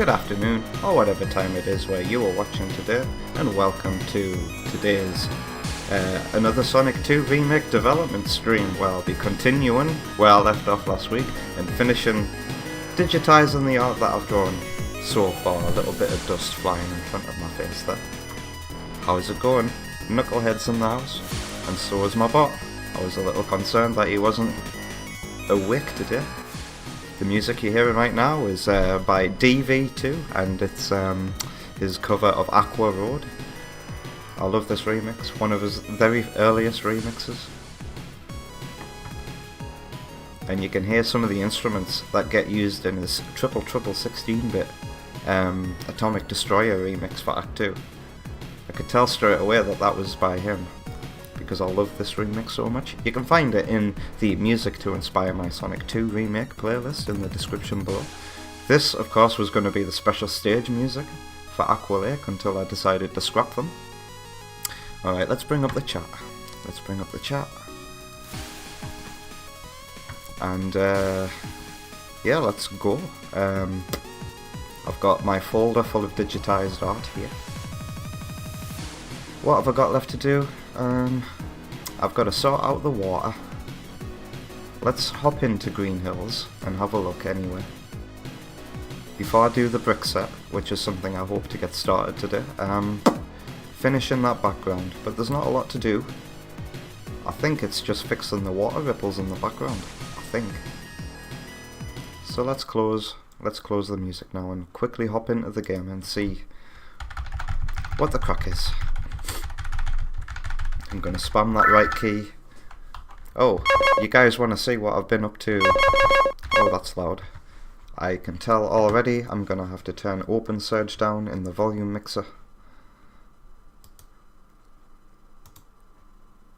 good afternoon, or whatever time it is where you are watching today, and welcome to today's another Sonic 2 remake development stream, where I'll be continuing where I left off last week and finishing digitizing the art that I've drawn so far. A little bit of dust flying in front of my face there. How's it going? Knucklehead's in the house, and so is my bot. I was a little concerned that he wasn't awake today. The music you're hearing right now is by DV2, and it's his cover of Aqua Road. I love this remix, one of his very earliest remixes. And you can hear some of the instruments that get used in his triple 16-bit Atomic Destroyer remix for Act 2. I could tell straight away that that was by him, because I love this remix so much. You can find it in the Music to Inspire My Sonic 2 Remake playlist in the description below. This, of course, was going to be the special stage music for Aqua Lake until I decided to scrap them. Alright, let's bring up the chat. And, yeah, let's go. I've got my folder full of digitized art here. What have I got left to do? I've got to sort out the water. Let's hop into Green Hills and have a look anyway. Before I do the brick set, which is something I hope to get started today, finishing that background, but there's not a lot to do. I think it's just fixing the water ripples in the background, I think. So let's close the music now and quickly hop into the game and see what the crack is. I'm going to spam that right key. Oh, you guys want to see what I've been up to? Oh, that's loud. I can tell already I'm going to have to turn Open Surge down in the volume mixer.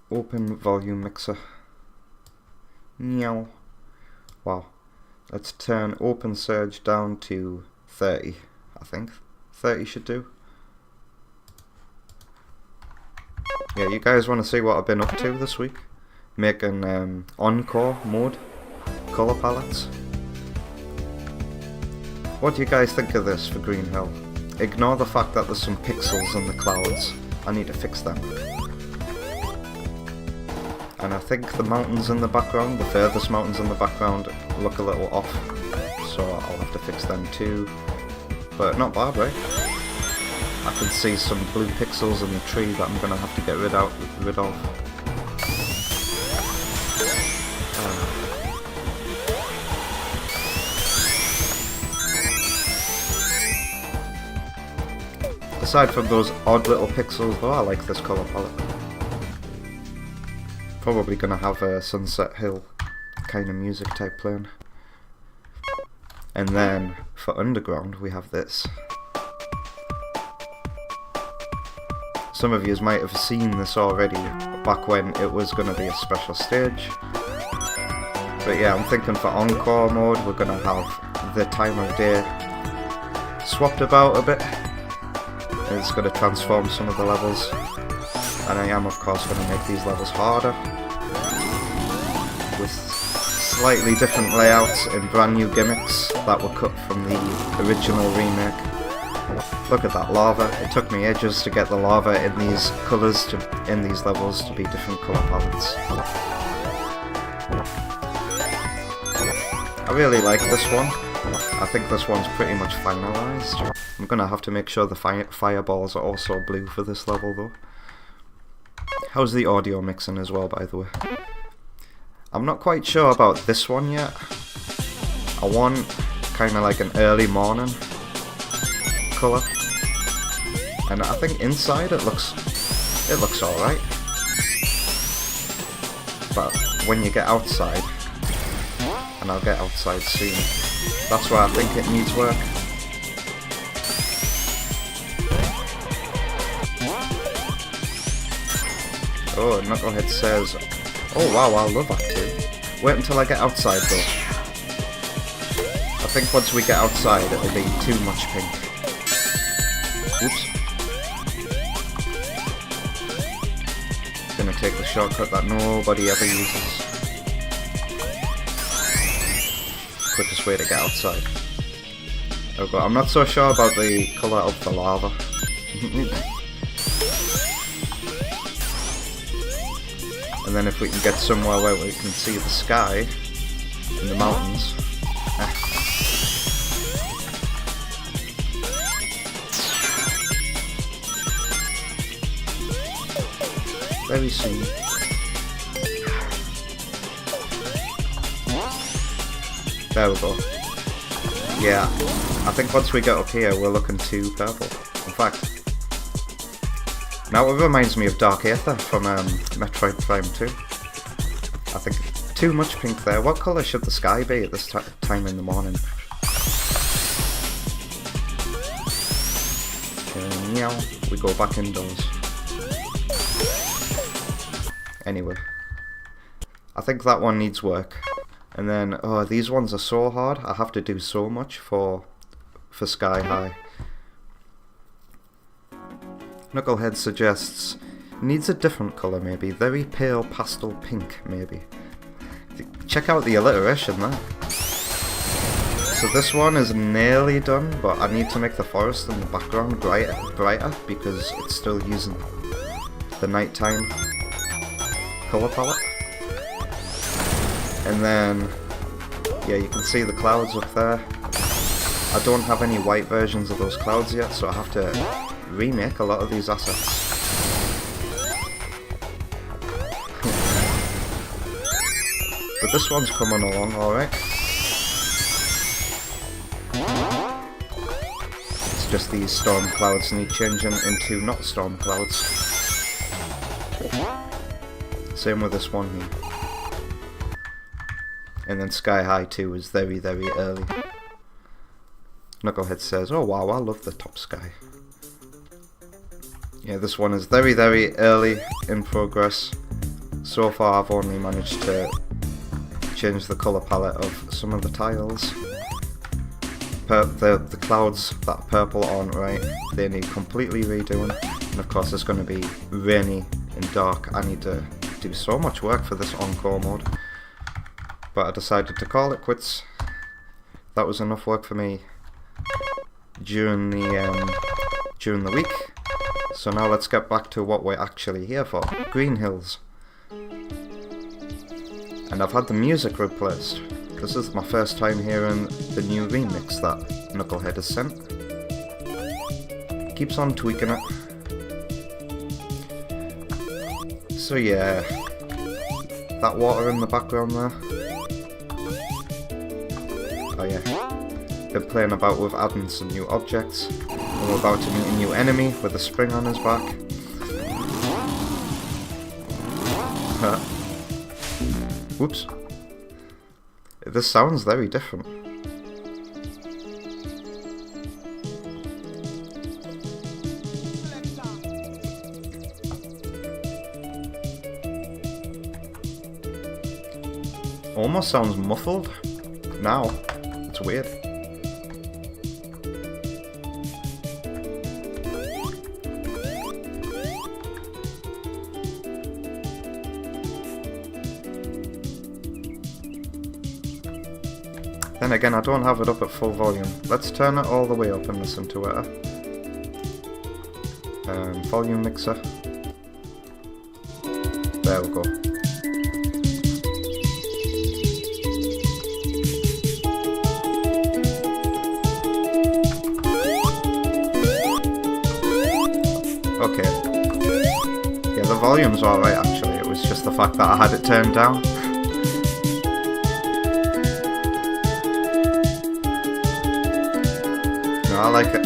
Open volume mixer. Meow. Wow. Let's turn Open Surge down to 30, I think. 30 should do. Yeah, you guys want to see what I've been up to this week? Making Encore mode colour palettes. What do you guys think of this for Green Hill? Ignore the fact that there's some pixels in the clouds. I need to fix them. And I think the mountains in the background, the furthest mountains in the background, look a little off. So I'll have to fix them too. But not bad, right? I can see some blue pixels in the tree that I'm going to have to get rid of. Aside from those odd little pixels though, I like this colour palette. Probably going to have a Sunset Hill kind of music type playing. And then for Underground we have this. Some of you might have seen this already back when it was going to be a special stage. But yeah, I'm thinking for Encore mode we're going to have the time of day swapped about a bit. It's going to transform some of the levels. And I am of course going to make these levels harder, with slightly different layouts and brand new gimmicks that were cut from the original remake. Look at that lava. It took me ages to get the lava in these colours, in these levels, to be different colour palettes. I really like this one. I think this one's pretty much finalised. I'm going to have to make sure the fireballs are also blue for this level though. How's the audio mixing as well, by the way? I'm not quite sure about this one yet. I want kind of like an early morning colour, and I think inside it looks alright, but when you get outside, and I'll get outside soon, that's where I think it needs work. Oh, Knucklehead says, oh wow, I love Act 2. Wait until I get outside though. I think once we get outside it'll be too much pink. Oops. Gonna take the shortcut that nobody ever uses. Quickest way to get outside. Oh god, I'm not so sure about the colour of the lava. And then if we can get somewhere where we can see the sky in the mountains. Very soon. There we go. Yeah, I think once we get up here we're looking too purple. In fact, now it reminds me of Dark Aether from Metroid Prime 2. I think too much pink there. What colour should the sky be at this time in the morning? Meow, we go back indoors. Anyway, I think that one needs work. And then, oh, these ones are so hard. I have to do so much for Sky High. Knucklehead suggests needs a different colour maybe. Very pale pastel pink maybe. Check out the alliteration there. So this one is nearly done, but I need to make the forest in the background brighter because it's still using the nighttime colour palette. And then, yeah, you can see the clouds up there. I don't have any white versions of those clouds yet, so I have to remake a lot of these assets. But this one's coming along alright. It's just these storm clouds need changing into not storm clouds. Same with this one here. And then Sky High 2 is very, very early. Knucklehead says, oh wow, I love the top sky. Yeah, this one is very, very early in progress. So far I've only managed to change the colour palette of some of the tiles. The clouds that are purple aren't right. They need completely redoing. And of course it's going to be rainy and dark. I need to do so much work for this encore mode. But I decided to call it quits. That was enough work for me during the week. So now let's get back to what we're actually here for. Green Hills. And I've had the music replaced. This is my first time hearing the new remix that Knucklehead has sent. Keeps on tweaking it. So yeah, that water in the background there. Oh yeah, been playing about with adding some new objects. We're about to meet a new enemy with a spring on his back. Whoops. This sounds very different. Almost sounds muffled now. It's weird. Then again, I don't have it up at full volume. Let's turn it all the way up and listen to it. Volume mixer. There we go. Okay. Yeah, the volume's alright actually. It was just the fact that I had it turned down. No, I like it.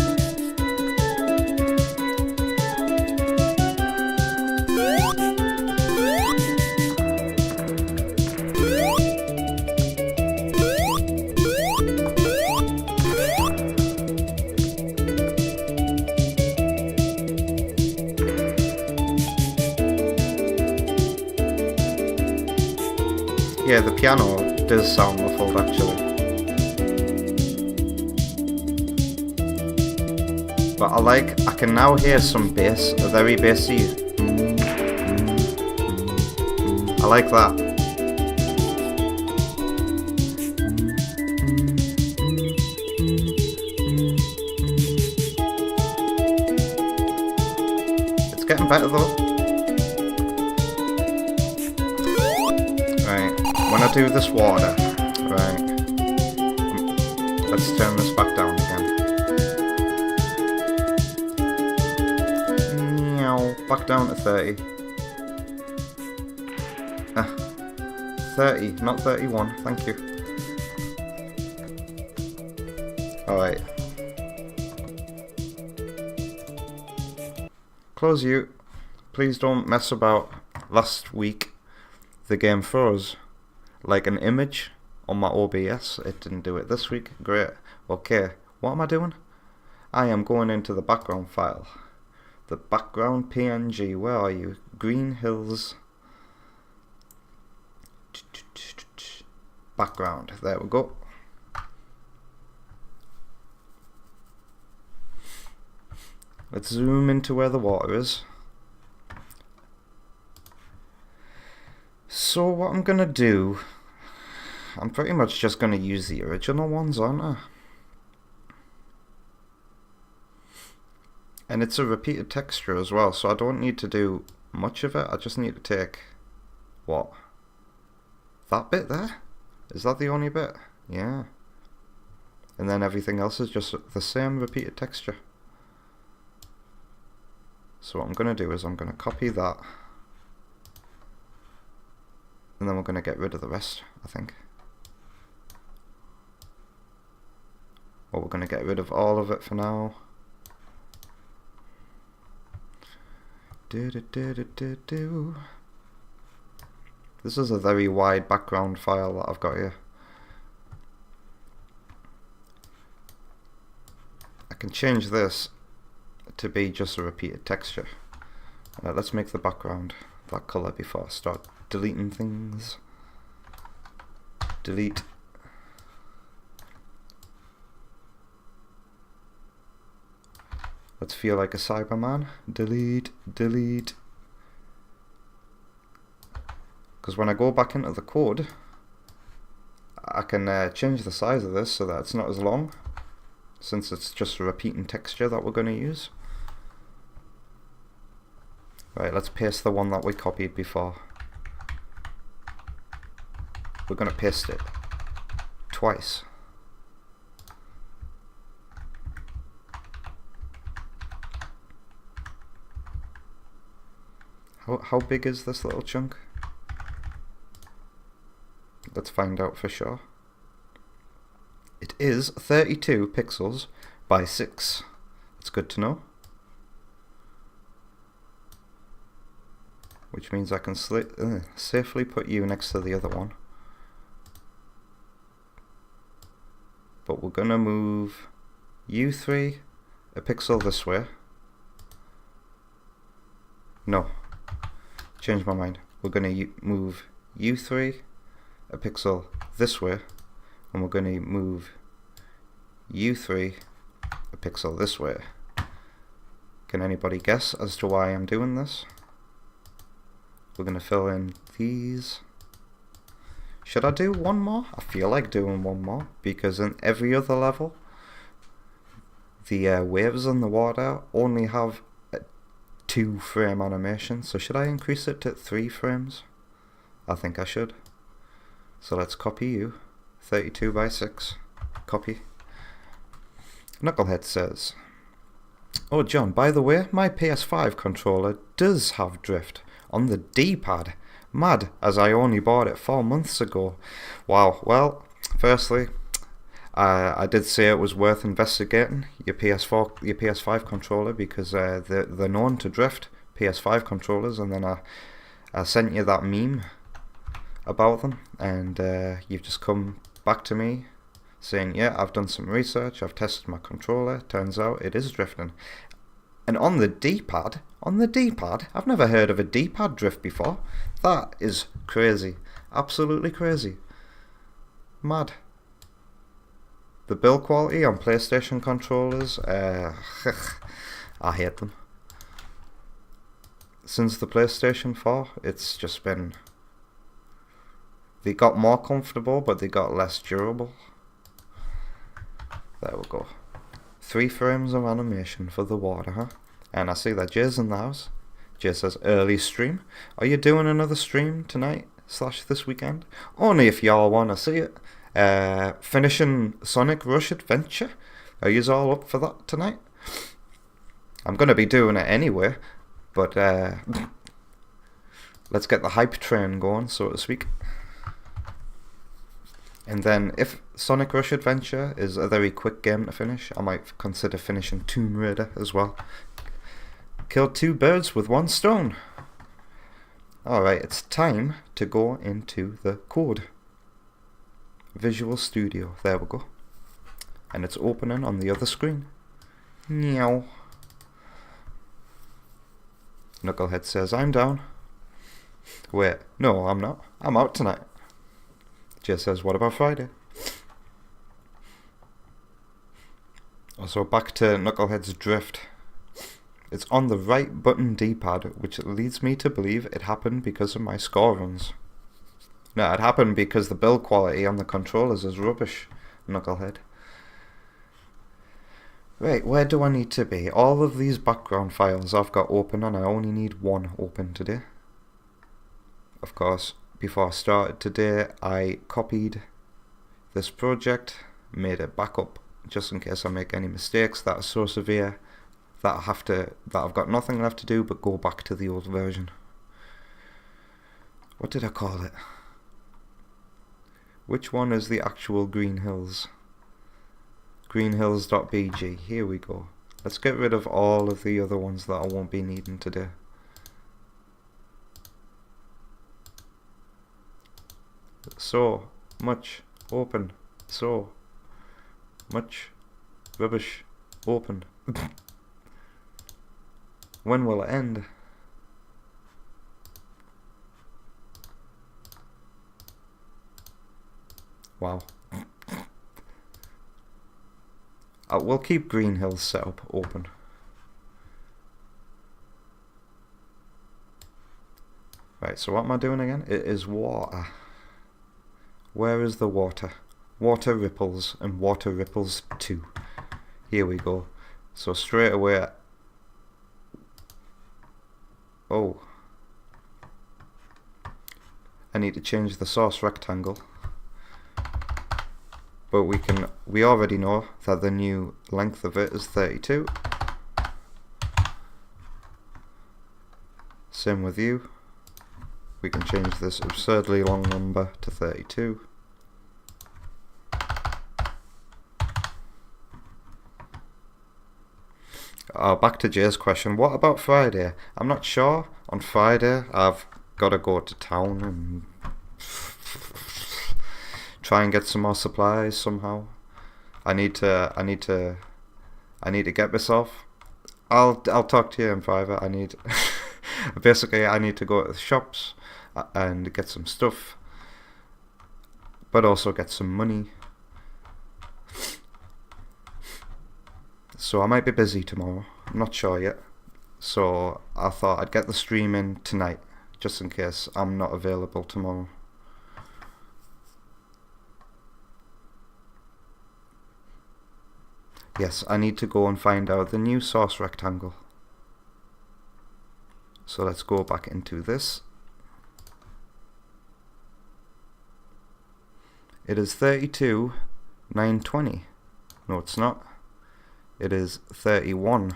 Yeah, the piano does sound muffled actually. But I can now hear some bass, a very bassy. I like that. getting better though. Right, when I do this water, right, let's turn this back down again. Back down to 30. 30, not 31, thank you. Alright. Close you. Please don't mess about. Last week, the game froze like an image on my OBS. It didn't do it this week. Great. Okay, what am I doing? I am going into the background file. The background PNG, where are you? Green Hills background, there we go. Let's zoom into where the water is. So what I'm gonna do, I'm pretty much just gonna use the original ones, aren't I? And it's a repeated texture as well, so I don't need to do much of it. I just need to take, what? That bit there? Is that the only bit? Yeah. And then everything else is just the same repeated texture. So what I'm going to do is I'm going to copy that. And then we're going to get rid of the rest, I think. Or we're going to get rid of all of it for now. This is a very wide background file that I've got here. I can change this to be just a repeated texture. Let's make the background that color before I start deleting things. Delete. Let's feel like a Cyberman. Delete, delete. Because when I go back into the code, I can change the size of this so that it's not as long, since it's just a repeating texture that we're going to use. Right, let's paste the one that we copied before. We're going to paste it twice. How big is this little chunk? Let's find out for sure. It is 32 pixels by 6. That's good to know. Which means I can safely put you next to the other one. But we're going to move U3 a pixel this way. No. Change my mind. We're going to move U3 a pixel this way, and we're going to move U3 a pixel this way. Can anybody guess as to why I'm doing this? We're going to fill in these. Should I do one more? I feel like doing one more, because in every other level the waves in the water only have 2 frame animation, so should I increase it to 3 frames? I think I should. So let's copy you, 32 by 6, copy. Knucklehead says, oh John, by the way, my PS5 controller does have drift on the D-pad. Mad, as I only bought it 4 months ago. Wow, well, firstly, I did say it was worth investigating your PS5 controller, because they're known to drift, PS5 controllers, and then I sent you that meme about them, and you've just come back to me saying, yeah, I've done some research, I've tested my controller, turns out it is drifting. And on the D-pad, I've never heard of a D-pad drift before. That is crazy, absolutely crazy, mad. The build quality on PlayStation controllers, I hate them. Since the PlayStation 4, it's just been... They got more comfortable, but they got less durable. There we go. 3 frames of animation for the water, huh? And I see that Jay's in the house. Jay says, early stream. Are you doing another stream tonight / this weekend? Only if y'all want to see it. Finishing Sonic Rush Adventure. Are you all up for that tonight? I'm going to be doing it anyway, but let's get the hype train going, so to speak. And then if Sonic Rush Adventure is a very quick game to finish, I might consider finishing Tomb Raider as well. Killed 2 birds with 1 stone. Alright, it's time to go into the code. Visual Studio, there we go. And it's opening on the other screen. Meow. Knucklehead says, I'm down. Wait, no, I'm not. I'm out tonight. Jay says, what about Friday? Also, back to Knucklehead's drift. It's on the right button D-pad, which leads me to believe it happened because of my score runs. No, it happened because the build quality on the controllers is rubbish, Knucklehead. Right, where do I need to be? All of these background files I've got open, and I only need 1 open today. Of course, before I started today, I copied this project, made a backup just in case I make any mistakes that are so severe that I've got nothing left to do but go back to the old version. What did I call it? Which one is the actual Green Hills? Greenhills.bg. Here we go. Let's get rid of all of the other ones that I won't be needing today. So much open. So much rubbish open. When will it end? Wow. We'll keep Green Hills set up open. Right, so what am I doing again? It is water. Where is the water? Water ripples and water ripples 2. Here we go. So straight away. Oh. I need to change the source rectangle. But we already know that the new length of it is 32. Same with you. We can change this absurdly long number to 32. Back to Jay's question. What about Friday? I'm not sure. On Friday, I've got to go to town and try and get some more supplies somehow. I need to get myself. I'll talk to you in private. Basically I need to go to the shops and get some stuff, but also get some money. So I might be busy tomorrow. I'm not sure yet. So I thought I'd get the stream in tonight, just in case I'm not available tomorrow. Yes, I need to go and find out the new source rectangle. So let's go back into this. It is 32,920. No, it's not. It is 31.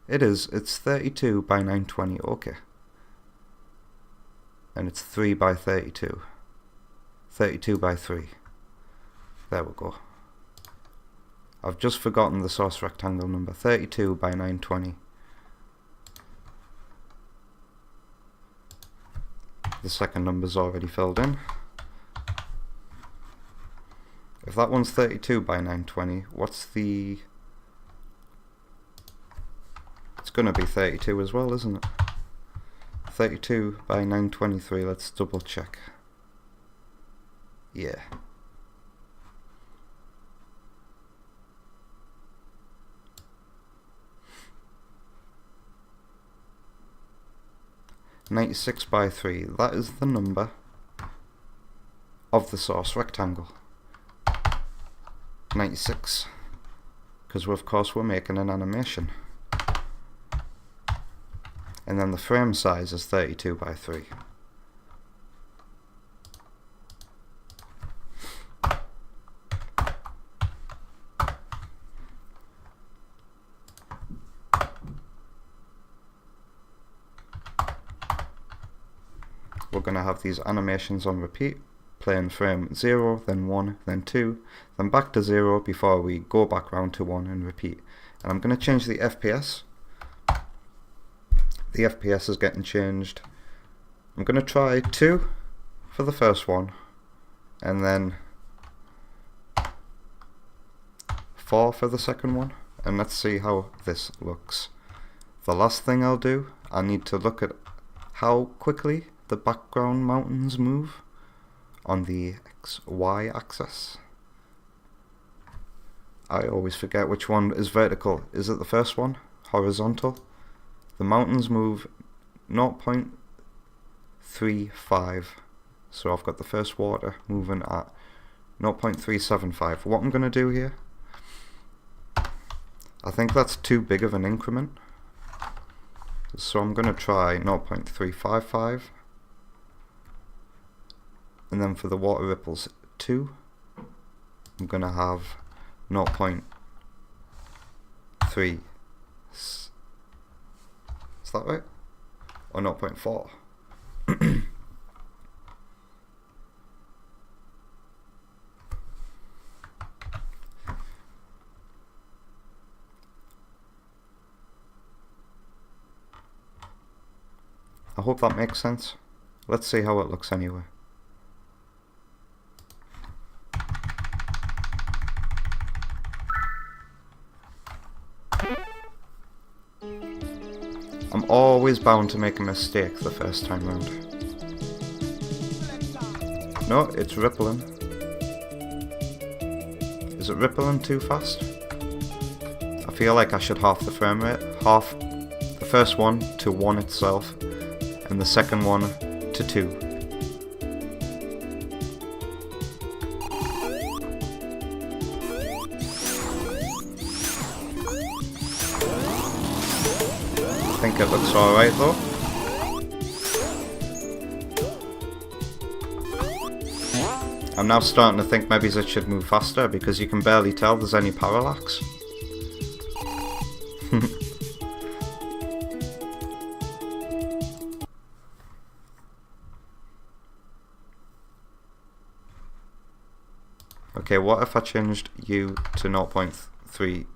It's 32 by 920, okay. And it's 3 by 32. 32 by 3. There we go. I've just forgotten the source rectangle number. 32 by 920. The second number's already filled in. If that one's 32 by 920, what's the... It's gonna be 32 as well, isn't it? 32 by 923, let's double check. Yeah. (96 by 3), that is the number of the source rectangle. 96, because of course we're making an animation. And then the frame size is 32 by 3. We're going to have these animations on repeat, playing frame 0, then 1, then 2, then back to 0 before we go back round to 1 and repeat. And I'm going to change the FPS. The FPS is getting changed. I'm going to try 2 for the first one, and then 4 for the second one, and let's see how this looks. The last thing I'll do, I need to look at how quickly the background mountains move on the XY axis. I always forget which one is vertical. Is it the first one? Horizontal? The mountains move 0.35. So I've got the first water moving at 0.375. What I'm going to do here, I think that's too big of an increment. So I'm going to try 0.355. And then for the water ripples 2, I'm going to have 0.3. Is that right? Or 0.4? I hope that makes sense. Let's see how it looks anyway. I'm always bound to make a mistake the first time round. No, it's rippling. Is it rippling too fast? I feel like I should half the frame rate. Half the first one to 1 itself, and the second one to 2. I think it looks alright though. I'm now starting to think maybe it should move faster because you can barely tell there's any parallax. Okay, what if I changed U to 0.36?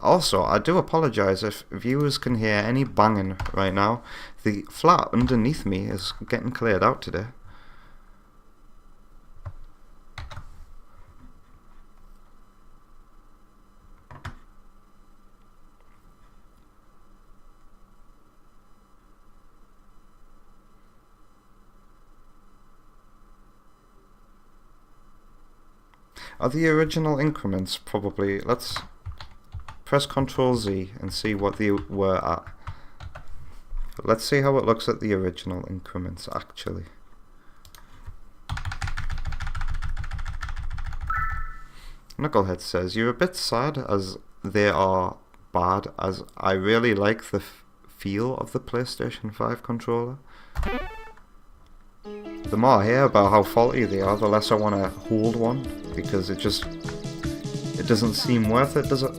Also, I do apologise if viewers can hear any banging right now. The flat underneath me is getting cleared out today. Are the original increments probably... Let's press Ctrl Z and see what they were at. Let's see how it looks at the original increments actually. Knucklehead says, you're a bit sad as they are bad, as I really like the feel of the PlayStation 5 controller. The more I hear about how faulty they are, the less I want to hold one, because it doesn't seem worth it, does it?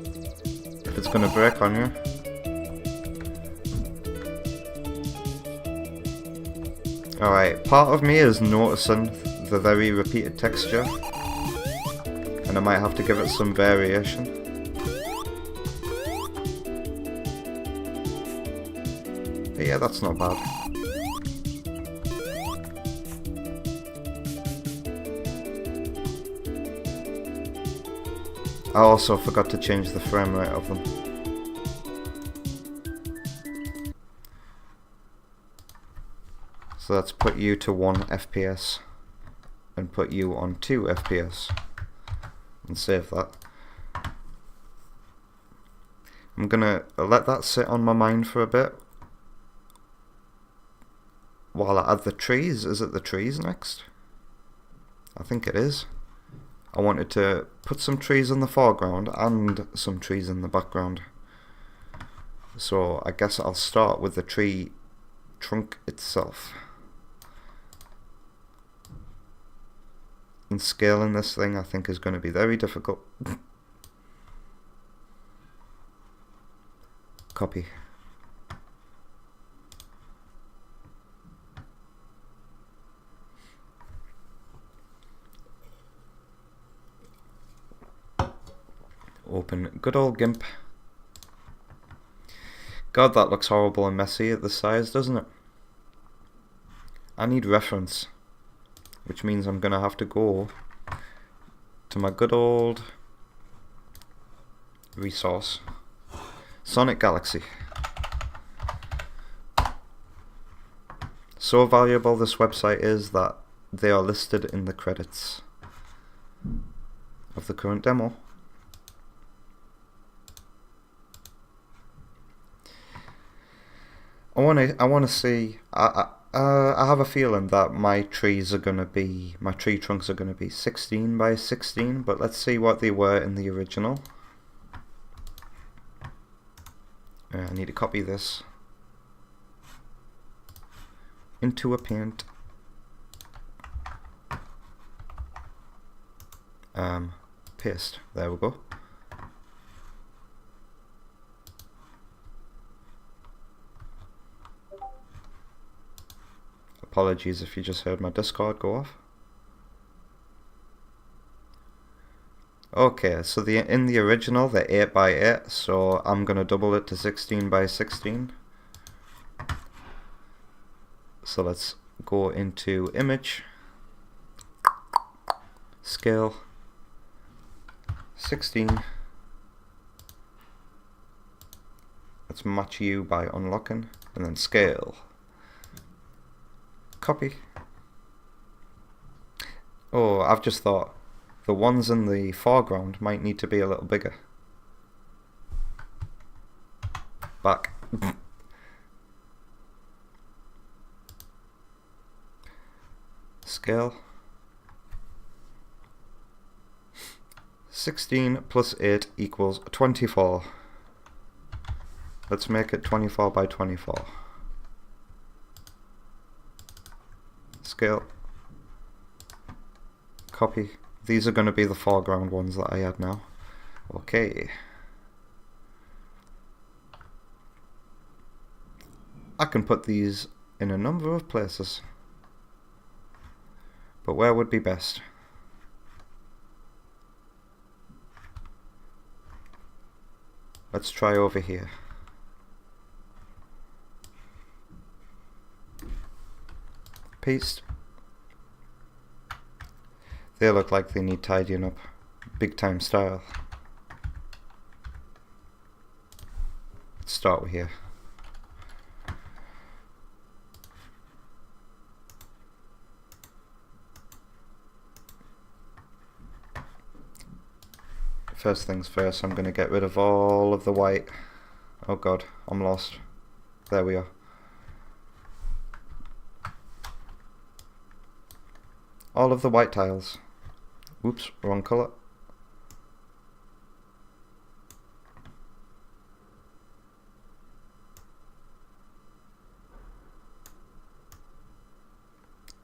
If it's going to break on you. Alright, part of me is noticing the very repeated texture, and I might have to give it some variation. But yeah, that's not bad. I also forgot to change the frame rate of them. So let's put you to 1 FPS and put you on 2 FPS and save that. I'm gonna let that sit on my mind for a bit while I add the trees. Is it the trees next? I think it is. I wanted to put some trees in the foreground and some trees in the background. So I guess I'll start with the tree trunk itself. And scaling this thing I think is going to be very difficult. Copy. Open good old GIMP. God, that looks horrible and messy at this size, doesn't it? I need reference, which means I'm gonna have to go to my good old resource, Sonic Galaxy. So valuable this website is that they are listed in the credits of the current demo. I want to see. I have a feeling that my tree trunks are gonna be 16 by 16. But let's see what they were in the original. I need to copy this into a paint. Paste. There we go. Apologies if you just heard my Discord go off. Okay, so in the original they're 8 by 8, so I'm gonna double it to 16 by 16. So let's go into image, scale, 16. Let's match you by unlocking, and then scale. Copy. Oh, I've just thought the ones in the foreground might need to be a little bigger. Back. Scale. 16 plus 8 equals 24. Let's make it 24 by 24. Scale. Copy. These are going to be the foreground ones that I add now. Okay. I can put these in a number of places. But where would be best? Let's try over here. Paste. They look like they need tidying up, big time style. Let's start with here. First things first, I'm going to get rid of all of the white. Oh god, I'm lost. There we are. All of the white tiles. Oops, wrong color.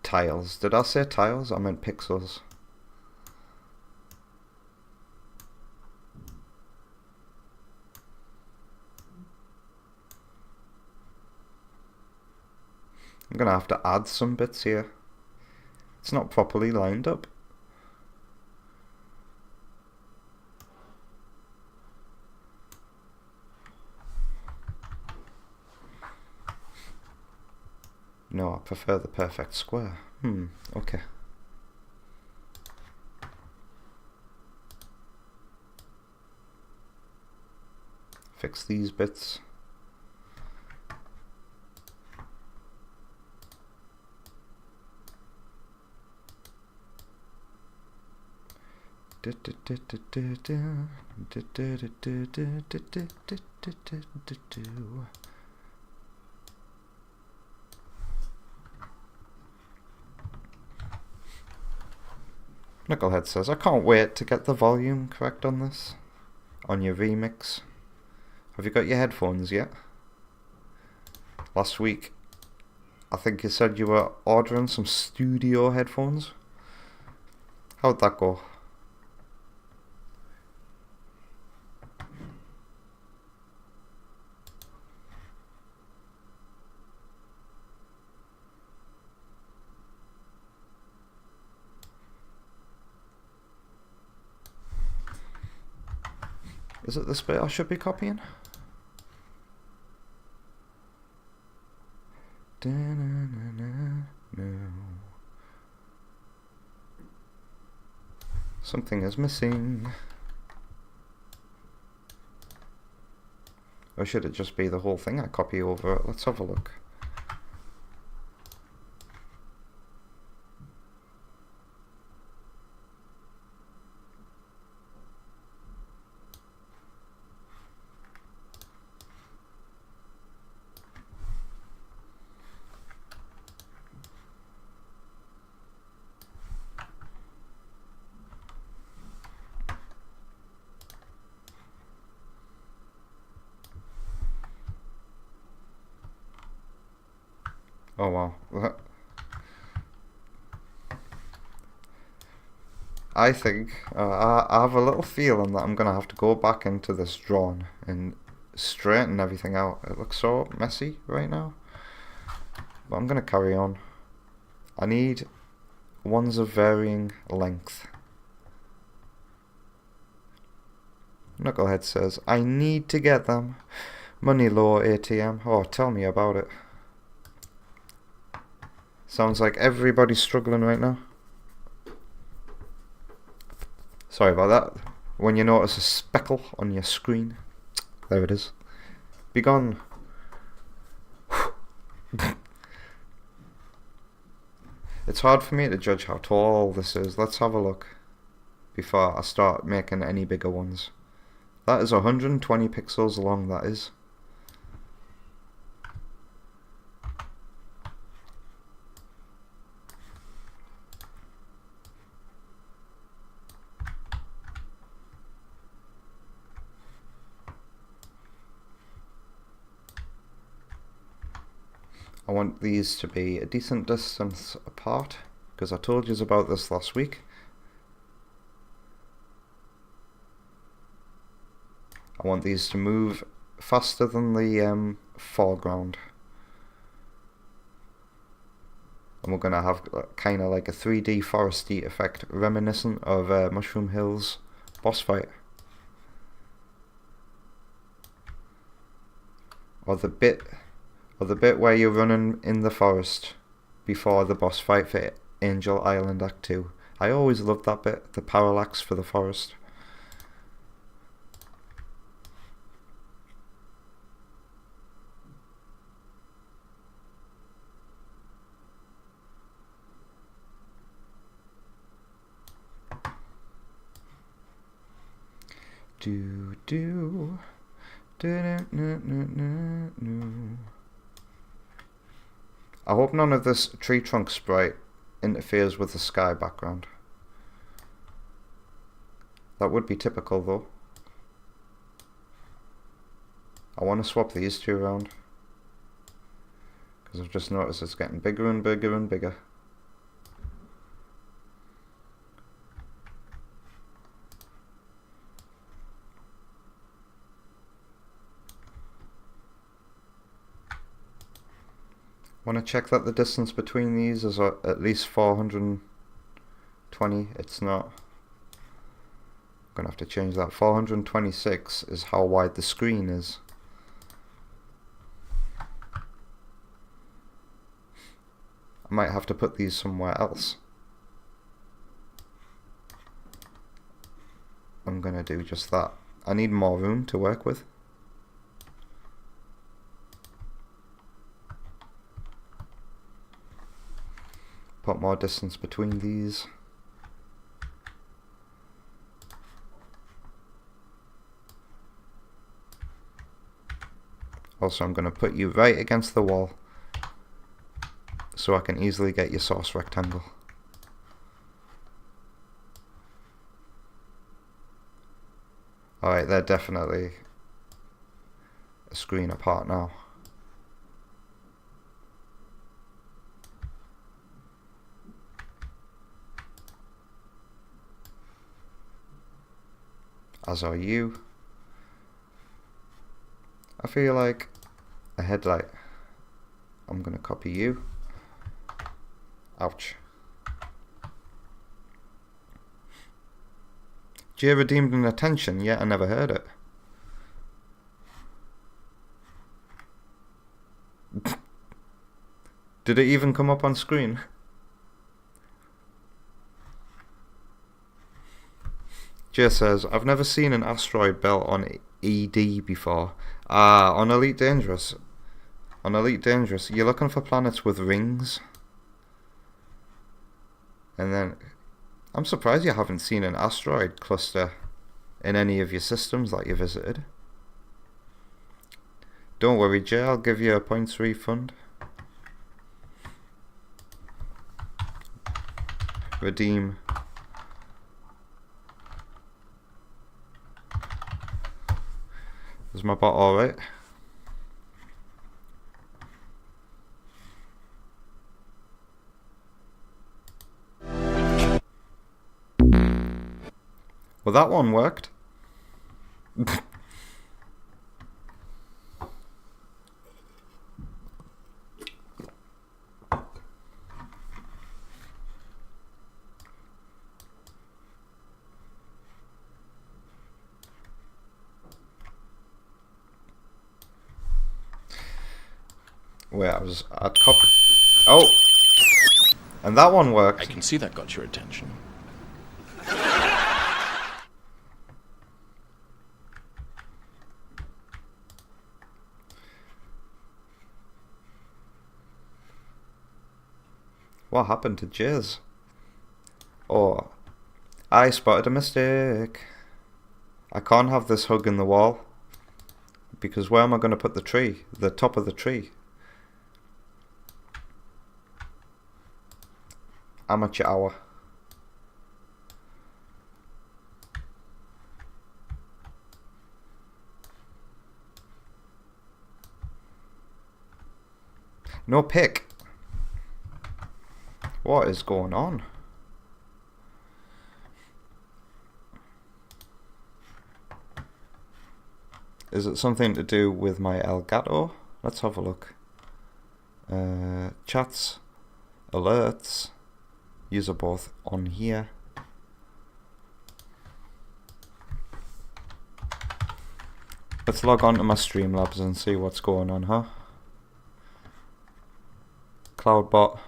Tiles. Did I say tiles? I meant pixels. I'm gonna have to add some bits here. It's not properly lined up. No, I prefer the perfect square. Okay. Fix these bits. Knucklehead says, I can't wait to get the volume correct on this. On your remix. Have you got your headphones yet? Last week, I think you said you were ordering some studio headphones. How'd that go? Is it this bit I should be copying? No. Something is missing. Or should it just be the whole thing I copy over? Let's have a look. Oh wow. I think, I have a little feeling that I'm going to have to go back into this drawing and straighten everything out. It looks so messy right now. But I'm going to carry on. I need ones of varying length. Knucklehead says, I need to get them. Money low ATM. Oh, tell me about it. Sounds like everybody's struggling right now. Sorry about that. When you notice a speckle on your screen, there it is. Be gone. It's hard for me to judge how tall this is. Let's have a look before I start making any bigger ones. That is 120 pixels long, that is. I want these to be a decent distance apart, because I told you about this last week. I want these to move faster than the foreground. And we're going to have kind of like a 3D foresty effect, reminiscent of Mushroom Hills boss fight. Or the bit where you're running in the forest before the boss fight for Angel Island Act 2. I always loved that bit, the parallax for the forest. I hope none of this tree trunk sprite interferes with the sky background. That would be typical though. I want to swap these two around, because I've just noticed it's getting bigger and bigger and bigger. Want to check that the distance between these is at least 420. It's not. I'm going to have to change that. 426 is how wide the screen is. I might have to put these somewhere else. I'm going to do just that. I need more room to work with. Put more distance between these. Also, I'm going to put you right against the wall so I can easily get your source rectangle. Alright, they're definitely a screen apart now. As are you. I feel like a headlight. I'm gonna copy you. Ouch. Do you ever deemed an attention? Yet I never heard it. Did it even come up on screen? Jay says, I've never seen an asteroid belt on ED before. Ah, on Elite Dangerous. On Elite Dangerous, you're looking for planets with rings. And then, I'm surprised you haven't seen an asteroid cluster in any of your systems that you visited. Don't worry, Jay, I'll give you a points refund. Redeem. Is my bot alright? Well, that one worked. Wait, I'd copy. Oh! And that one worked. I can see that got your attention. What happened to Jizz? Oh, I spotted a mistake. I can't have this hug in the wall. Because where am I going to put the tree? The top of the tree. Amateur hour. No pick. What is going on? Is it something to do with my Elgato? Let's have a look. Chats, alerts. These are both on here. Let's log on to my Streamlabs and see what's going on, huh? Cloudbot.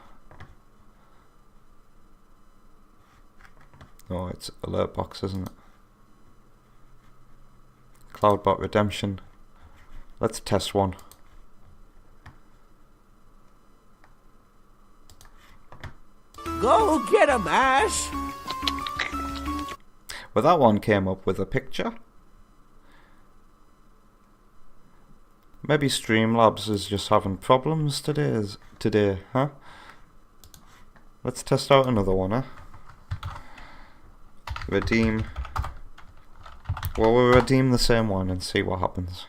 Oh, it's alert box, isn't it? Cloudbot redemption. Let's test one. Go get 'em, Ash! Well, that one came up with a picture. Maybe Streamlabs is just having problems today, huh? Let's test out another one, huh? Redeem. Well, we'll redeem the same one and see what happens.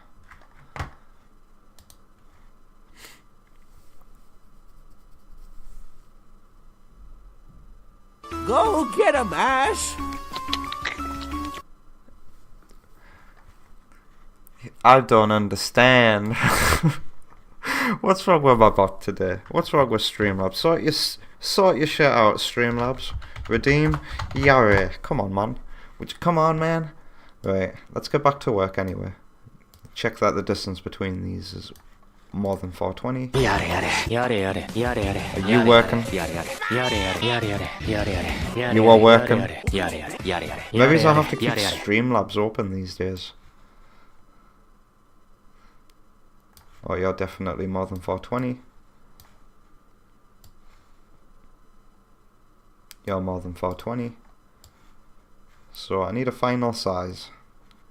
Go get 'em, Ash! I don't understand. What's wrong with my bot today? What's wrong with Streamlabs? Sort your shit out, Streamlabs. Redeem. Yare. Come on, man. Come on, man. Right, let's get back to work anyway. Check that the distance between these is more than 420. Are you working? You are working. Maybe I have to keep Streamlabs open these days. Oh, you're definitely more than 420. You're more than 420. So I need a final size.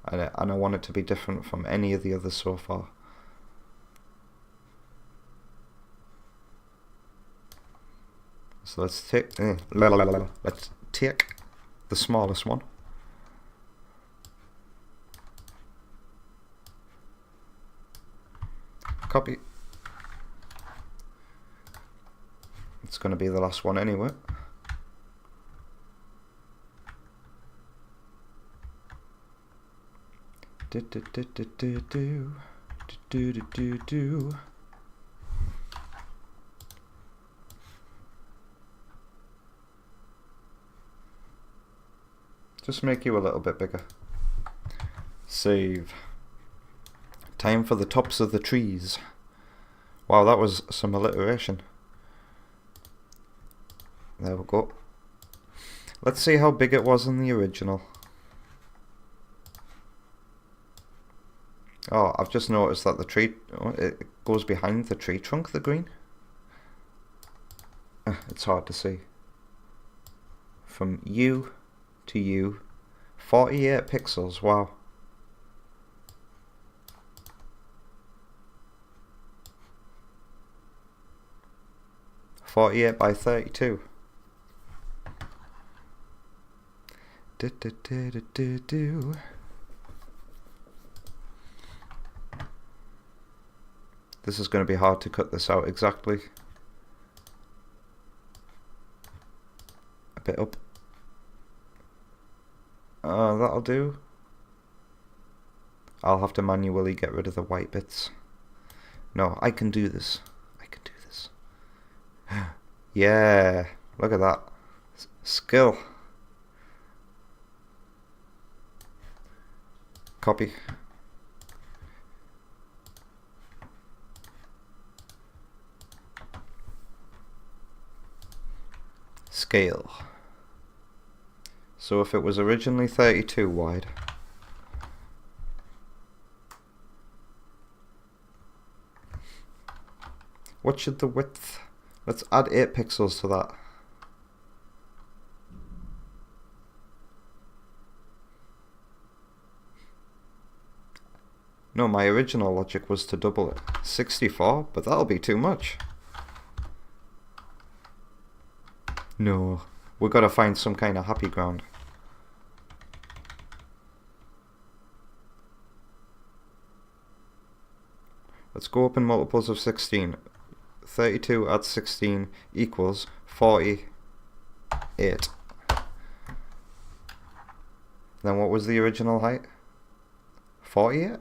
And I want it to be different from any of the others so far. So let's take the smallest one. Copy. It's going to be the last one anyway. Just make you a little bit bigger. Save. Time for the tops of the trees. Wow, that was some alliteration. There we go. Let's see how big it was in the original. Oh, I've just noticed that the tree, it goes behind the tree trunk, the green. It's hard to see. From U to U, 48 pixels, wow. .48 by 32. This is going to be hard to cut this out exactly. A bit up. That'll do. I'll have to manually get rid of the white bits. No, I can do this. I can do this. Yeah, look at that. Skill. Copy. Scale. So if it was originally 32 wide, what should the width? Let's add 8 pixels to that. No, my original logic was to double it. 64, but that'll be too much. No, we've got to find some kind of happy ground. Let's go up in multiples of 16. 32 add 16 equals 48. Then what was the original height? 48?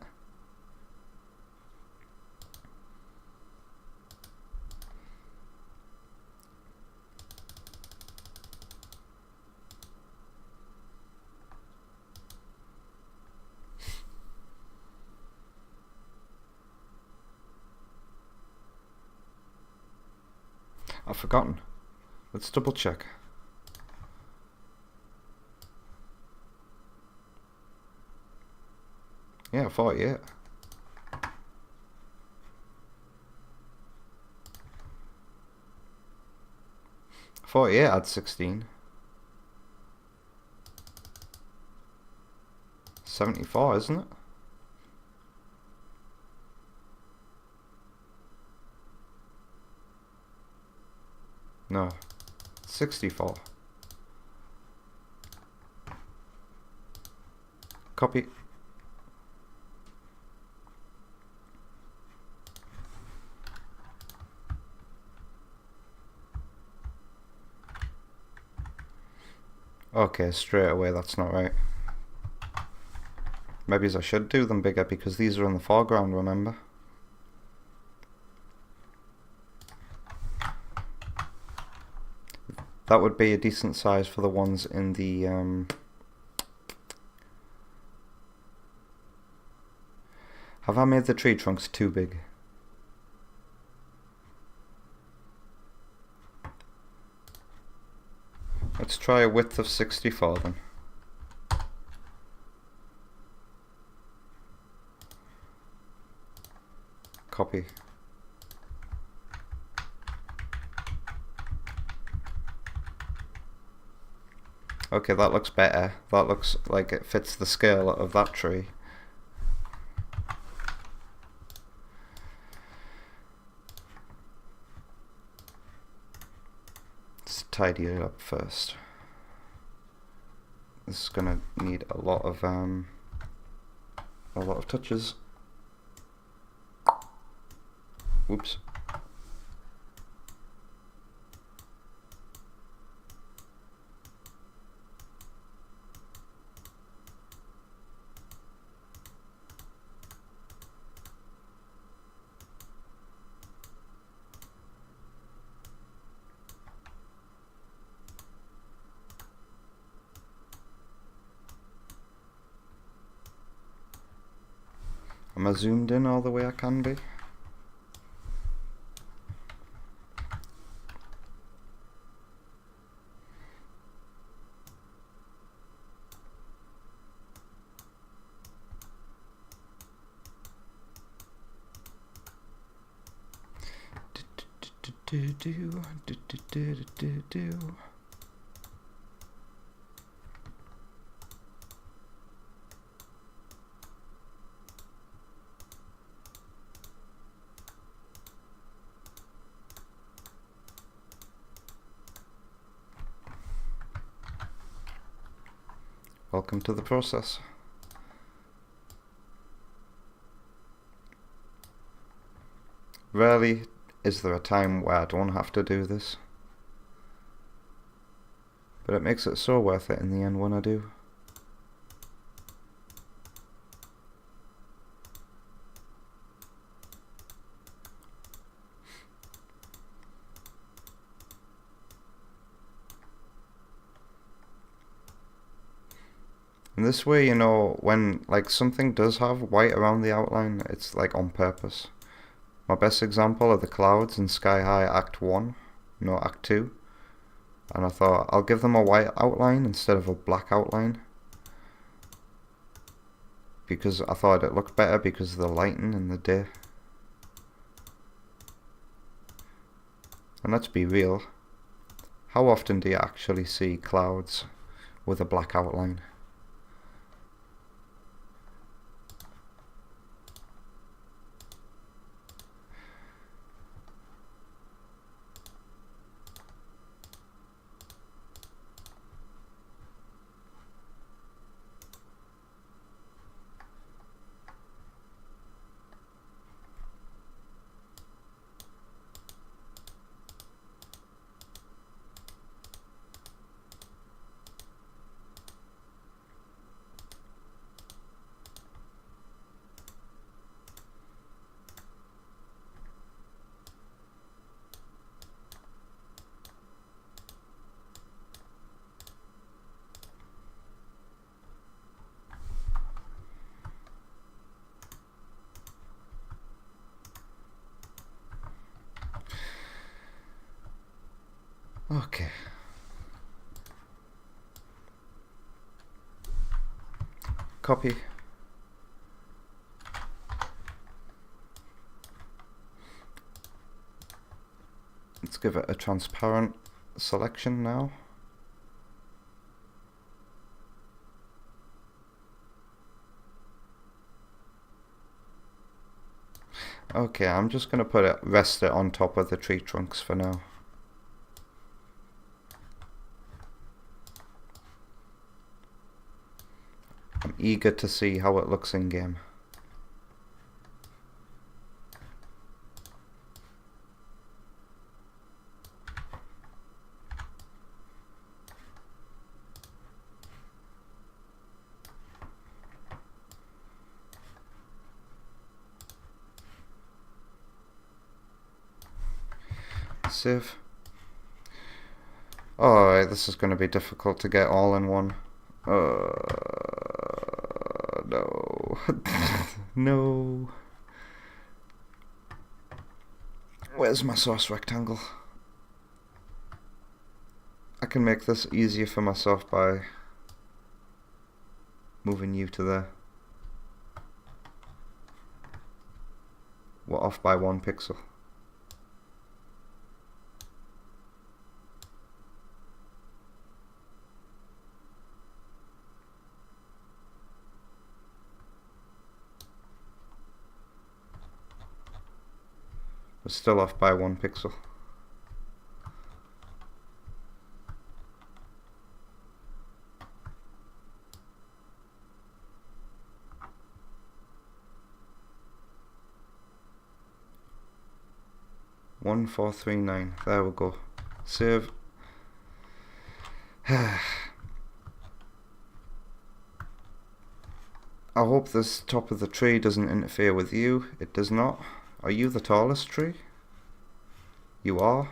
I've forgotten. Let's double check. Yeah, 48. Adds 16. 74, isn't it? No, 64. Copy. Okay, straight away that's not right. Maybe I should do them bigger because these are in the foreground, remember? That would be a decent size for the ones in the Have I made the tree trunks too big? Let's try a width of 64 then. Copy. Okay, that looks better. That looks like it fits the scale of that tree. Let's tidy it up first. This is gonna need a lot of touches. Whoops. Am I zoomed in all the way I can be? Welcome to the process. Rarely is there a time where I don't have to do this, but it makes it so worth it in the end when I do. In this way, you know, when like something does have white around the outline, it's like on purpose. My best example are the clouds in Sky High Act 1, no Act 2. And I thought I'll give them a white outline instead of a black outline, because I thought it looked better because of the lighting in the day. And let's be real, how often do you actually see clouds with a black outline? Okay. Copy. Let's give it a transparent selection now. Okay, I'm just going to rest it on top of the tree trunks for now. I'm eager to see how it looks in game. Save. Oh, this is going to be difficult to get all in one. No. No. Where's my source rectangle? I can make this easier for myself by moving you to there. We're off by 1 pixel. We're still off by 1 pixel. 1439. There we go. Save. I hope this top of the tree doesn't interfere with you. It does not. Are you the tallest tree? You are.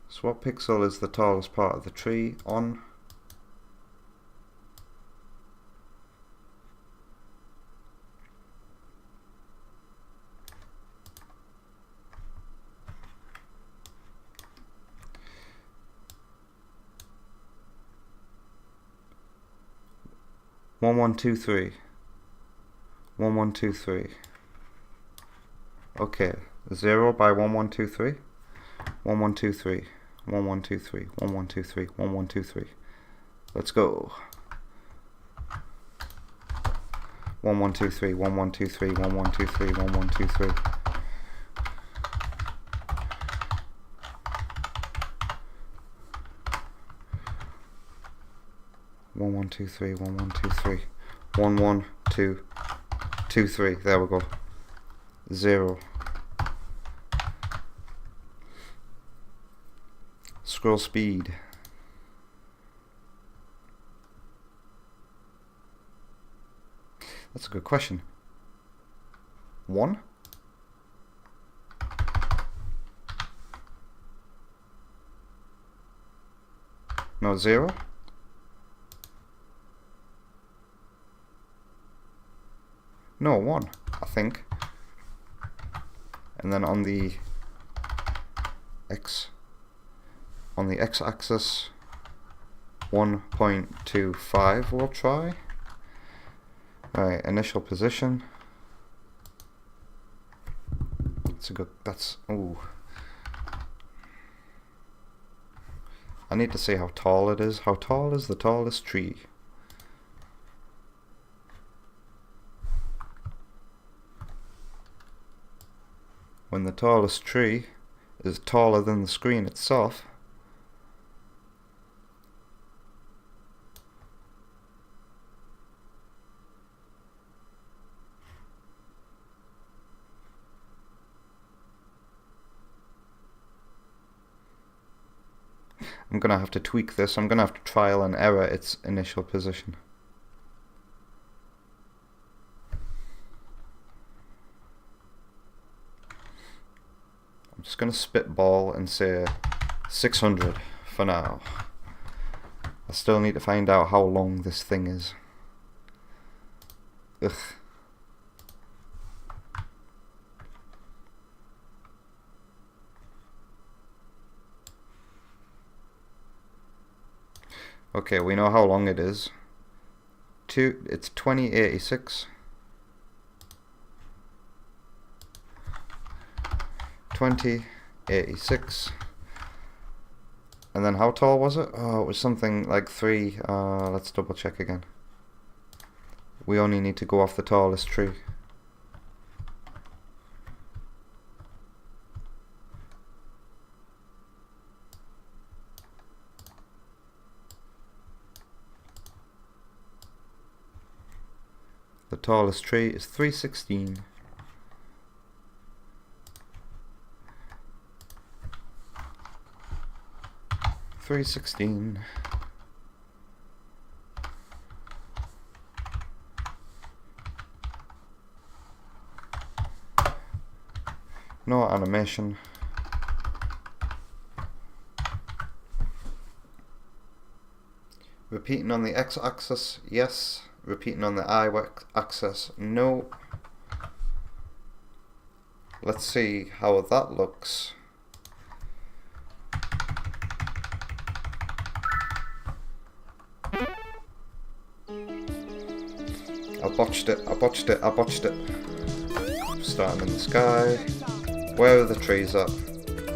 So what pixel is the tallest part of the tree on? One, one, two, three. 1, 1, 2, 3. Okay, 0 by 1, 1, 2, 3. 1, 1, 2, 3. 1, 1, 2, 3. 1, 1, 2, 3. 1, 1, 2, 3. Let's go. 1, 1, 2, 3. 1, 1, 2, 3. 1, 1, 2, 3. 1, 1, 2, 3. One, one, two, three. 1, 1, 2, 3. 1, 1, 2, 2, 3. There we go. 0. Scroll speed. That's a good question. 1? No, 0? No, 1, I think. And then on the x-axis 1.25 we'll try. Right, initial position. Ooh. I need to see how tall it is. How tall is the tallest tree? When the tallest tree is taller than the screen itself, I'm going to have to tweak this. I'm going to have to trial and error its initial position. I'm just going to spitball and say 600 for now. I still need to find out how long this thing is. Ugh. Okay, we know how long it is. It's 2086. 2086. And then how tall was it? Oh, it was something like 3. Let's double check again. We only need to go off the tallest tree. The tallest tree is 316. No animation. Repeating on the x-axis, yes. Repeating on the y-axis, no. Let's see how that looks. I botched it. Starting in the sky. Where are the trees at?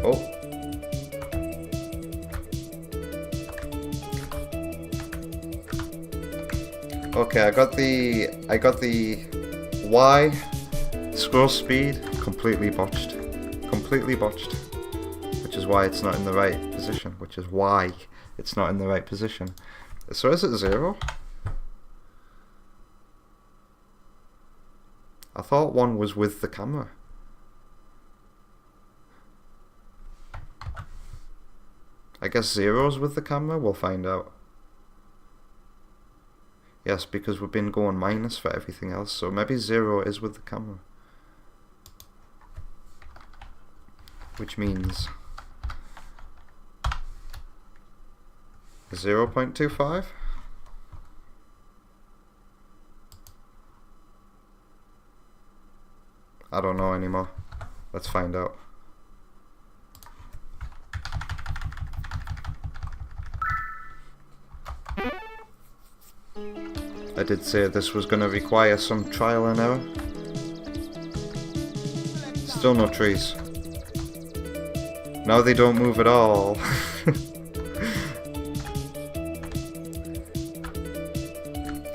Oh. Okay, I got the Y scroll speed completely botched. Which is why it's not in the right position. So is it 0? I thought 1 was with the camera. I guess 0's with the camera, we'll find out. Yes, because we've been going minus for everything else, so maybe 0 is with the camera. Which means 0.25? I don't know anymore. Let's find out. I did say this was going to require some trial and error. Still no trees. Now they don't move at all.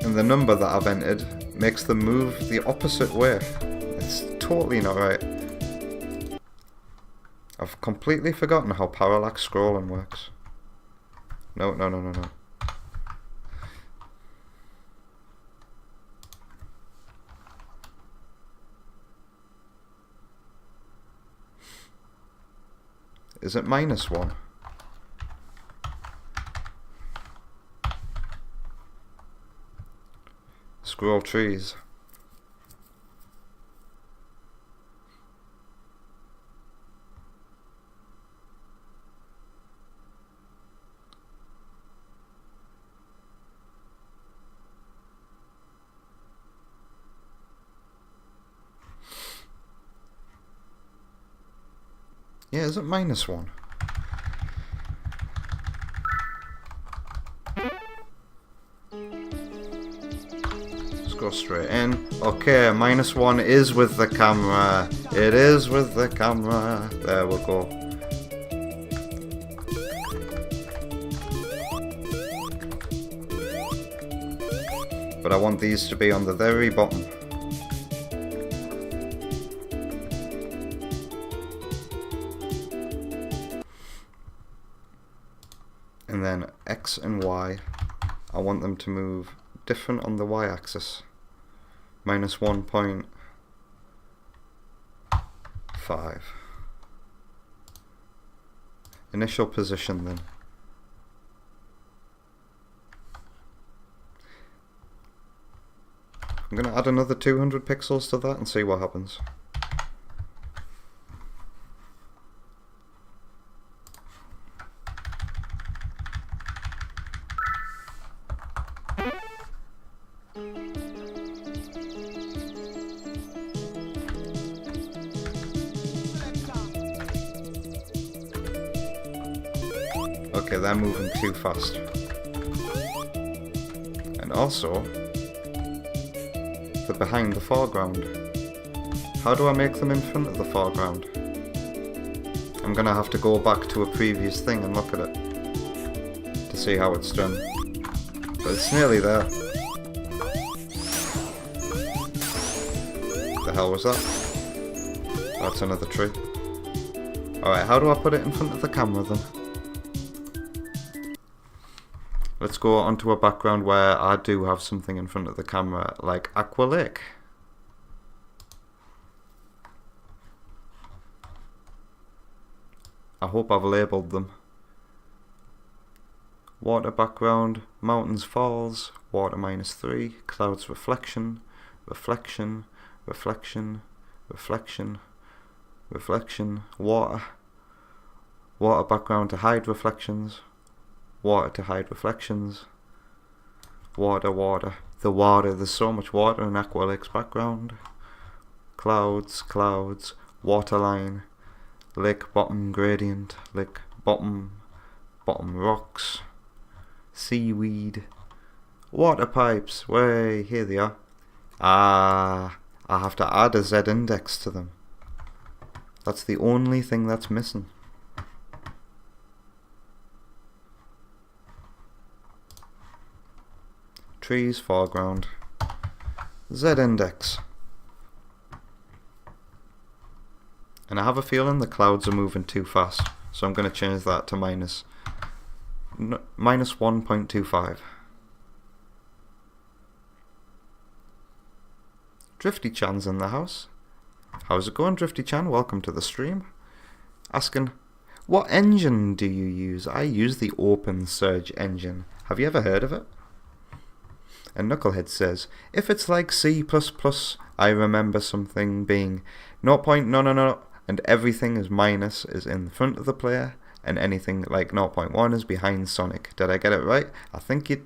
And the number that I've entered makes them move the opposite way. It's totally not right. I've completely forgotten how parallax scrolling works. No. Is it -1? Scroll trees. Yeah, is it -1? Let's go straight in. Okay, -1 is with the camera. It is with the camera. There we go. But I want these to be on the very bottom. And then X and Y, I want them to move different on the Y-axis. -1.5. Initial position then. I'm going to add another 200 pixels to that and see what happens. Okay, they're moving too fast. And also, they're behind the foreground. How do I make them in front of the foreground? I'm gonna have to go back to a previous thing and look at it to see how it's done. But it's nearly there. The hell was that? That's another tree. Alright, how do I put it in front of the camera then? Let's go onto a background where I do have something in front of the camera, like Aqua Lake. I hope I've labelled them. Water background, mountains falls, water -3, clouds reflection, reflection, reflection, reflection, reflection, water. Water background to hide reflections. Water to hide reflections. Water, water. The water, there's so much water in Aqua Lake's background. Clouds, clouds. Waterline. Lake bottom gradient. Lake bottom. Bottom rocks. Seaweed. Water pipes. Way, here they are. Ah, I have to add a Z index to them. That's the only thing that's missing. Trees, foreground, Z index. And I have a feeling the clouds are moving too fast, so I'm going to change that to -1.25. Drifty Chan's in the house. How's it going, Drifty Chan? Welcome to the stream. Asking, what engine do you use? I use the OpenSurge engine. Have you ever heard of it? And Knucklehead says, if it's like C++, I remember something being 0.no, and everything is minus is in the front of the player, and anything like 0.1 is behind Sonic. Did I get it right? I think it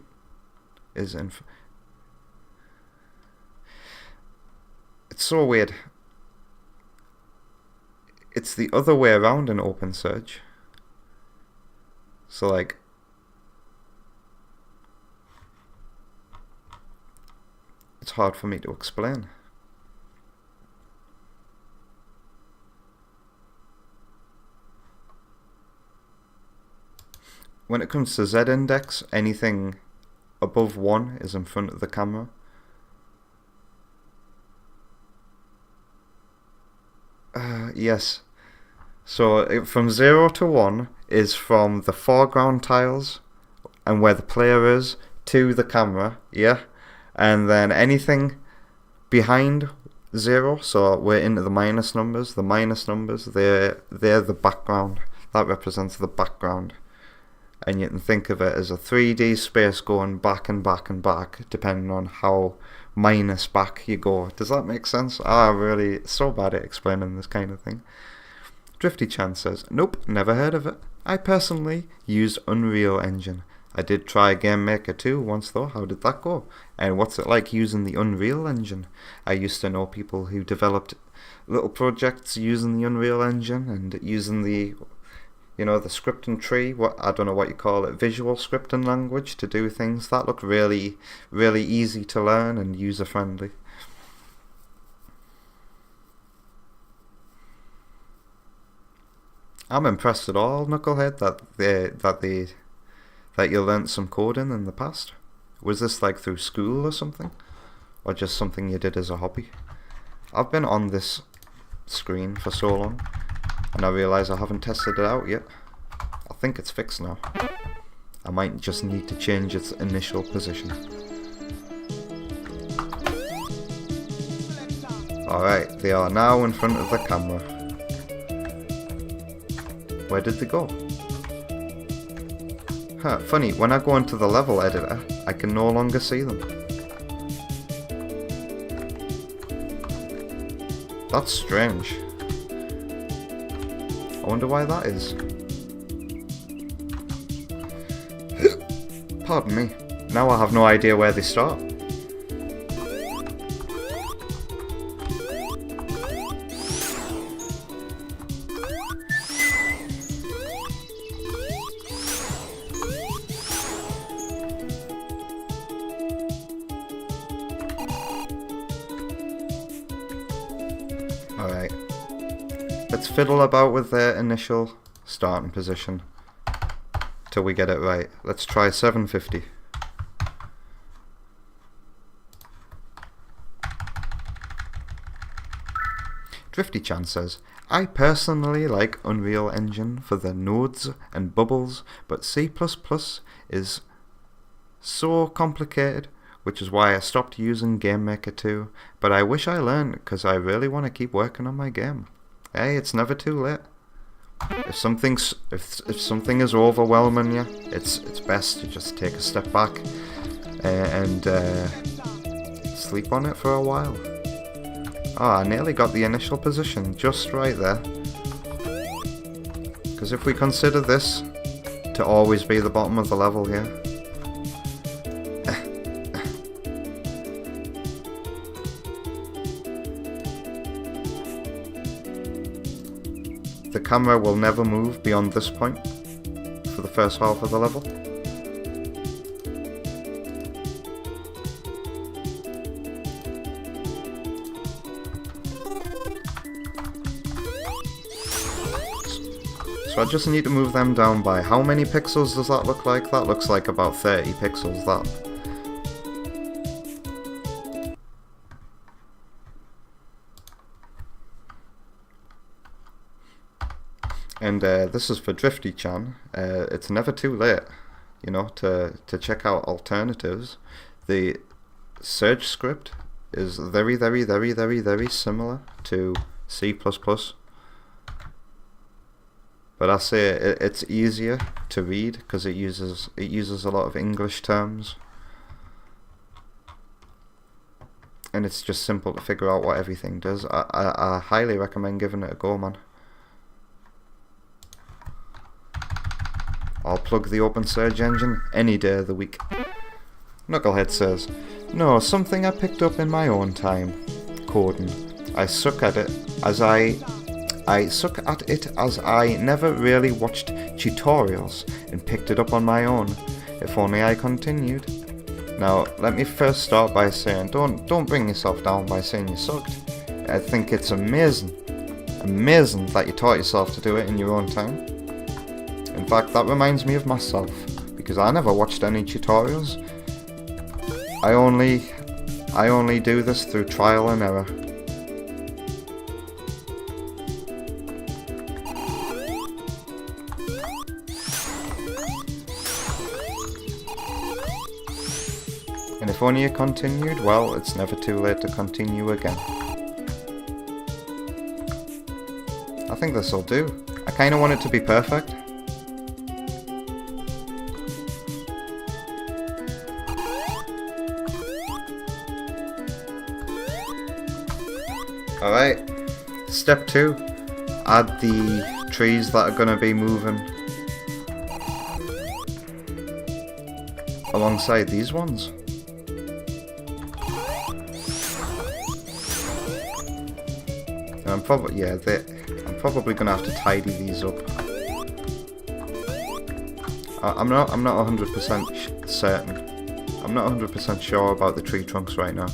is in... It's so weird. It's the other way around in OpenSurge. So like... It's hard for me to explain. When it comes to Z-index, anything above 1 is in front of the camera. Yes. So from 0 to 1 is from the foreground tiles and where the player is to the camera, yeah? And then anything behind 0, so we're into the minus numbers. The minus numbers, they're the background. That represents the background. And you can think of it as a 3D space going back and back and back, depending on how minus back you go. Does that make sense? Really so bad at explaining this kind of thing. Drifty Chan says, nope, never heard of it. I personally use Unreal Engine. I did try Game Maker 2 once though. How did that go? And what's it like using the Unreal Engine? I used to know people who developed little projects using the Unreal Engine and using the, you know, the scripting tree, I don't know what you call it, visual scripting language to do things. That looked really, really easy to learn and user friendly. I'm impressed at all, Knucklehead, that you learnt some coding in the past. Was this like through school or something? Or just something you did as a hobby? I've been on this screen for so long, and I realise I haven't tested it out yet. I think it's fixed now. I might just need to change its initial position. Alright, they are now in front of the camera. Where did they go? Huh, funny, when I go into the level editor, I can no longer see them. That's strange. I wonder why that is. Pardon me. Now I have no idea where they start. Alright. Let's fiddle about with their initial starting position till we get it right. Let's try 750. Drifty Chan says, I personally like Unreal Engine for the nodes and bubbles, but C++ is so complicated, which is why I stopped using Game Maker 2, but I wish I learned because I really want to keep working on my game. Hey, it's never too late. If something is overwhelming you, it's best to just take a step back and sleep on it for a while. Oh, I nearly got the initial position just right there. Because if we consider this to always be the bottom of the level here, the camera will never move beyond this point for the first half of the level. So I just need to move them down by how many pixels does that look like? That looks like about 30 pixels, that. And this is for Drifty Chan. It's never too late, you know, to check out alternatives. The Surge script is very, very, very, very, very similar to C++. But I say it's easier to read because it uses a lot of English terms, and it's just simple to figure out what everything does. I highly recommend giving it a go, man. I'll plug the open search engine any day of the week. Knucklehead says, no, something I picked up in my own time. Coding. I suck at it as I never really watched tutorials and picked it up on my own. If only I continued. Now, let me first start by saying, don't bring yourself down by saying you sucked. I think it's amazing that you taught yourself to do it in your own time. In fact, that reminds me of myself, because I never watched any tutorials. I only do this through trial and error. And if only you continued, well, it's never too late to continue again. I think this'll do. I kinda want it to be perfect. Alright, step 2, add the trees that are going to be moving alongside these ones. And I'm probably going to have to tidy these up. I'm not 100% certain. I'm not 100% sure about the tree trunks right now.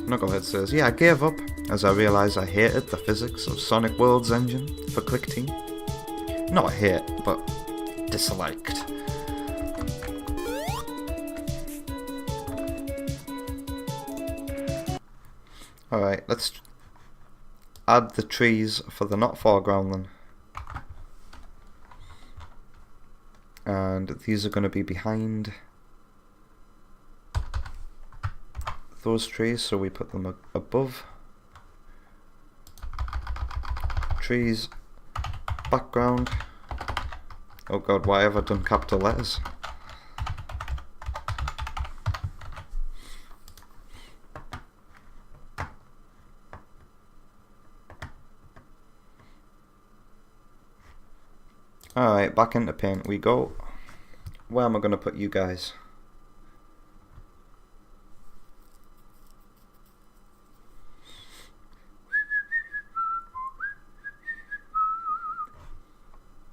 Knucklehead says, yeah, I gave up as I realised I hated the physics of Sonic World's engine for Click Team. Not hate, but disliked. Alright, let's add the trees for the not foreground then. And these are going to be behind those trees, so we put them above. Trees, background. Oh god, why have I done capital letters? Alright, back into paint we go. Where am I going to put you guys?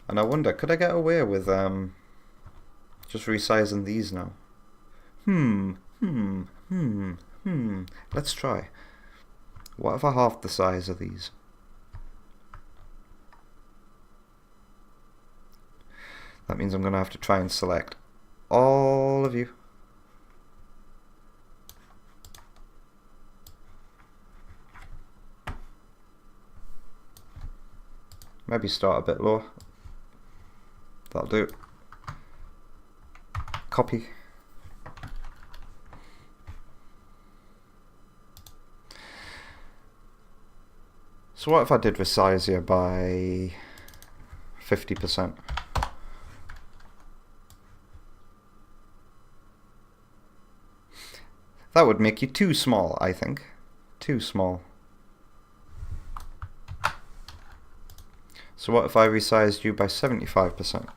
And I wonder, could I get away with just resizing these now? Let's try. What if I halved the size of these? That means I'm going to have to try and select all of you. Maybe start a bit lower. That'll do. Copy. So what if I did resize here by 50%? That would make you too small, I think. Too small. So what if I resized you by 75%?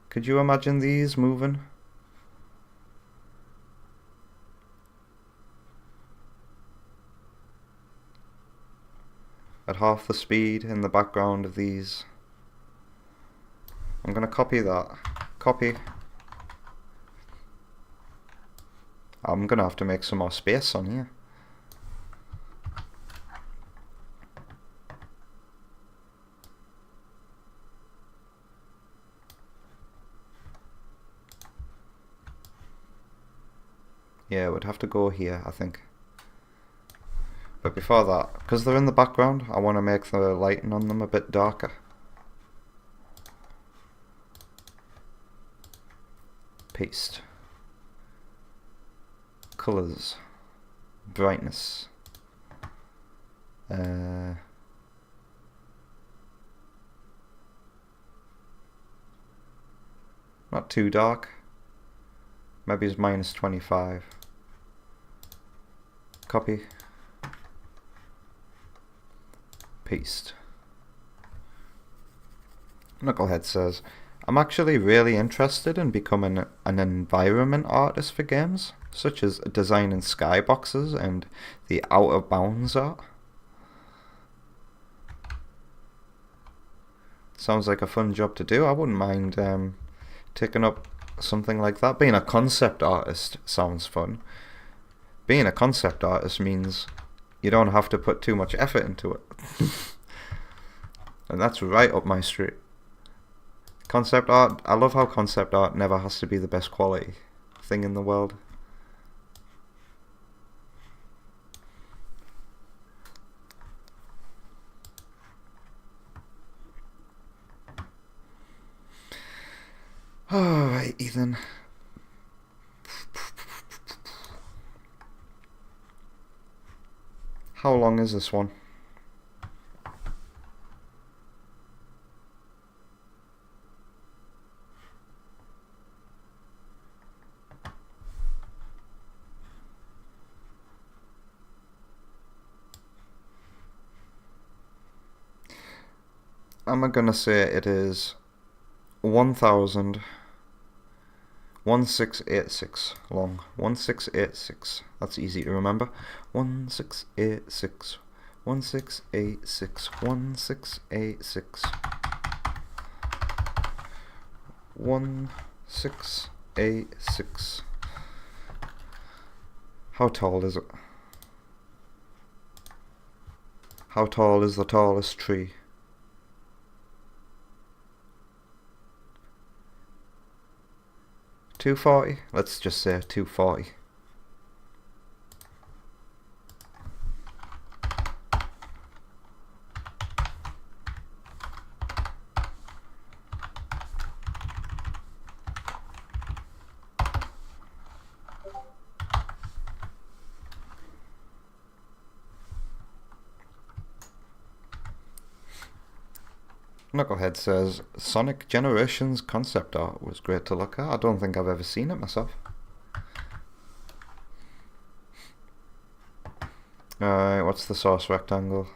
Could you imagine these moving? At half the speed in the background of these. I'm going to copy that. Copy. I'm going to have to make some more space on here. it would have to go here, I think. But before that, because they're in the background, I want to make the lighting on them a bit darker. Paste. Colors. Brightness. Not too dark. Maybe it's minus 25. Copy. Paste. Knucklehead says, I'm actually really interested in becoming an environment artist for games, such as designing skyboxes and the Out of Bounds art. Sounds like a fun job to do. I wouldn't mind taking up something like that. Being a concept artist sounds fun. Being a concept artist means you don't have to put too much effort into it. And that's right up my street. Concept art, I love how concept art never has to be the best quality thing in the world. Alright, Ethan. How long is this one? I'm gonna say it is 1686 long. 1686. That's easy to remember. 1686. 1686. 1686. 1686. How tall is it? How tall is the tallest tree? $240? Let's just say $240. Knucklehead says, Sonic Generations concept art was great to look at. I don't think I've ever seen it myself. Alright, what's the source rectangle?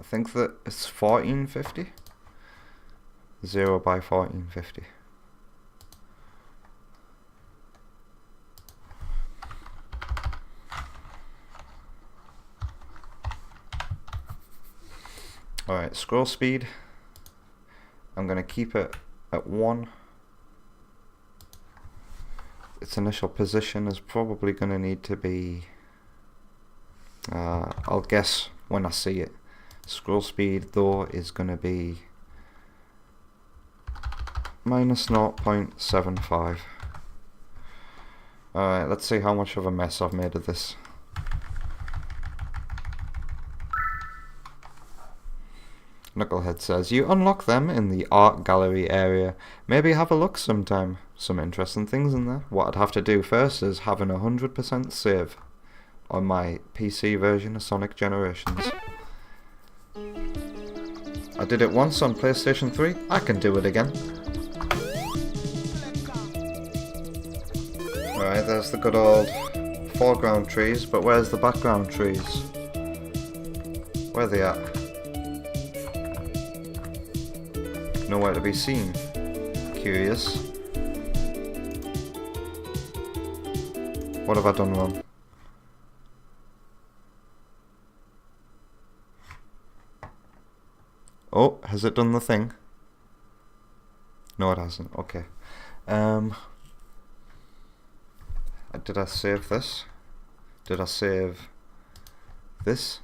I think that it's 1450. 0 by 1450. Alright, scroll speed. I'm going to keep it at 1. Its initial position is probably going to need to be, I'll guess when I see it. Scroll speed though is going to be minus 0.75. Alright, let's see how much of a mess I've made of this. Knucklehead says, you unlock them in the art gallery area. Maybe have a look sometime. Some interesting things in there. What I'd have to do first is having 100% save on my PC version of Sonic Generations. I did it once on PlayStation 3, I can do it again. Alright, there's the good old foreground trees, but where's the background trees? Where are they at? Nowhere to be seen. Curious. What have I done wrong? Oh, has it done the thing? No, it hasn't. Okay. Did I save this? Did I save this?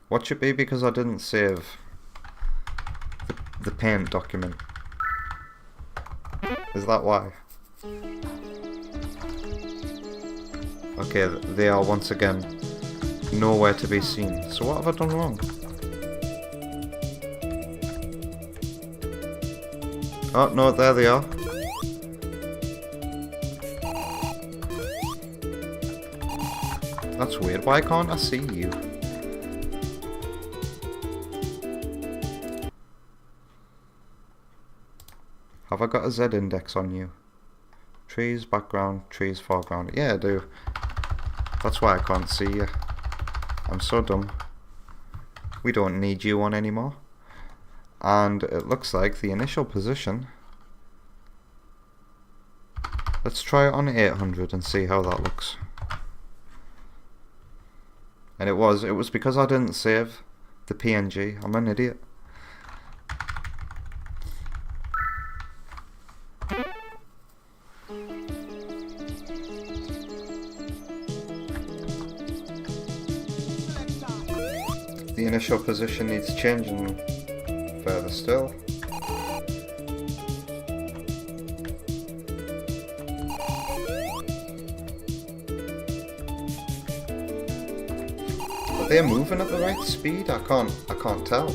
What should be because I didn't save the paint document? Is that why? Okay, they are once again nowhere to be seen. So what have I done wrong? Oh no, there they are. That's weird. Why can't I see you? Have I got a Z index on you? Trees, background, trees, foreground. Yeah, I do. That's why I can't see you. I'm so dumb. We don't need you on anymore. And it looks like the initial position. Let's try it on 800 and see how that looks. And it was because I didn't save the PNG. I'm an idiot. The initial position needs changing further still. Are they moving at the right speed? I can't tell.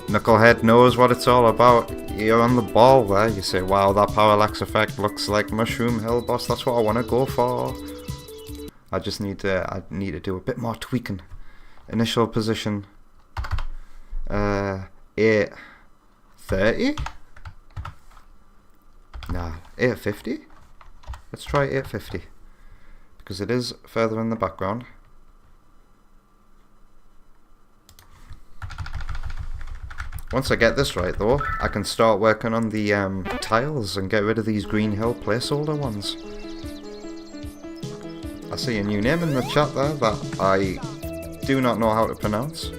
Knucklehead knows what it's all about. You're on the ball there. You say, wow, that parallax effect looks like Mushroom Hill, boss. That's what I want to go for. I need to do a bit more tweaking. Initial position. 830? Nah, 850? Let's try 850. Because it is further in the background. Once I get this right though, I can start working on the tiles and get rid of these Green Hill placeholder ones. I see a new name in the chat there that I do not know how to pronounce,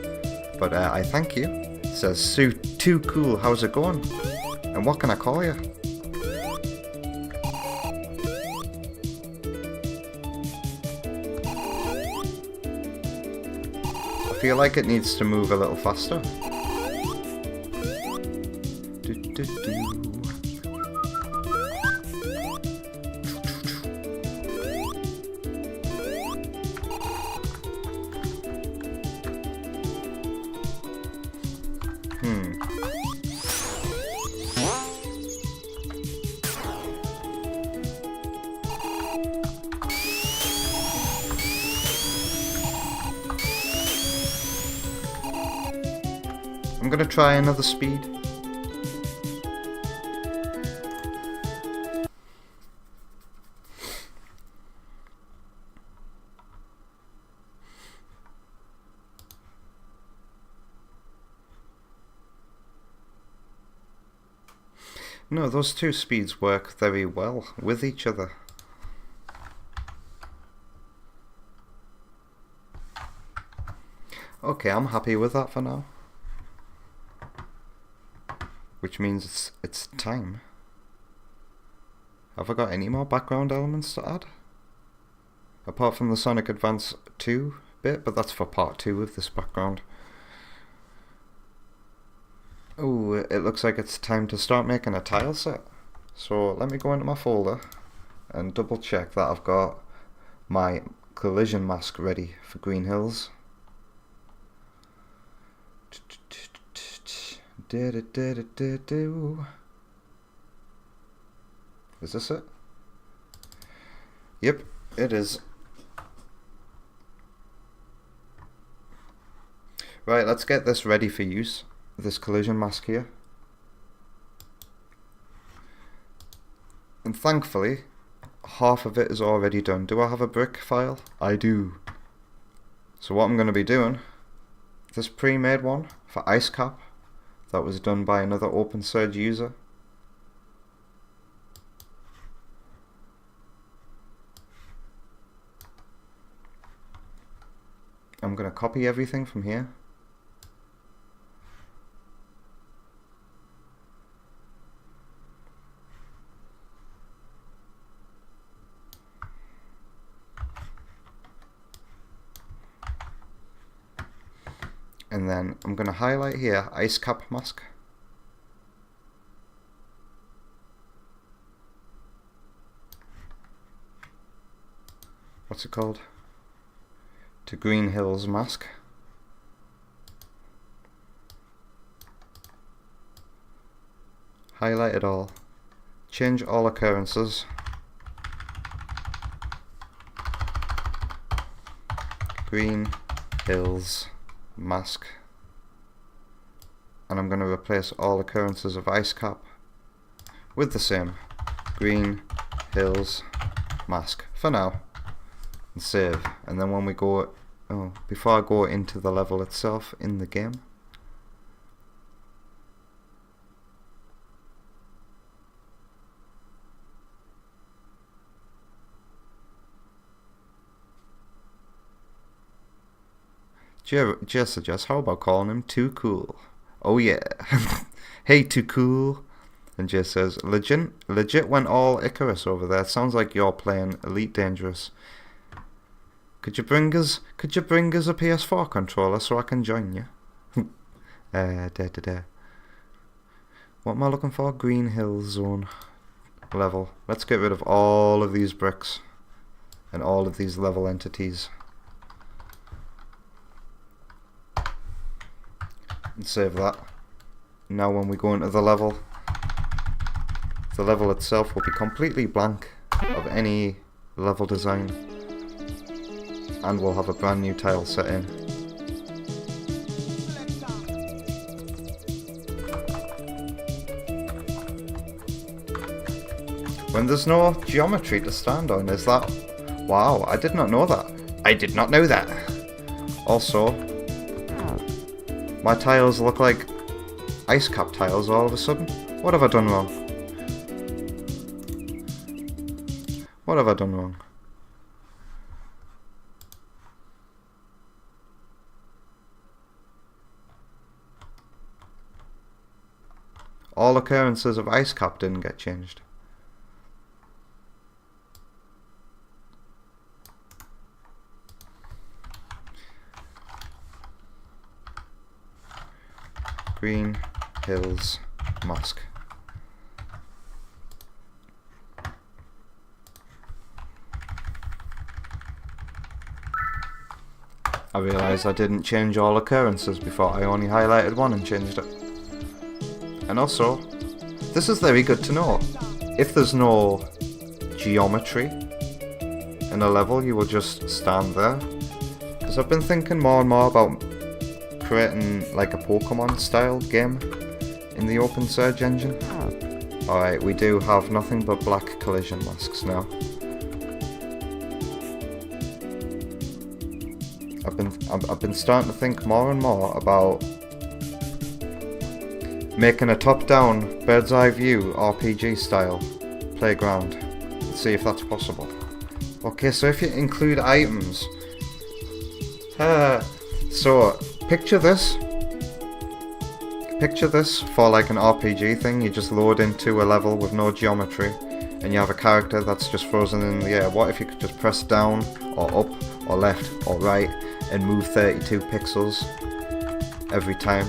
but I thank you. It says, Sue, too cool, how's it going? And what can I call you? I feel like it needs to move a little faster. I'm gonna try another speed. No, those two speeds work very well with each other. Okay, I'm happy with that for now. Which means it's time. Have I got any more background elements to add? Apart from the Sonic Advance 2 bit, but that's for part 2 of this background. Oh, it looks like it's time to start making a tile set. So let me go into my folder and double check that I've got my collision mask ready for Green Hills. Is this it? Yep, it is. Right, let's get this ready for use. This collision mask here. And thankfully, half of it is already done. Do I have a brick file? I do. So what I'm going to be doing this pre-made one for ice cap that was done by another OpenSurge user. I'm going to copy everything from here. And then I'm going to highlight here ice cap mask. What's it called? To Green Hills mask. Highlight it all. Change all occurrences. Green Hills mask. And I'm going to replace all occurrences of ice cap with the same Green Hills mask for now. And save. And then when we go, before I go into the level itself in the game, Jay suggests, how about calling him Too Cool? Oh yeah. Hey Too Cool. And Jay says, legit went all Icarus over there. Sounds like you're playing Elite Dangerous. Could you bring us a PS4 controller so I can join you? What am I looking for? Green Hills Zone level. Let's get rid of all of these bricks and all of these level entities. And save that. Now when we go into the level itself will be completely blank of any level design. And we'll have a brand new tile set in. When there's no geometry to stand on, is that... Wow, I did not know that. I did not know that. Also, my tiles look like ice cap tiles all of a sudden. What have I done wrong? What have I done wrong? All occurrences of ice cap didn't get changed. Green Hills mask. I realised I didn't change all occurrences before. I only highlighted one and changed it. And also, this is very good to know. If there's no geometry in a level, you will just stand there. Because I've been thinking more and more about creating like a Pokemon style game in the OpenSurge engine. Alright, we do have nothing but black collision masks now. I've been starting to think more and more about making a top-down, bird's-eye view RPG style playground. Let's see if that's possible. Okay, so if you include items, so picture this for like an RPG thing. You just load into a level with no geometry and you have a character that's just frozen in the air. What if you could just press down or up or left or right and move 32 pixels every time?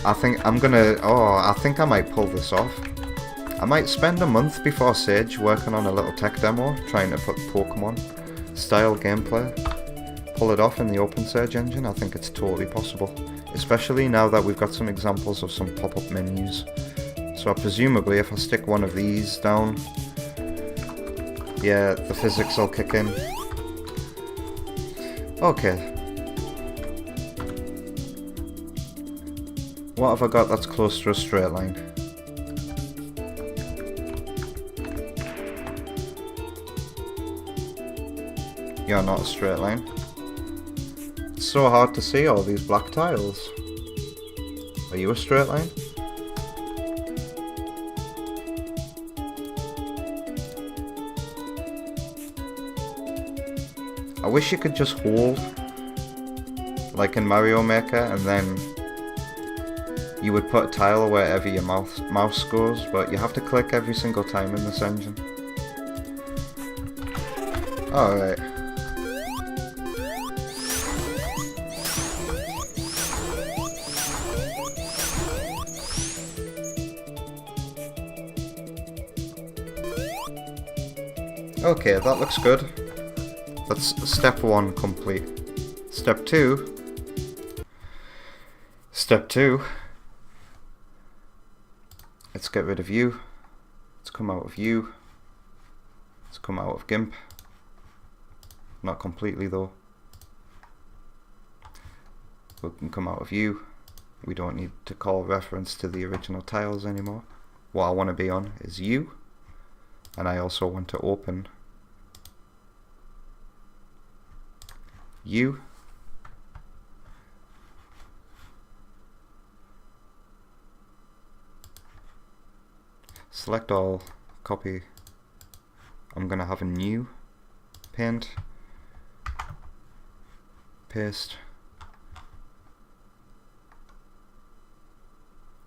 I think I might pull this off. I might spend a month before Sage working on a little tech demo trying to put Pokemon style gameplay. Pull it off in the OpenSurge engine. I think it's totally possible, especially now that we've got some examples of some pop-up menus. So presumably if I stick one of these down, yeah, the physics will kick in. Okay. What have I got that's close to a straight line? You're not a straight line. so hard to see all these black tiles. Are you a straight line? I wish you could just hold, like in Mario Maker, and then you would put a tile wherever your mouse goes, but you have to click every single time in this engine. Alright. Okay, that looks good. That's step 1 complete. Step 2. Let's get rid of you. Let's come out of you. Let's come out of GIMP. Not completely though. We can come out of you. We don't need to call reference to the original tiles anymore. What I want to be on is you. And I also want to open you. Select all, copy. I'm gonna have a new paint, paste.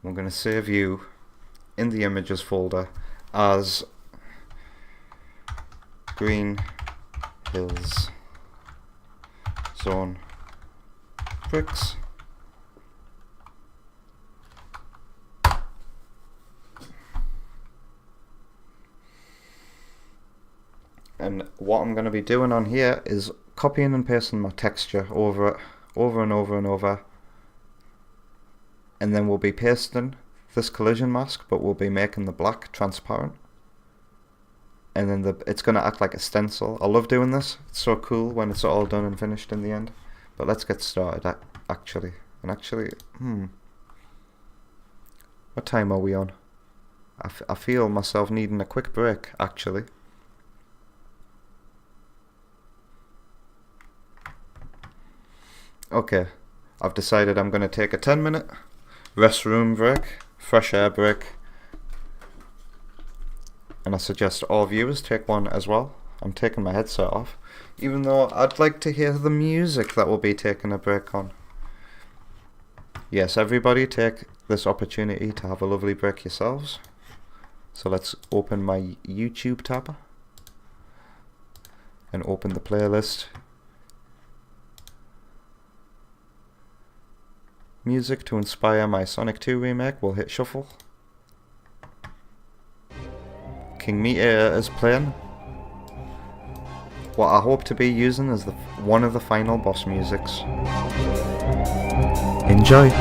I'm gonna save you in the images folder as Green Hills Zone Bricks. And what I'm going to be doing on here is copying and pasting my texture over it, over and over and over. And then we'll be pasting this collision mask, but we'll be making the black transparent. And then it's going to act like a stencil. I love doing this. It's so cool when it's all done and finished in the end. But let's get started actually. And actually, what time are we on? I feel myself needing a quick break actually. Okay, I've decided I'm going to take a 10-minute restroom break, fresh air break, and I suggest all viewers take one as well. I'm taking my headset off, even though I'd like to hear the music that we'll be taking a break on. Yes, everybody take this opportunity to have a lovely break yourselves. So let's open my YouTube tab and open the playlist. Music to inspire my Sonic 2 remake. We'll hit shuffle. King Meteor is playing. What I hope to be using is one of the final boss musics. Enjoy!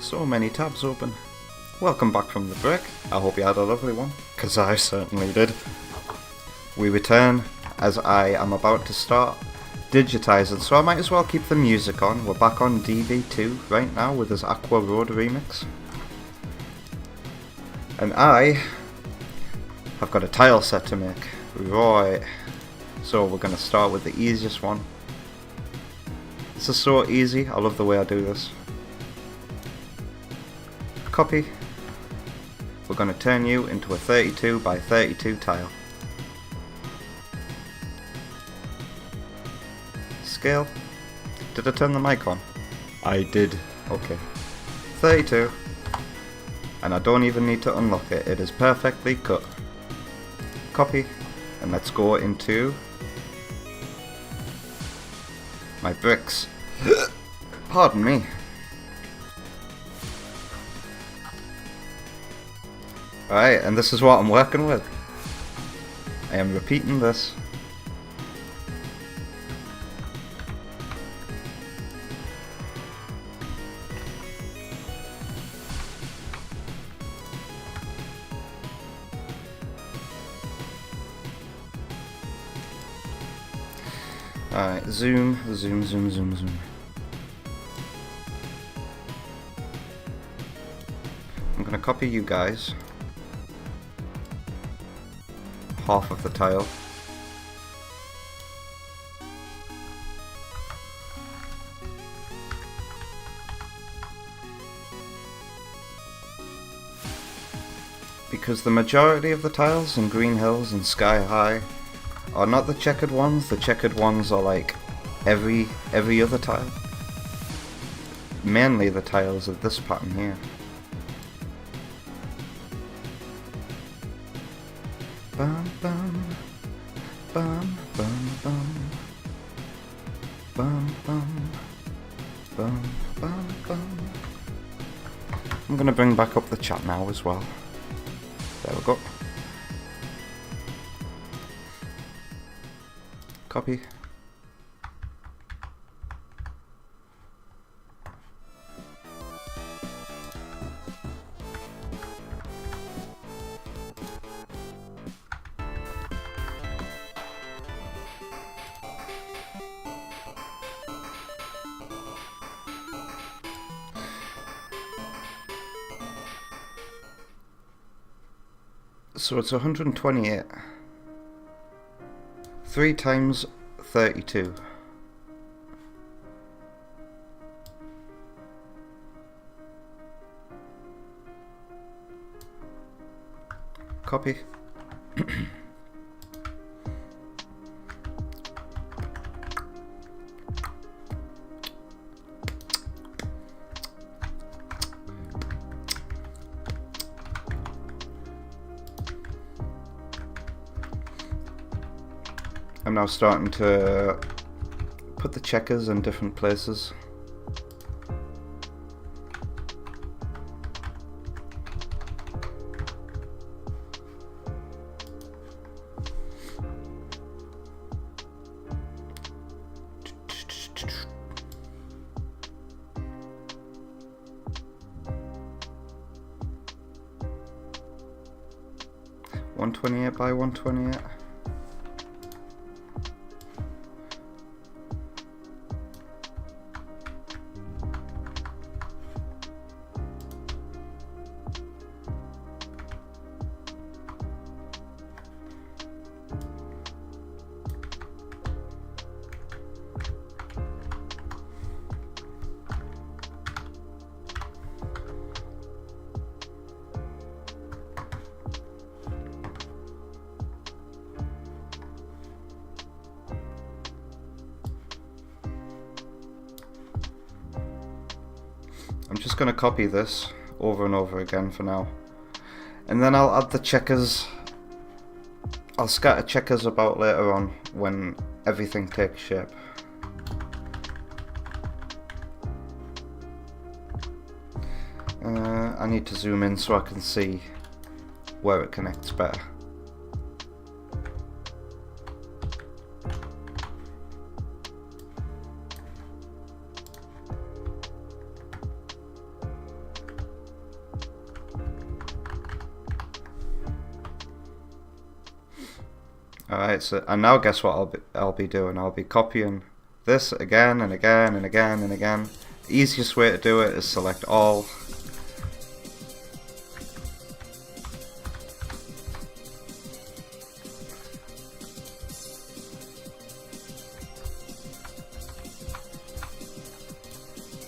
So many tabs open. Welcome back from the break. I hope you had a lovely one, because I certainly did. We return as I am about to start digitizing, so I might as well keep the music on. We're back on DV2 right now with this Aqua Road remix. And I have got a tile set to make. Right. So we're going to start with the easiest one. This is so easy. I love the way I do this. Copy. We're going to turn you into a 32 by 32 tile. Scale. Did I turn the mic on? I did. Okay. 32. And I don't even need to unlock it. It is perfectly cut. Copy. And let's go into my bricks. Pardon me. Alright, and this is what I'm working with. I am repeating this. Alright, zoom, zoom, zoom, zoom, zoom. I'm gonna copy you guys. Half of the tile. Because the majority of the tiles in Green Hills and Sky High are not the checkered ones. The checkered ones are like every other tile. Mainly the tiles of this pattern here. Bum bum bum bum bum bum bum bum bum bum. I'm gonna bring back up the chat now as well. There we go. Copy. So it's 128. 3 times 32. Copy. I'm now starting to put the checkers in different places. .128 by 128. I'm just going to copy this over and over again for now, and then I'll add the checkers. I'll scatter checkers about later on when everything takes shape. I need to zoom in so I can see where it connects better. Alright, so and now guess what I'll be doing? I'll be copying this again and again and again and again. The easiest way to do it is select all.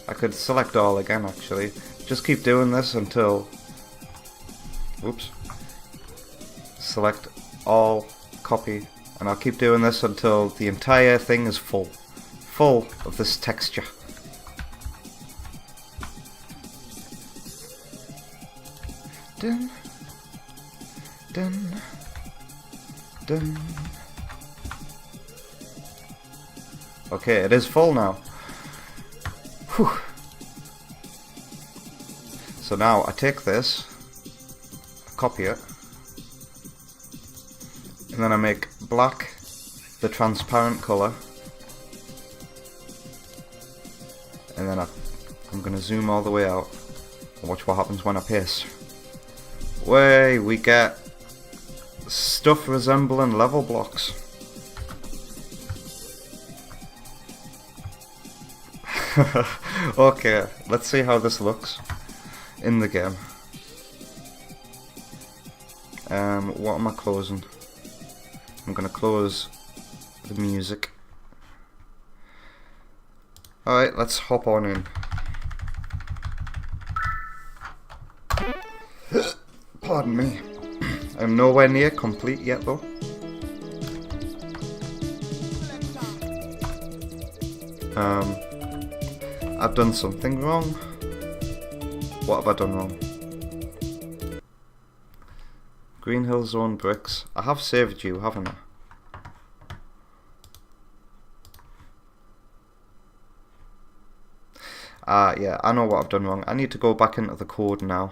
I could select all again actually. Just keep doing this until, whoops, select all, copy, and I'll keep doing this until the entire thing is full of this texture. Dun, dun, dun. Okay, it is full now. Whew. So now I take this, copy it, and then I make black the transparent colour, and then I'm going to zoom all the way out and watch what happens when I paste. Way, we get stuff resembling level blocks. Okay, let's see how this looks in the game. What am I closing? I'm gonna close the music. Alright, let's hop on in. Pardon me. I'm nowhere near complete yet though. I've done something wrong. What have I done wrong? Green Hill Zone bricks. I have saved you, haven't I? Yeah, I know what I've done wrong. I need to go back into the code now.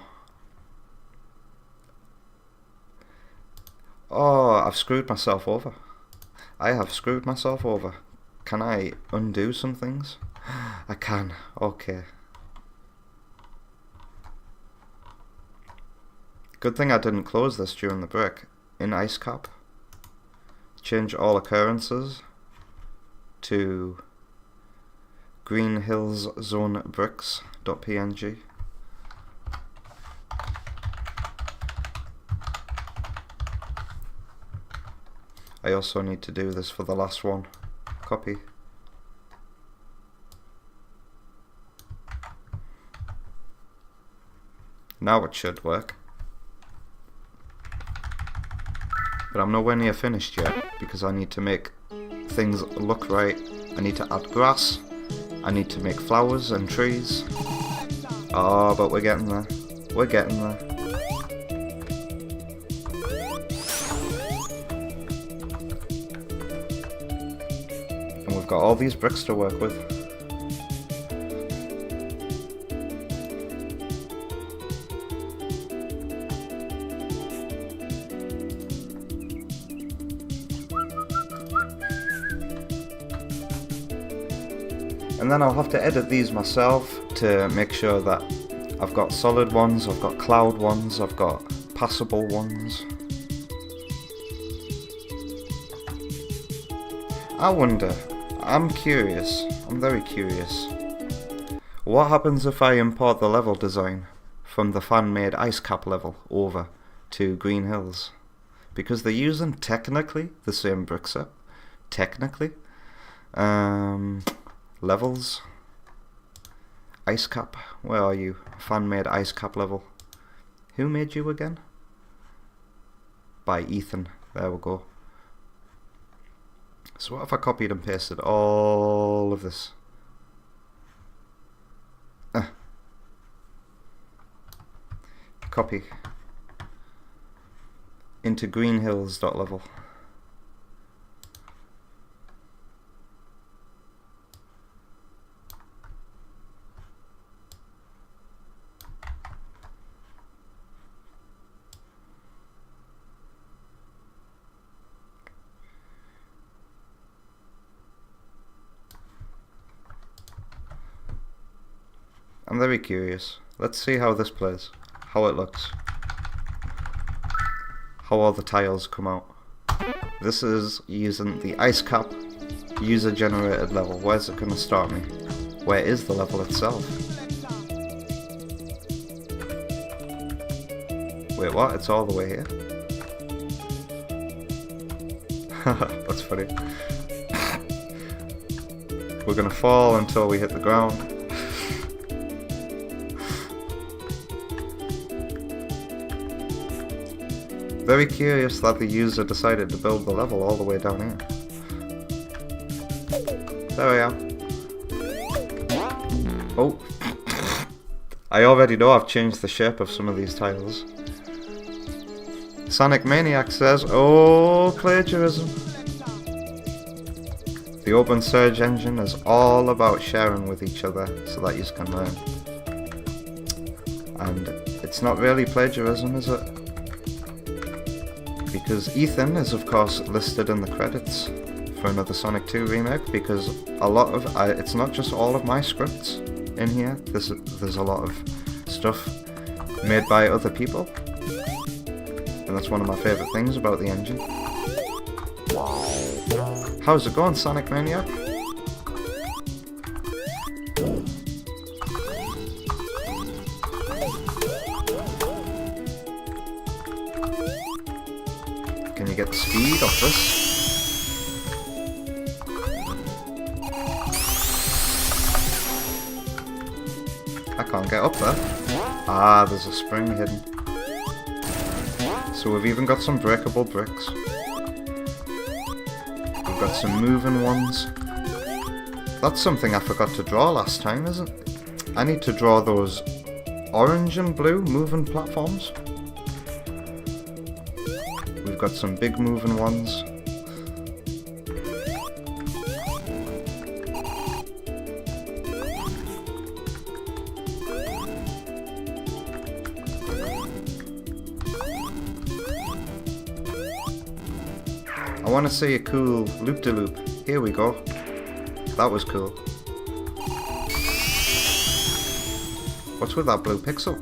Oh, I've screwed myself over. I have screwed myself over. Can I undo some things? I can. Okay. Good thing I didn't close this during the break. In ice cap, change all occurrences to Green Hills Zone bricks.png. I also need to do this for the last one. Copy. Now it should work. But I'm nowhere near finished yet because I need to make things look right. I need to add grass. I need to make flowers and trees. Oh, but we're getting there. We're getting there. And we've got all these bricks to work with. And then I'll have to edit these myself to make sure that I've got solid ones, I've got cloud ones, I've got passable ones. I wonder, I'm curious, I'm very curious. What happens if I import the level design from the fan-made ice cap level over to Green Hills? Because they're using technically the same brick set. Technically. Levels, ice cap, where are you? Fan-made ice cap level. Who made you again? By Ethan, there we go. So what if I copied and pasted all of this? Copy into greenhills.level. I'm very curious. Let's see how this plays. How it looks. How all the tiles come out. This is using the ice cap user generated level. Where's it going to start me? Where is the level itself? Wait, what? It's all the way here? That's funny. We're going to fall until we hit the ground. Very curious that the user decided to build the level all the way down here. There we are. Oh. I already know I've changed the shape of some of these tiles. Sonic Maniac says, oh, plagiarism. The open search engine is all about sharing with each other so that you can learn. And it's not really plagiarism, is it? Because Ethan is of course listed in the credits for another Sonic 2 remake, because a lot of it's not just all of my scripts in here. There's a lot of stuff made by other people, and that's one of my favourite things about the engine. How's it going, Sonic Maniac? Can you get the speed off this? I can't get up there. Ah, there's a spring hidden. So we've even got some breakable bricks. We've got some moving ones. That's something I forgot to draw last time, isn't it? I need to draw those orange and blue moving platforms. We've got some big moving ones. I want to see a cool loop-de-loop. Here we go. That was cool. What's with that blue pixel?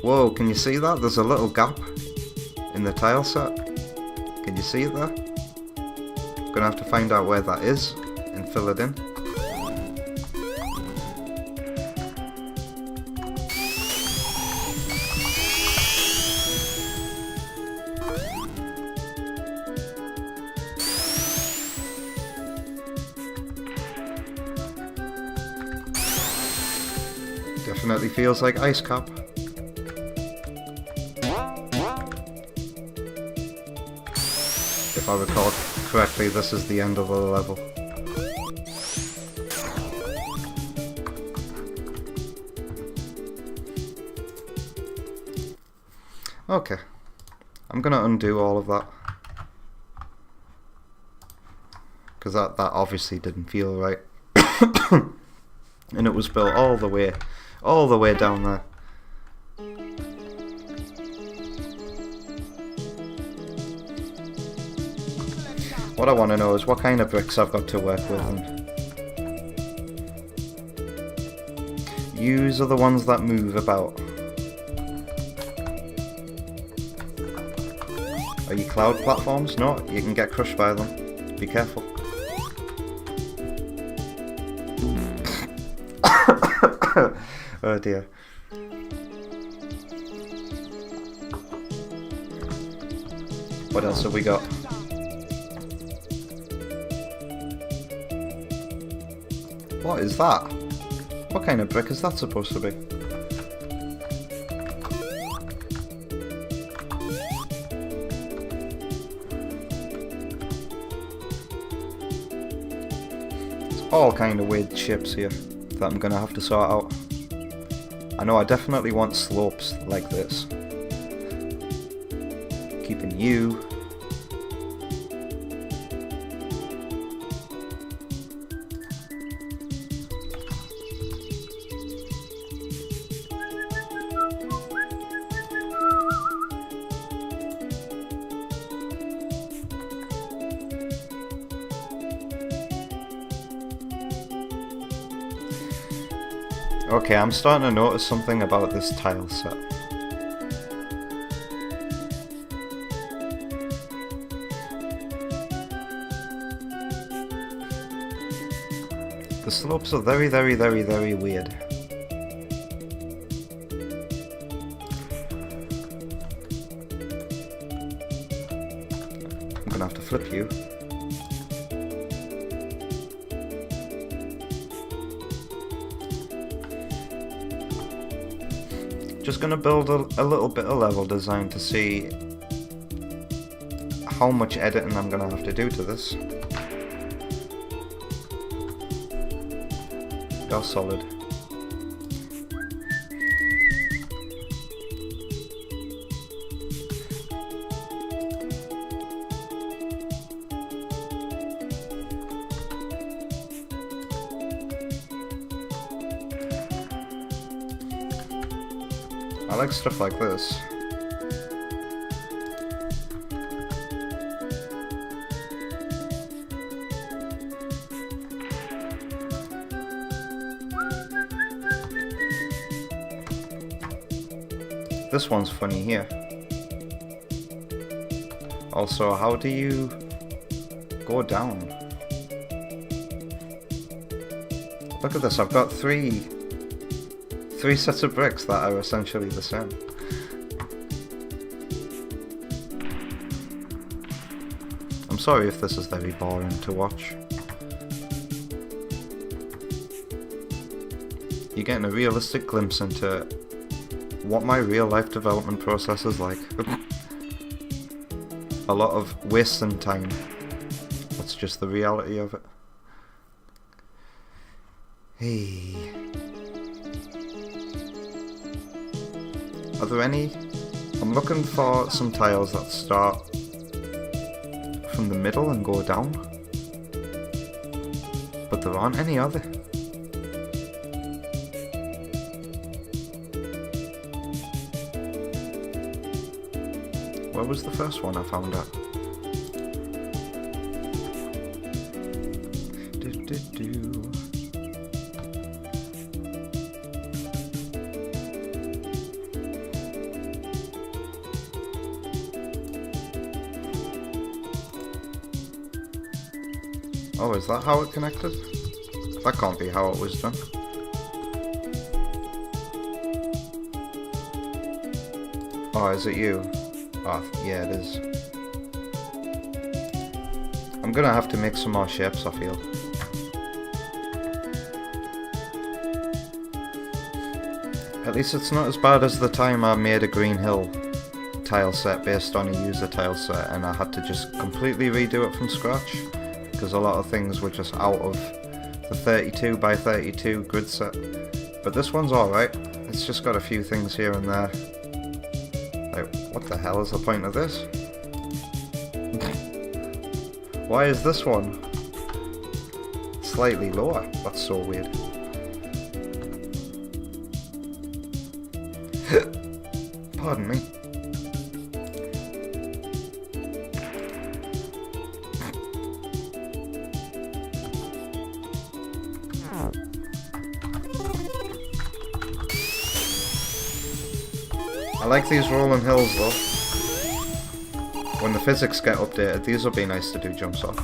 Whoa, can you see that? There's a little gap in the tile set. Can you see it there? Gonna have to find out where that is and fill it in. Definitely feels like ice cap. If I recall correctly, this is the end of the level. Okay, I'm gonna undo all of that, because that obviously didn't feel right. And it was built all the way down there. What I want to know is what kind of bricks I've got to work with, and use are the ones that move about. Are you cloud platforms? No, you can get crushed by them. Be careful. Oh dear. What else have we got? What is that? What kind of brick is that supposed to be? There's all kind of weird shapes here that I'm gonna have to sort out. I know I definitely want slopes like this. Keeping you. Okay, I'm starting to notice something about this tile set. The slopes are very, very, very, very weird. I'm gonna have to flip you. Just gonna build a little bit of level design to see how much editing I'm gonna have to do to this. Go solid. I like stuff like this. This one's funny here. Also, how do you go down? Look at this, I've got three sets of bricks that are essentially the same. I'm sorry if this is very boring to watch. You're getting a realistic glimpse into what my real life development process is like. A lot of wasting time. That's just the reality of it. Hey. Are there any? I'm looking for some tiles that start from the middle and go down. But there aren't any, are there? Where was the first one I found at? Oh, is that how it connected? That can't be how it was done. Oh, is it you? Ah, yeah, it is. I'm gonna have to make some more shapes, I feel. At least it's not as bad as the time I made a green hill tile set based on a user tile set and I had to just completely redo it from scratch because a lot of things were just out of the 32 by 32 grid set. But this one's alright. It's just got a few things here and there. Like, what the hell is the point of this? Why is this one slightly lower? That's so weird. Pardon me. I like these rolling hills though. When the physics get updated, these will be nice to do jumps off.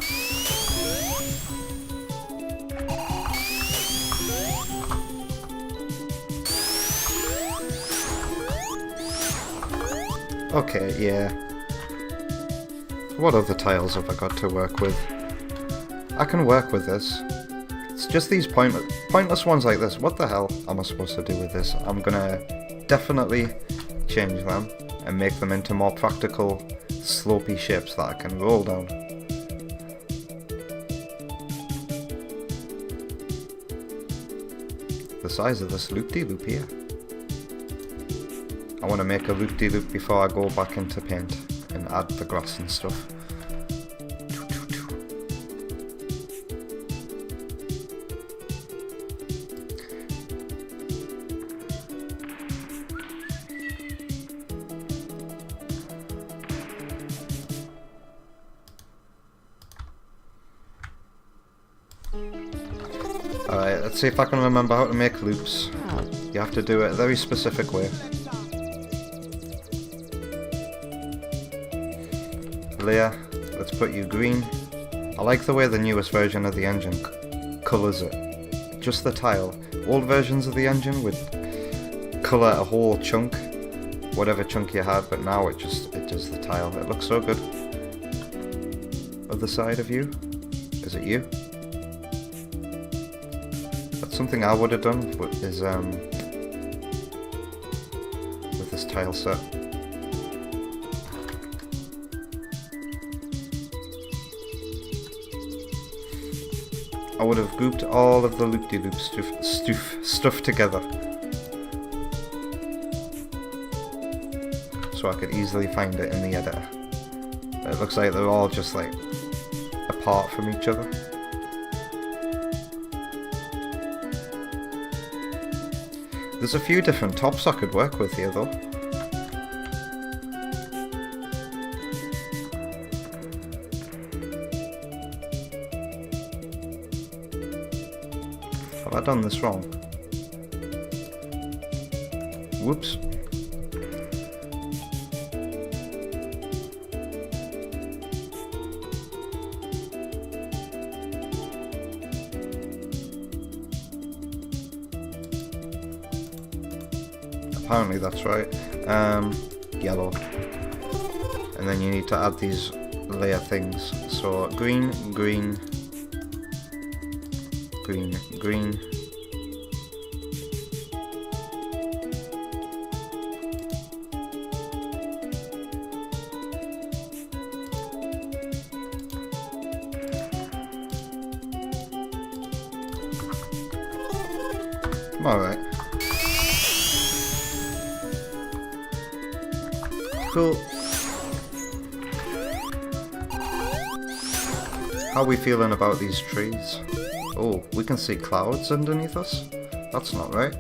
Okay, yeah. What other tiles have I got to work with? I can work with this. It's just these pointless ones like this. What the hell am I supposed to do with this? I'm gonna definitely change them and make them into more practical slopey shapes that I can roll down. The size of this loop-de-loop here. I want to make a loop-de-loop before I go back into paint and add the grass and stuff. Alright, let's see if I can remember how to make loops. You have to do it a very specific way. Layer, let's put you green. I like the way the newest version of the engine colours it. just the tile. Old versions of the engine would colour a whole chunk, whatever chunk you had, but now it does the tile. It looks so good. Other side of you? Is it you? That's something I would have done, but is with this tile set. I would have grouped all of the loop-de-loop stuff together, so I could easily find it in the editor. It looks like they're all just like apart from each other. There's a few different tops I could work with here though. Have I done this wrong? Whoops. Apparently that's right. Yellow. And then you need to add these layer things. So green, green, green, green. Alright. Cool. How are we feeling about these trees? Oh, we can see clouds underneath us? That's not right.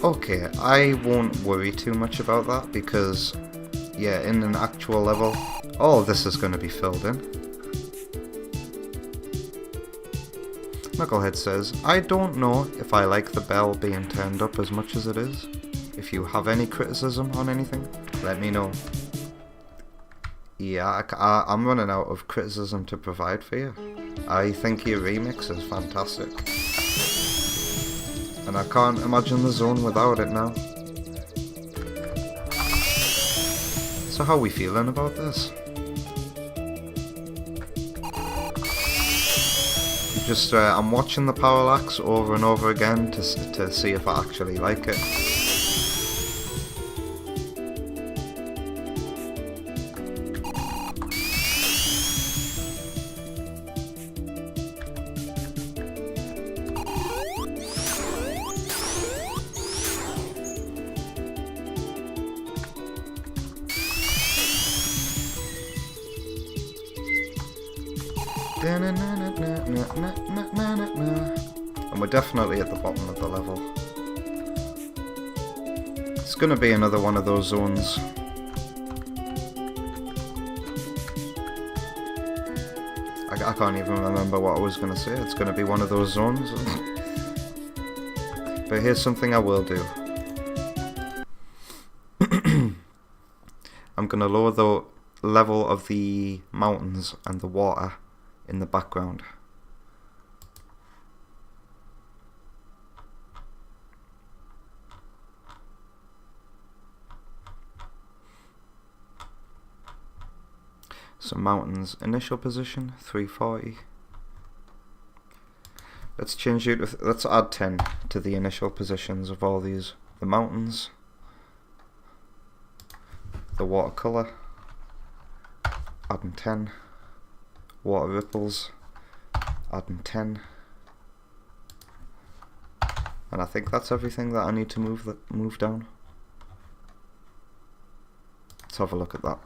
Okay, I won't worry too much about that because, yeah, in an actual level, all of this is going to be filled in. Knucklehead says, I don't know if I like the bell being turned up as much as it is. If you have any criticism on anything, let me know. Yeah, I'm running out of criticism to provide for you. I think your remix is fantastic. And I can't imagine the zone without it now. So how are we feeling about this? Just, I'm watching the parallax over and over again to see if I actually like it. And we're definitely at the bottom of the level. It's gonna be another one of those zones. I can't even remember what I was gonna say. It's gonna be one of those zones. But here's something I will do. I'm gonna lower the level of the mountains and the water in the background. So mountains, initial position 340. Let's change it. Let's add 10 to the initial positions of all these. The mountains, the watercolor, adding 10. Water ripples, adding 10. And I think that's everything that I need to move down. Let's have a look at that.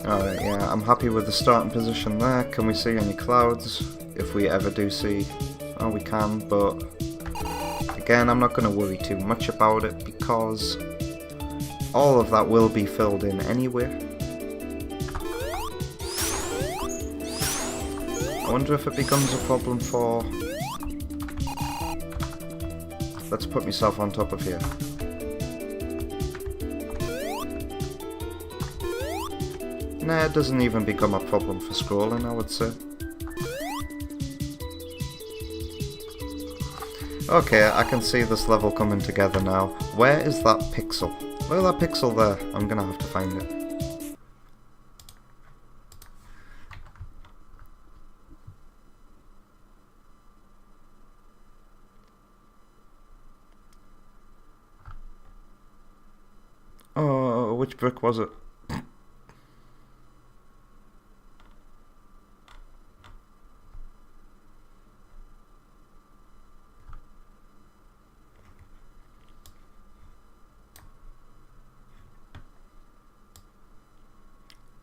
Alright, yeah, I'm happy with the starting position there. Can we see any clouds? If we ever do see, oh, we can, but again, I'm not going to worry too much about it because all of that will be filled in anyway. I wonder if it becomes a problem for... Let's put myself on top of here. Nah, it doesn't even become a problem for scrolling, I would say. Okay, I can see this level coming together now. Where is that pixel? Look at that pixel there. I'm gonna have to find it. Oh, which brick was it?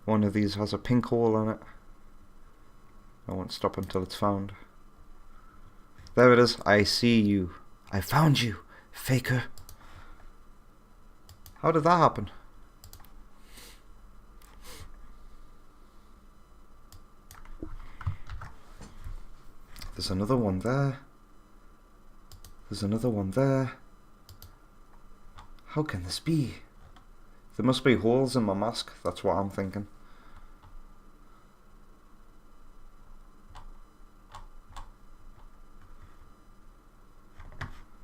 One of these has a pink hole in it. I won't stop until it's found. There it is. I see you. I found you, faker. How did that happen? There's another one there. There's another one there. How can this be? There must be holes in my mask, that's what I'm thinking.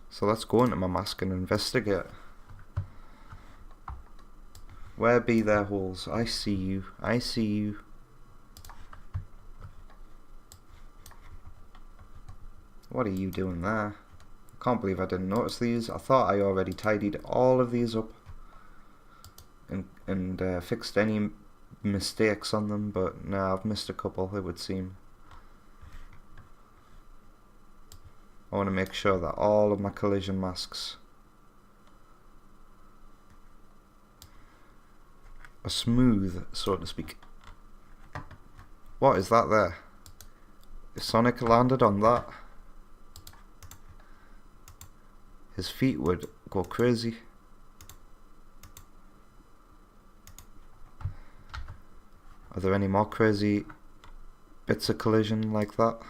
So let's go into my mask and investigate. Where be there holes? I see you. I see you. What are you doing there? I can't believe I didn't notice these. I thought I already tidied all of these up and fixed any mistakes on them, but no, I've missed a couple, it would seem. I want to make sure that all of my collision masks are smooth, so to speak. What is that there? If Sonic landed on that, his feet would go crazy. Are there any more crazy bits of collision like that?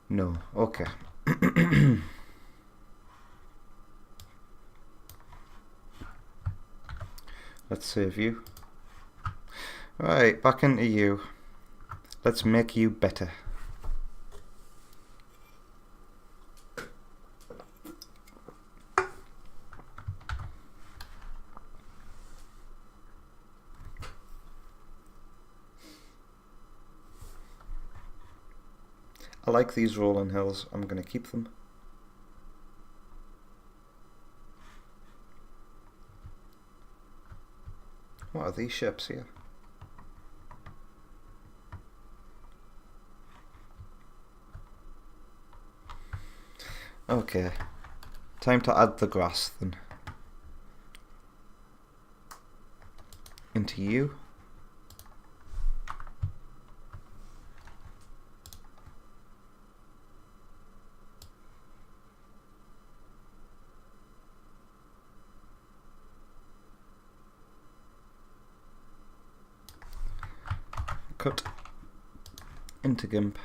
No, okay. Let's save you. Right, back into you. Let's make you better. I like these rolling hills. I'm going to keep them. What are these ships here? Okay, time to add the grass then. Into you. Cut into GIMP.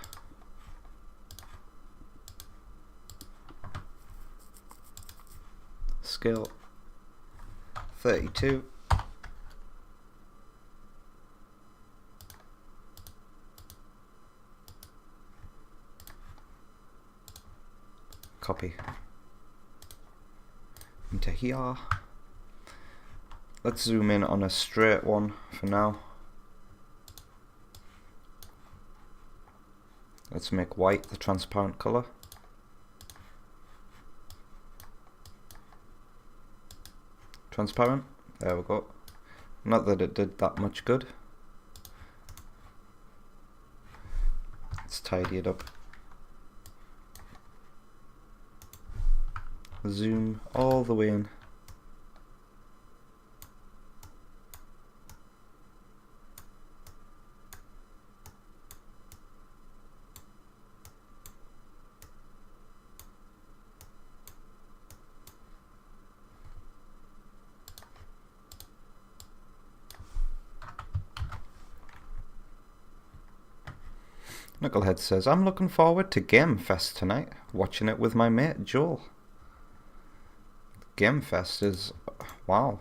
Scale 32. Copy into here. Let's zoom in on a straight one for now. Let's make white the transparent color. Transparent, there we go. Not that it did that much good. Let's tidy it up. Zoom all the way in. Knucklehead says, I'm looking forward to Game Fest tonight, watching it with my mate Joel. Game Fest is... wow.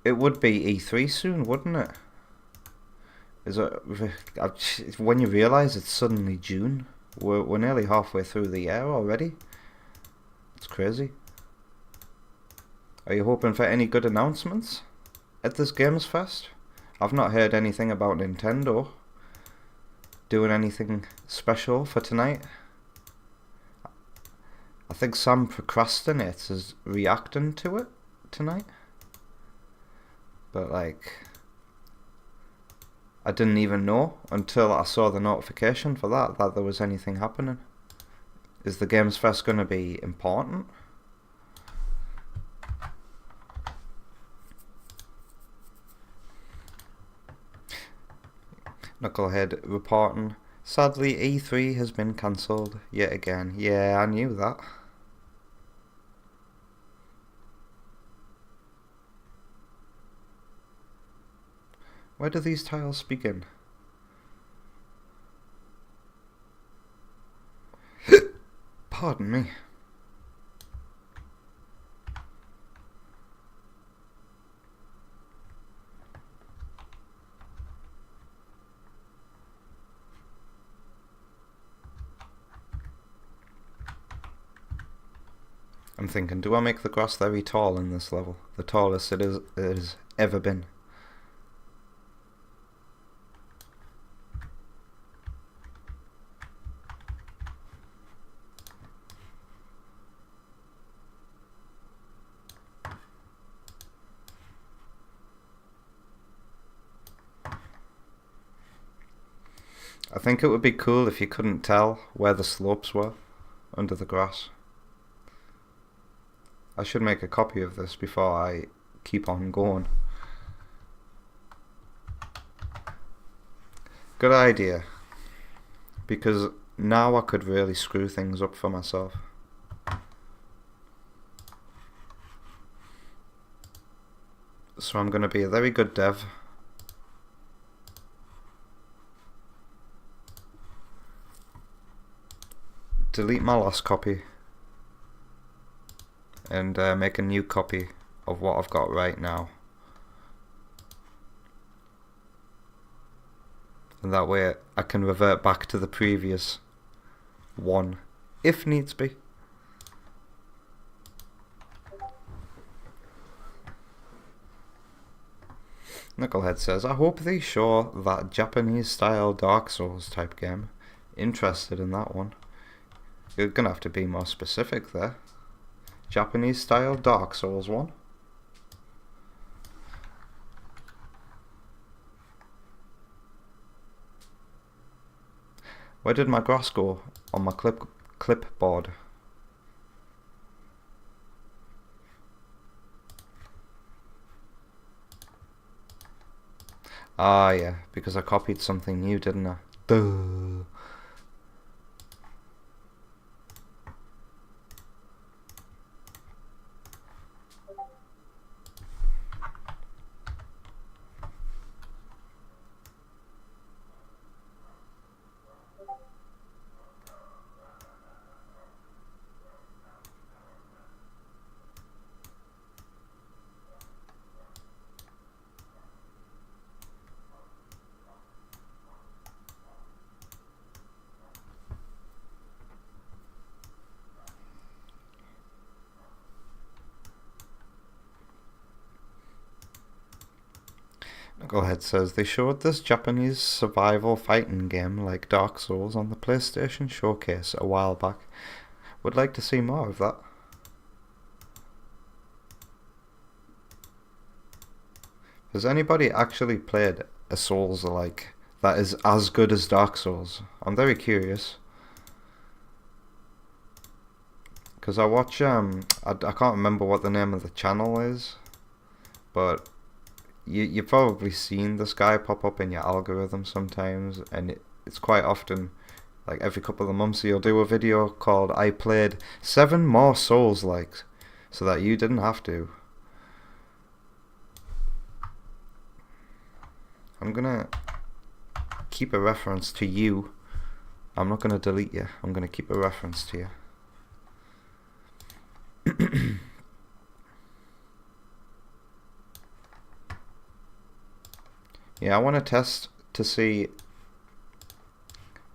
It would be E3 soon, wouldn't it? Is it when you realise it's suddenly June? We're nearly halfway through the year already. It's crazy. Are you hoping for any good announcements at this Games Fest? I've not heard anything about Nintendo doing anything special for tonight. I think Sam Procrastinates is reacting to it tonight. But like, I didn't even know until I saw the notification for that there was anything happening. Is the Games Fest going to be important? Knucklehead reporting, sadly E3 has been cancelled yet again. Yeah, I knew that. Where do these tiles begin? Pardon me. I'm thinking, do I make the grass very tall in this level? The tallest it has ever been. I think it would be cool if you couldn't tell where the slopes were under the grass. I should make a copy of this before I keep on going. Good idea. Because now I could really screw things up for myself. So I'm going to be a very good dev. Delete my last copy. And make a new copy of what I've got right now. And that way I can revert back to the previous one, if needs be. Knucklehead says, I hope they show that Japanese style Dark Souls type game. Interested in that one. You're gonna have to be more specific there. Japanese style Dark Souls one. Where did my grass go on my clipboard? Ah yeah, because I copied something new, didn't I? Duh. Knucklehead says they showed this Japanese survival fighting game like Dark Souls on the PlayStation Showcase a while back. Would like to see more of that. Has anybody actually played a Souls like that is as good as Dark Souls? I'm very curious. Because I watch, I can't remember what the name of the channel is, but you've probably seen this guy pop up in your algorithm sometimes, and it's quite often, like every couple of months, he'll do a video called I played 7 more Souls-likes, so that you didn't have to. I'm gonna keep a reference to you. I'm not going to delete you. I'm going to keep a reference to you. Yeah, I want to test to see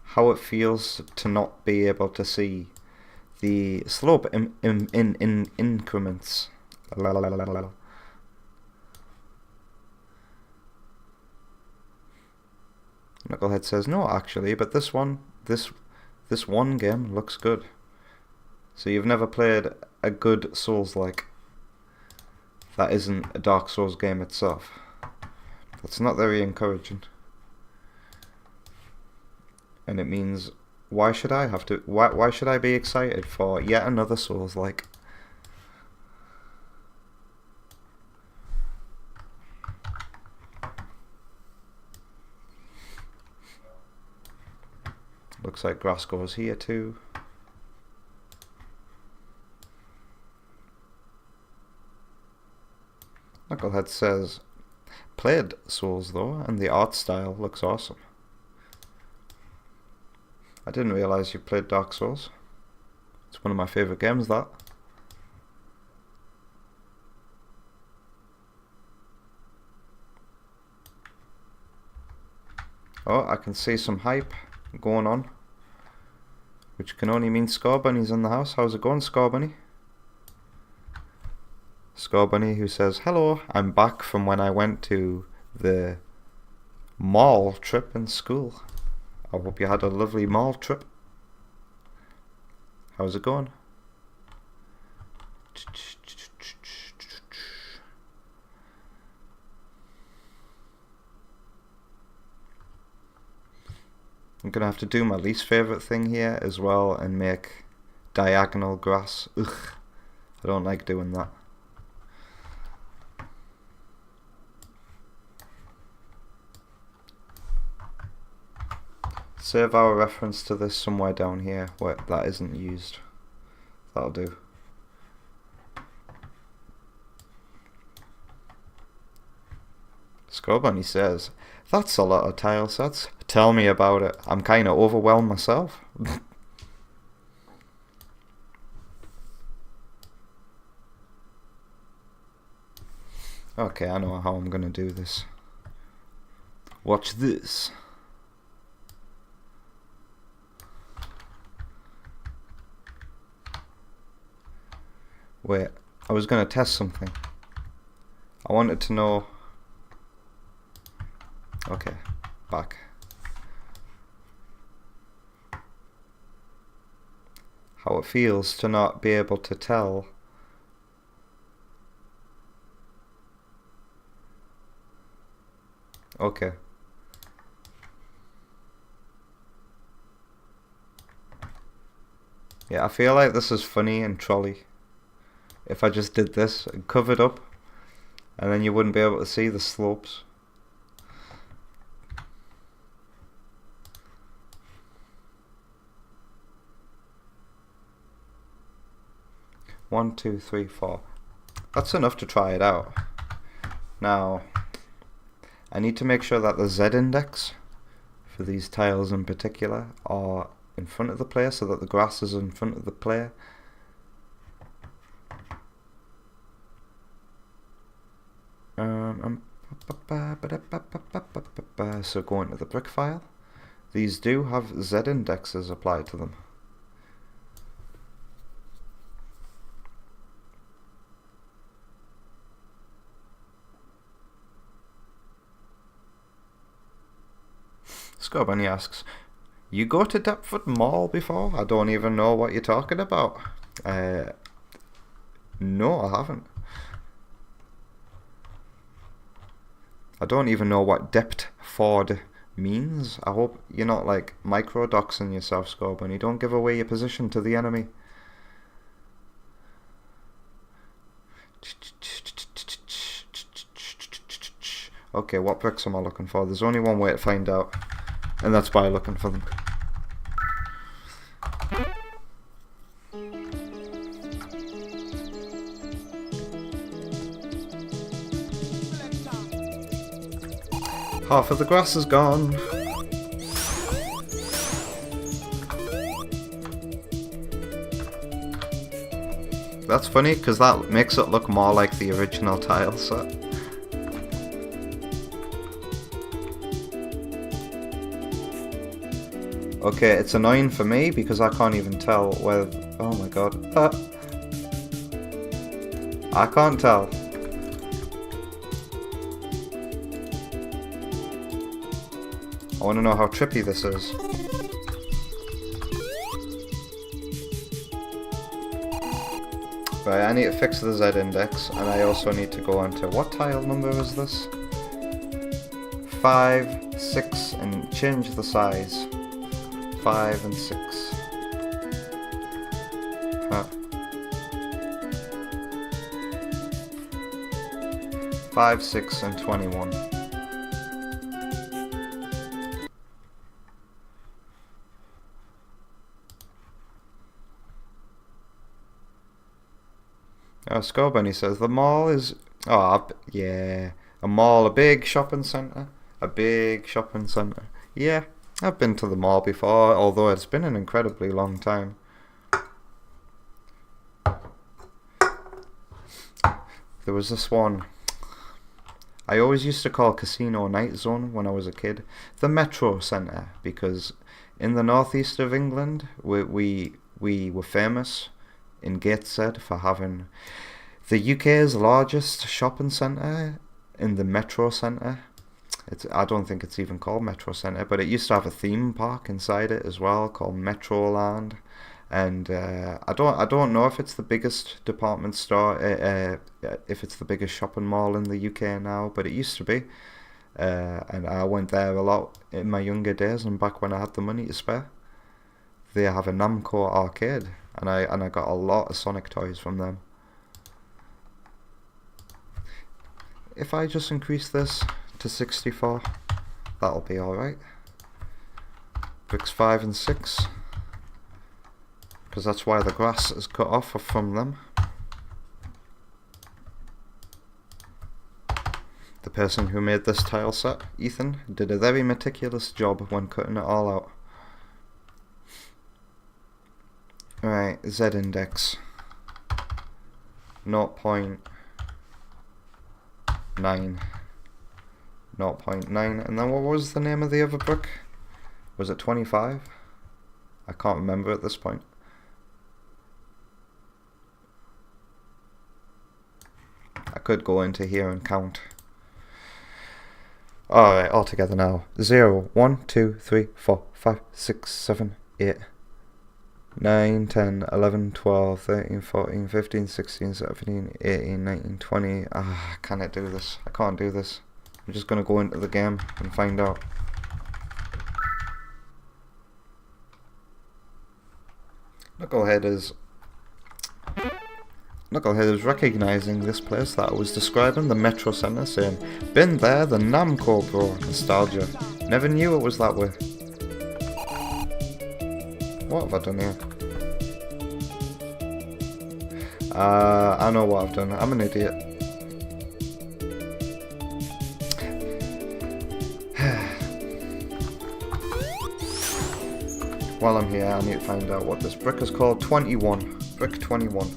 how it feels to not be able to see the slope in increments. Knucklehead says no, actually, but this one game looks good. So you've never played a good Souls-like that isn't a Dark Souls game itself. That's not very encouraging. And it means, why should I have to? Why should I be excited for yet another Souls-like? Looks like grass goes here too. Knucklehead says, played Souls though, and the art style looks awesome. I didn't realise you played Dark Souls. It's one of my favourite games, that. Oh, I can see some hype going on, which can only mean Scorbunny's in the house. How's it going, Scorbunny? Scorbunny, who says, hello, I'm back from when I went to the mall trip in school. I hope you had a lovely mall trip. How's it going? I'm gonna have to do my least favourite thing here as well and make diagonal grass. Ugh, I don't like doing that. Save our reference to this somewhere down here where that isn't used. That'll do. Scorbunny says, that's a lot of tile sets. Tell me about it. I'm kind of overwhelmed myself. Okay, I know how I'm gonna do this. Watch this. Wait, I was gonna test something. I wanted to know. Okay, back. How it feels to not be able to tell okay. Yeah, I feel like this is funny and trolly. If I just did this and covered up, and then you wouldn't be able to see the slopes. One, two, three, four. That's enough to try it out. Now, I need to make sure that the Z index for these tiles in particular are in front of the player, so that the grass is in front of the player. So going to the brick file. These do have Z indexes applied to them. Scorbunny asks, you go to Deptford Mall before? I don't even know what you're talking about. No, I haven't. I don't even know what Deptford means. I hope you're not like micro-doxing yourself, Scorbunny. Don't give away your position to the enemy. Okay, what bricks am I looking for? There's only one way to find out, and that's by looking for them. Half of the grass is gone. That's funny because that makes it look more like the original tile set. Okay, it's annoying for me because I can't even tell whether... Oh my god. I can't tell. I want to know how trippy this is. Right, I need to fix the Z index, and I also need to go on to... What tile number is this? 5, 6, and change the size. 5 and 6. Huh. 5, 6, and 21. Oh, Scorbunny says the mall is... Oh, yeah. A mall, a big shopping centre. A big shopping centre. Yeah, I've been to the mall before, although it's been an incredibly long time. There was this one I always used to call Casino Night Zone when I was a kid the Metro Centre, because in the northeast of England we were famous in Gateshead for having the UK's largest shopping centre in the Metro Centre. I don't think it's even called Metro Centre, but it used to have a theme park inside it as well called Metroland. And I don't know if it's the biggest department store, if it's the biggest shopping mall in the UK now, but it used to be. And I went there a lot in my younger days and back when I had the money to spare. They have a Namco arcade, and I got a lot of Sonic toys from them. If I just increase this to 64, that'll be alright. Bricks 5 and 6, because that's why the grass is cut off from them. The person who made this tile set, Ethan, did a very meticulous job when cutting it all out. Right, Z index 0.9, 0.9, and then what was the name of the other brick? Was it 25? I can't remember at this point. I could go into here and count. Alright, all together now. 0, 1, 2, 3, 4, 5, 6, 7, 8, 9, 10, 11, 12, 13, 14, 15, 16, 17, 18, 19, 20. Can I do this? I can't do this. I'm just going to go into the game and find out. Knucklehead is recognising this place that I was describing, the Metro Centre, saying, "Been there, the Namco bro, nostalgia. Never knew it was that way." What have I done here? I know what I've done. I'm an idiot. While I'm here, I need to find out what this brick is called. 21. Brick 21.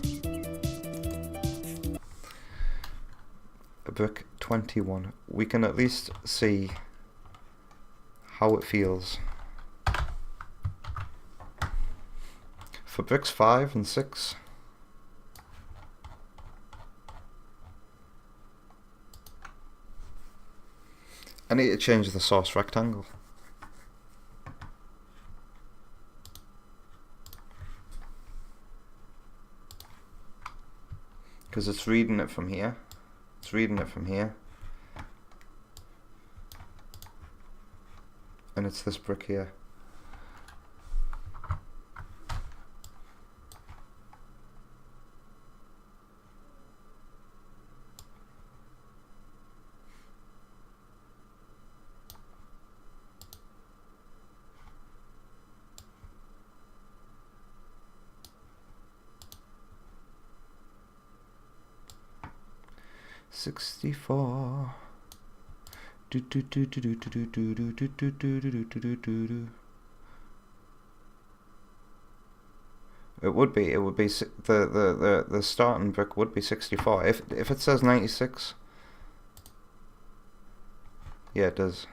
A brick 21. We can at least see how it feels. For bricks 5 and 6. I need to change the source rectangle. Because it's reading it from here. It's reading it from here. And it's this brick here. $64. It would be. It would be the starting brick would be 64. If it says 96. Yeah, it does.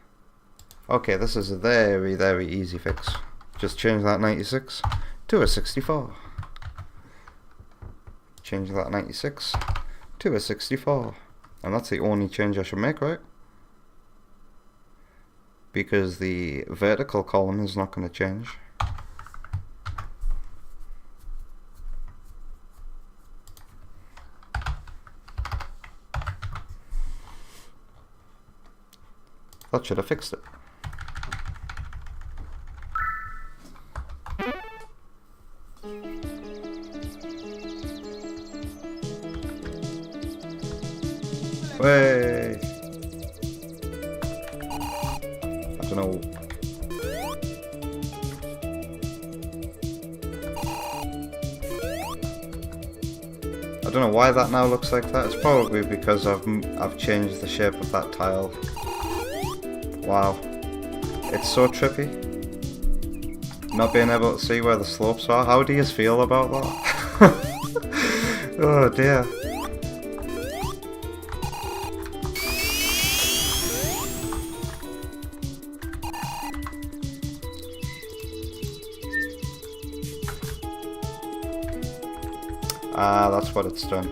Okay, this is a very easy fix. Just change that 96 to a 64. Change that 96 to a 64. And that's the only change I should make, right? Because the vertical column is not going to change. That should have fixed it. Way. I don't know. I don't know why that now looks like that. It's probably because I've changed the shape of that tile. Wow, it's so trippy. Not being able to see where the slopes are. How do you feel about that? Oh dear. Ah, that's what it's done.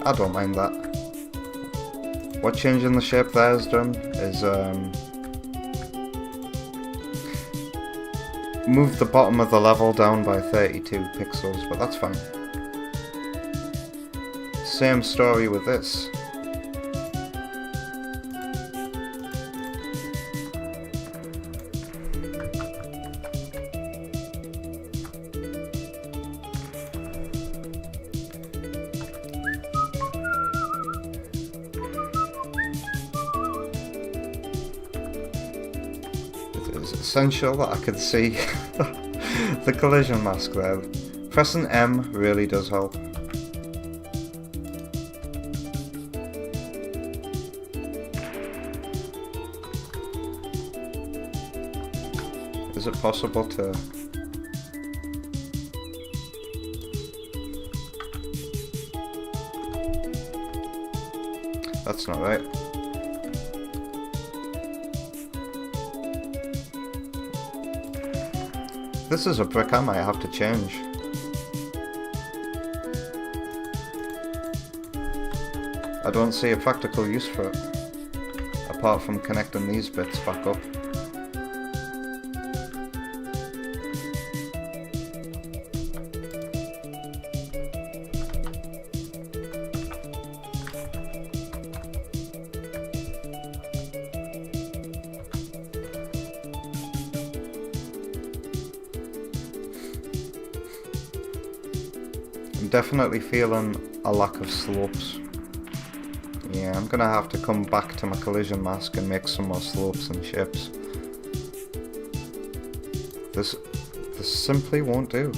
I don't mind that. What changing the shape there has done is move the bottom of the level down by 32 pixels, but that's fine. Same story with this. It's essential that I could see the collision mask there. Pressing M really does help. Is it possible to... That's not right. This is a brick I might have to change. I don't see a practical use for it, apart from connecting these bits back up. I'm definitely feeling a lack of slopes. Yeah, I'm gonna have to come back to my collision mask and make some more slopes and shapes. This simply won't do.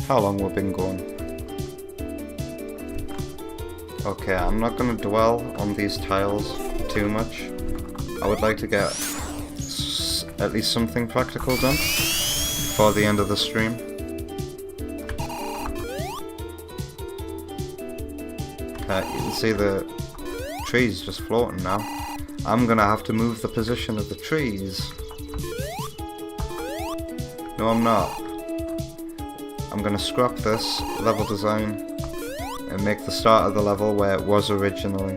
How long we've been going. Okay, I'm not going to dwell on these tiles too much. I would like to get at least something practical done before the end of the stream. You can see the trees just floating now. I'm going to have to move the position of the trees. No, I'm not. I'm going to scrap this level design and make the start of the level where it was originally.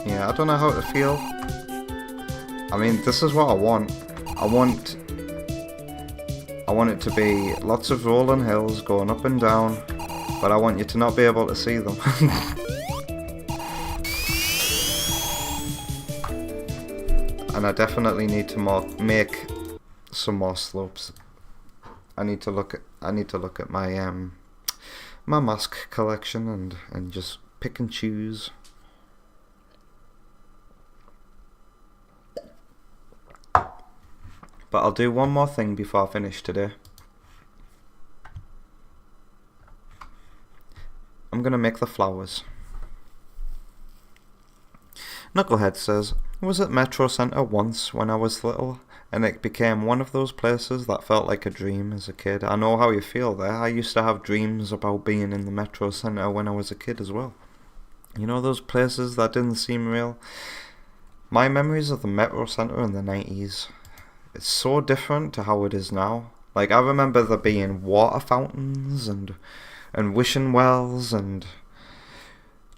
Yeah, I don't know how to feel. I mean, this is what I want. I want it to be lots of rolling hills going up and down, but I want you to not be able to see them. And I definitely need to make some more slopes. I need to look at my my mask collection and just pick and choose. But I'll do one more thing before I finish today. I'm gonna make the flowers. Knucklehead says, was at Metro Centre once when I was little, and it became one of those places that felt like a dream as a kid. I know how you feel there. I used to have dreams about being in the Metro Centre when I was a kid as well. You know those places that didn't seem real? My memories of the Metro Centre in the 90s, it's so different to how it is now. Like, I remember there being water fountains and wishing wells and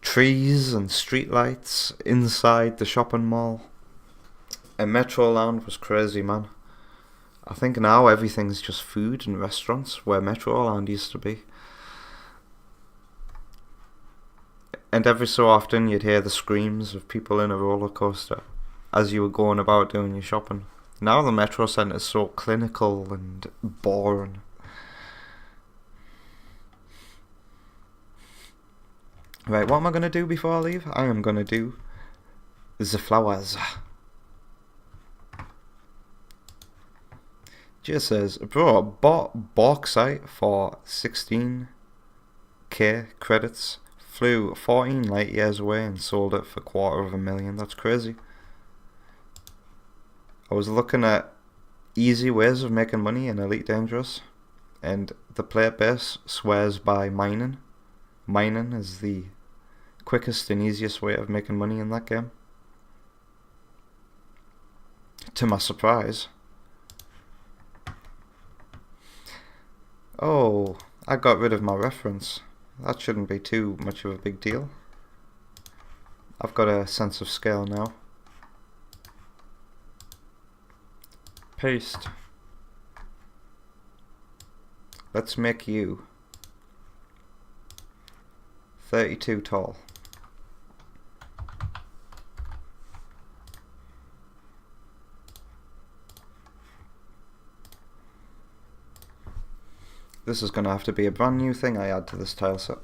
trees and streetlights inside the shopping mall. And Metroland was crazy, man. I think now everything's just food and restaurants, where Metroland used to be. And every so often you'd hear the screams of people in a roller coaster as you were going about doing your shopping. Now the Metro Centre is so clinical and boring. Right, what am I going to do before I leave? I am going to do the flowers. Jay says, bro, bought bauxite for 16k credits, flew 14 light years away and sold it for $250,000. That's crazy. I was looking at easy ways of making money in Elite Dangerous, and the player base swears by mining. Mining is the quickest and easiest way of making money in that game. To my surprise. Oh, I got rid of my reference. That shouldn't be too much of a big deal. I've got a sense of scale now. Paste. Let's make you 32 tall. This is going to have to be a brand new thing I add to this tile set.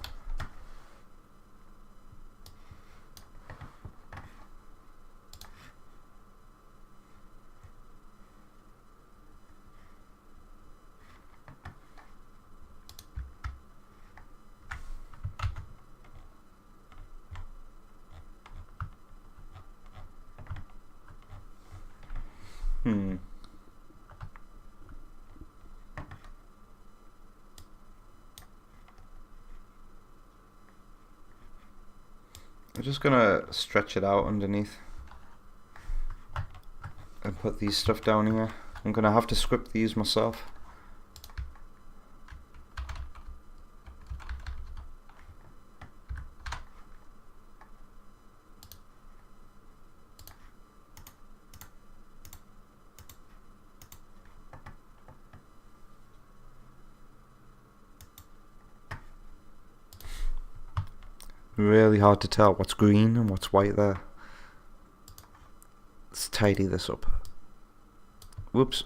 I'm just gonna stretch it out underneath and put these stuff down here. I'm gonna have to script these myself. Really hard to tell what's green and what's white there. Let's tidy this up. Whoops.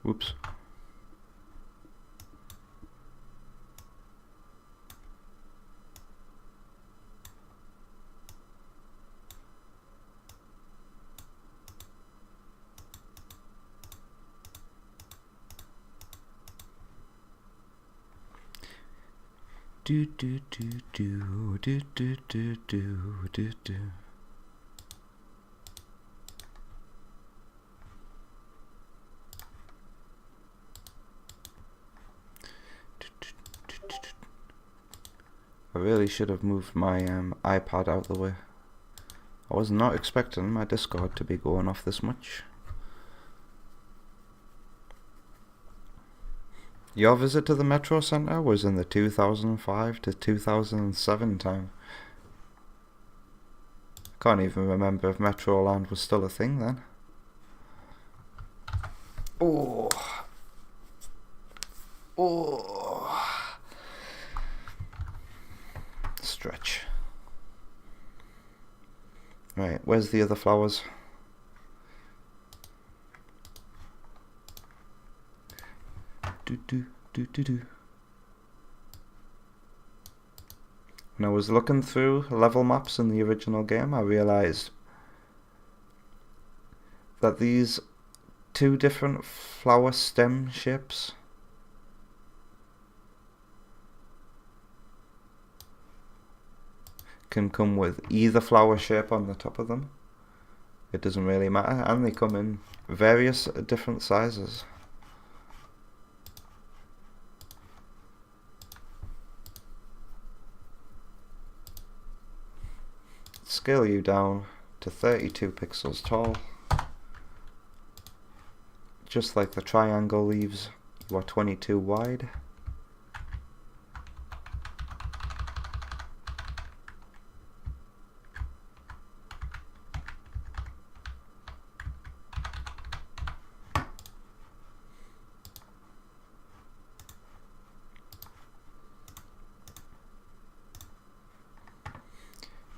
Whoops. Do do do do do do do do do do. I really should have moved my iPad out of the way. I was not expecting my Discord to be going off this much. Your visit to the Metro Centre was in the 2005 to 2007 time. Can't even remember if Metroland was still a thing then. Oh. Oh. Stretch. Right, where's the other flowers? When I was looking through level maps in the original game, I realised that these two different flower stem shapes can come with either flower shape on the top of them. It doesn't really matter, and they come in various different sizes. Scale you down to 32 pixels tall. Just like the triangle leaves, you are 22 wide.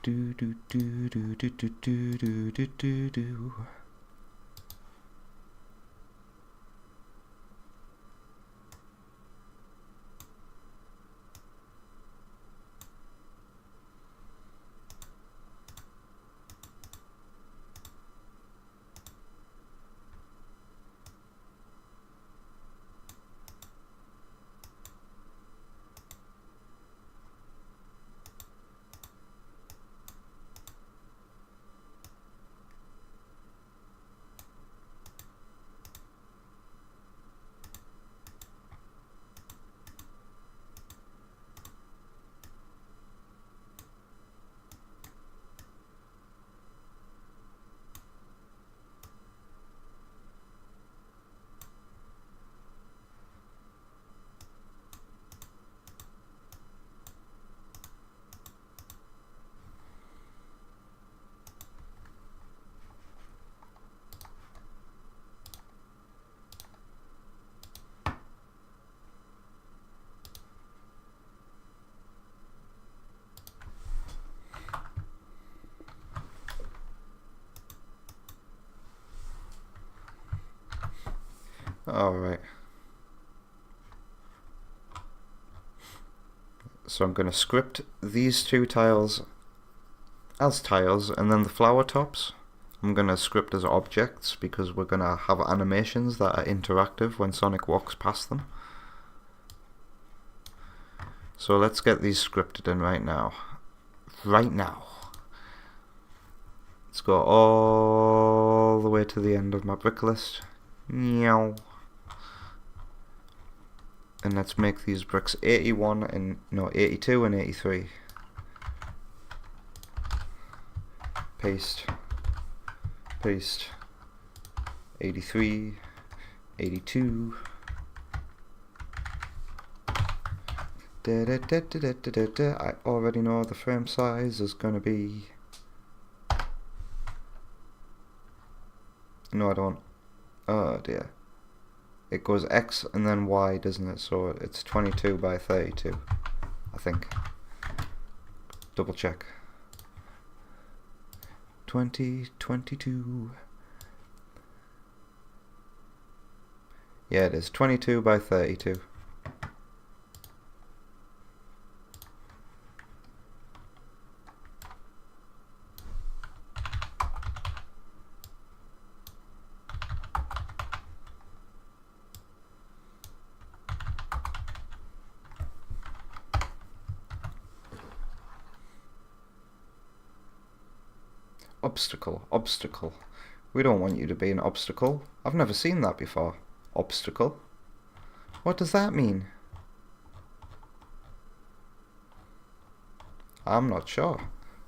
Do do do do do do do do do do do. Alright. So I'm going to script these two tiles as tiles, and then the flower tops I'm going to script as objects, because we're going to have animations that are interactive when Sonic walks past them. So let's get these scripted in right now. Right now. Let's go all the way to the end of my brick list. Meow. And let's make these bricks 81 and no 82 and 83. Paste. Paste. 83. 82. I already know the frame size is gonna be. No, I don't. Oh dear. It goes X and then Y, doesn't it? So it's 22 by 32, I think. Double check. 22. Yeah, it is 22 by 32. Obstacle, obstacle. We don't want you to be an obstacle. I've never seen that before. Obstacle. What does that mean? I'm not sure.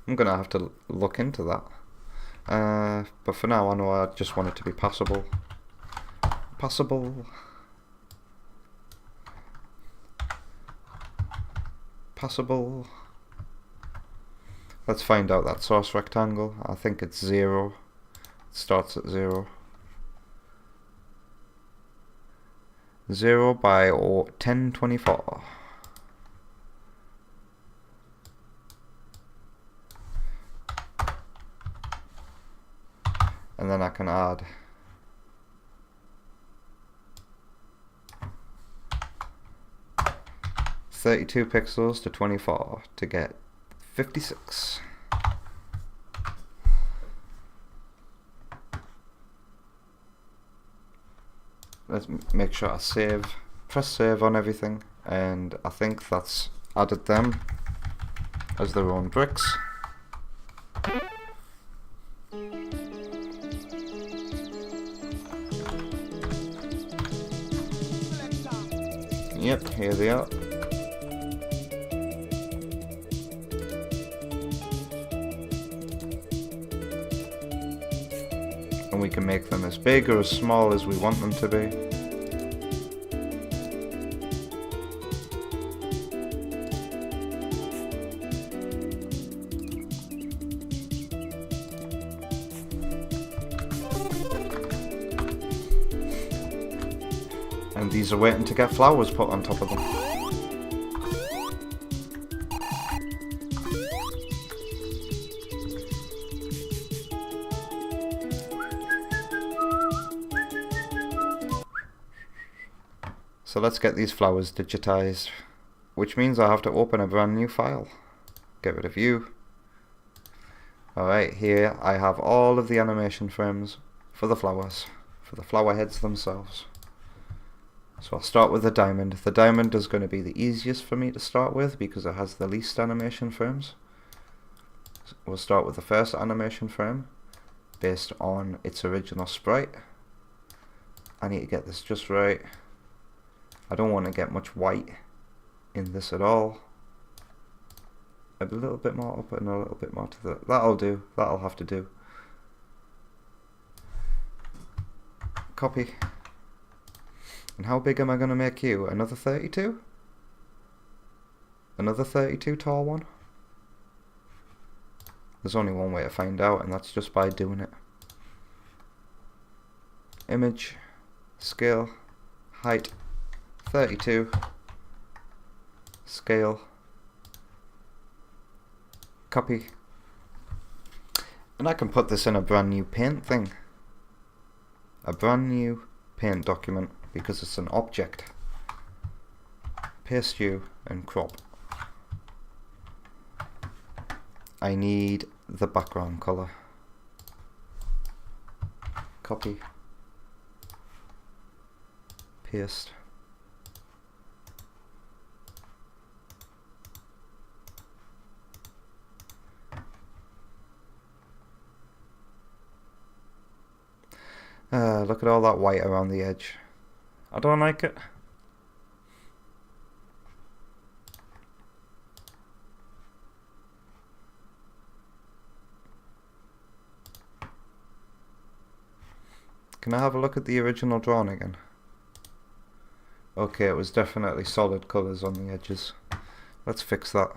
I'm gonna have to look into that. But for now, I know I just want it to be passable. Passable. Passable. Let's find out that source rectangle. I think it's 0. It starts at 0. 0 by 1024. And then I can add (32) pixels to 24 to get 56. Let's make sure I save, press save on everything, and I think that's added them as their own bricks. Yep, here they are. And we can make them as big or as small as we want them to be. And these are waiting to get flowers put on top of them. So let's get these flowers digitized, which means I have to open a brand new file. Get rid of you. Alright, here I have all of the animation frames for the flowers, for the flower heads themselves. So I'll start with the diamond. The diamond is going to be the easiest for me to start with because it has the least animation frames. So we'll start with the first animation frame based on its original sprite. I need to get this just right. I don't want to get much white in this at all. A little bit more up and a little bit more to the... That'll do. That'll have to do. Copy. And how big am I going to make you? Another 32? Another 32 tall one? There's only one way to find out, and that's just by doing it. Image, scale, height, 32, scale, copy. And I can put this in a brand new paint thing. A brand new paint document because it's an object. Paste you and crop. I need the background color. Copy. Paste. Look at all that white around the edge. I don't like it. Can I have a look at the original drawing again? Okay, it was definitely solid colours on the edges. Let's fix that.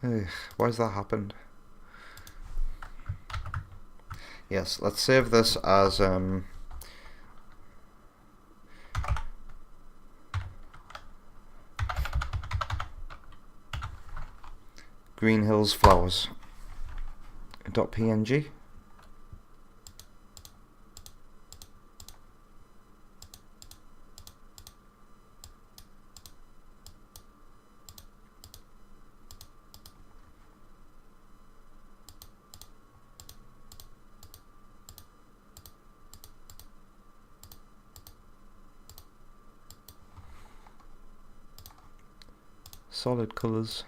Ugh, why has that happened? Yes, let's save this as Green Hills Flowers .png. Solid colours.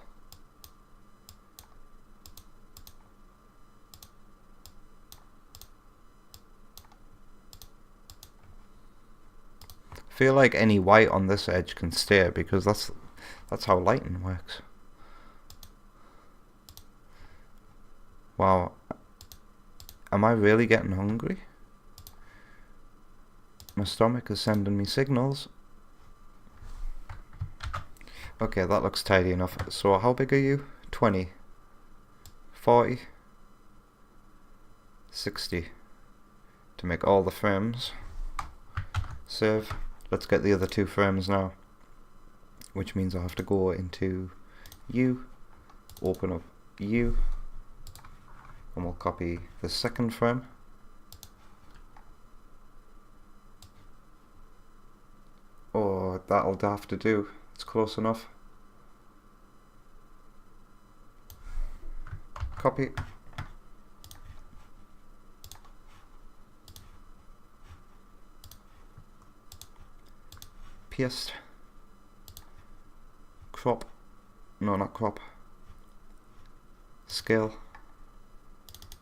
feel like any white on this edge can stay because that's how lighting works. Wow. Am I really getting hungry? My stomach is sending me signals. Okay, that looks tidy enough. So how big are you? 20, 40, 60 to make all the frames. Save. Let's get the other two frames now, which means I have to go into U, open up U, and we'll copy the second frame. Oh, that'll have to do. It's close enough. Copy. Paste. Crop. No, not crop. Scale.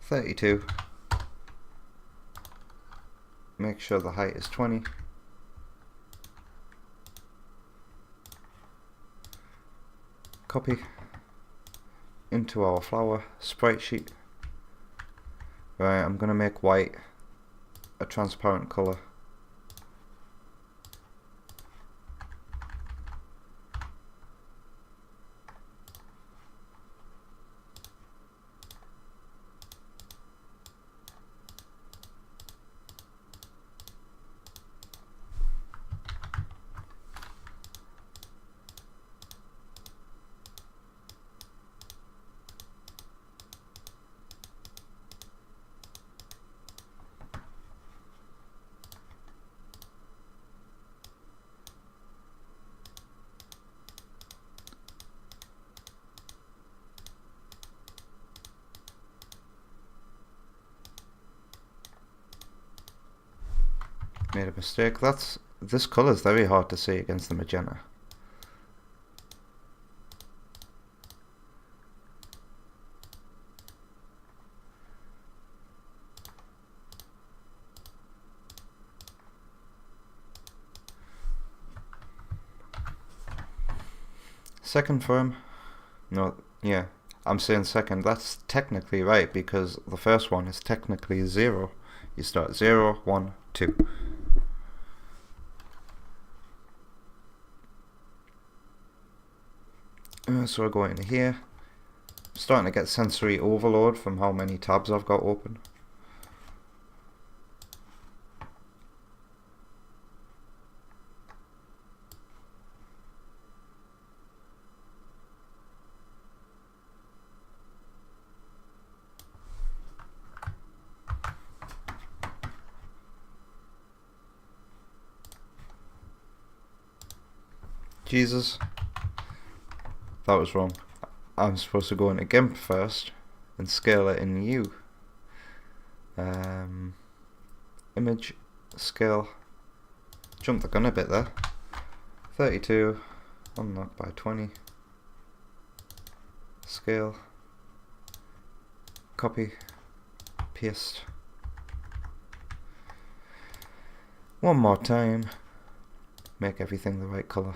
32. Make sure the height is 20. Copy into our flower sprite sheet. Right, I'm gonna make white a transparent color. Made a mistake. This color is very hard to see against the magenta. Second frame. No, yeah, I'm saying second. That's technically right because the first one is technically 0. You start 0, 1, 2. So I go into here. I'm starting to get sensory overload from how many tabs I've got open. Jesus. That was wrong. I'm supposed to go into GIMP first and scale it in U. Image, scale. Jumped the gun a bit there. 32, unlock by 20. Scale. Copy. Paste. One more time. Make everything the right color.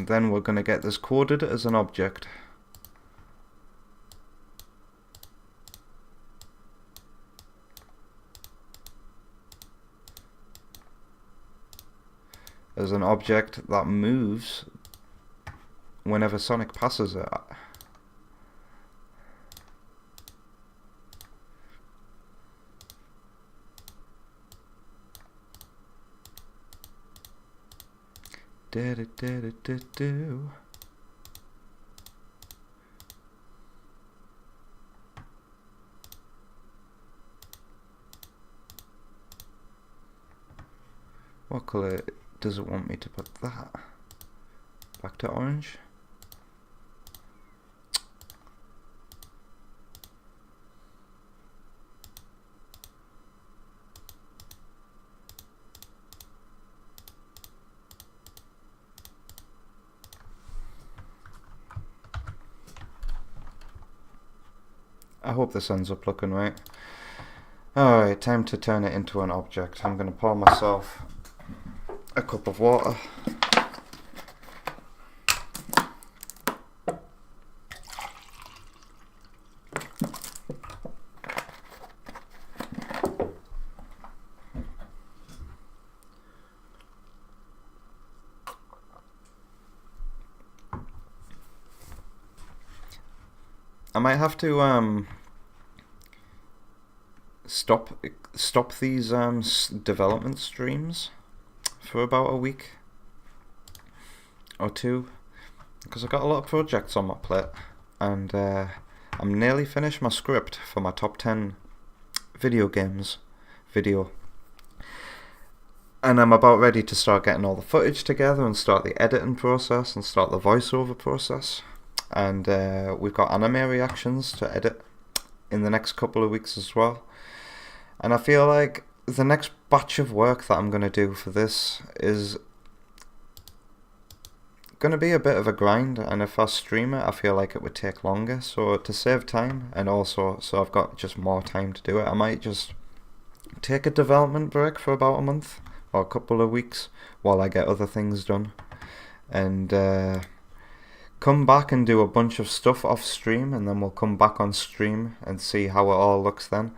Then we're going to get this coded as an object. As an object that moves whenever Sonic passes it. Do. What color does it want me to put that? Back to orange. I hope this ends up looking right. Alright, time to turn it into an object. I'm going to pour myself a cup of water. I might have to stop these development streams for about a week or two, because I've got a lot of projects on my plate, and I'm nearly finished my script for my top 10 video games video, and I'm about ready to start getting all the footage together and start the editing process and start the voiceover process. And we've got anime reactions to edit in the next couple of weeks as well. And I feel like the next batch of work that I'm going to do for this is going to be a bit of a grind. And if I stream it, I feel like it would take longer. So to save time, and also so I've got just more time to do it, I might just take a development break for about a month or a couple of weeks while I get other things done. And come back and do a bunch of stuff off stream, and then we'll come back on stream and see how it all looks then.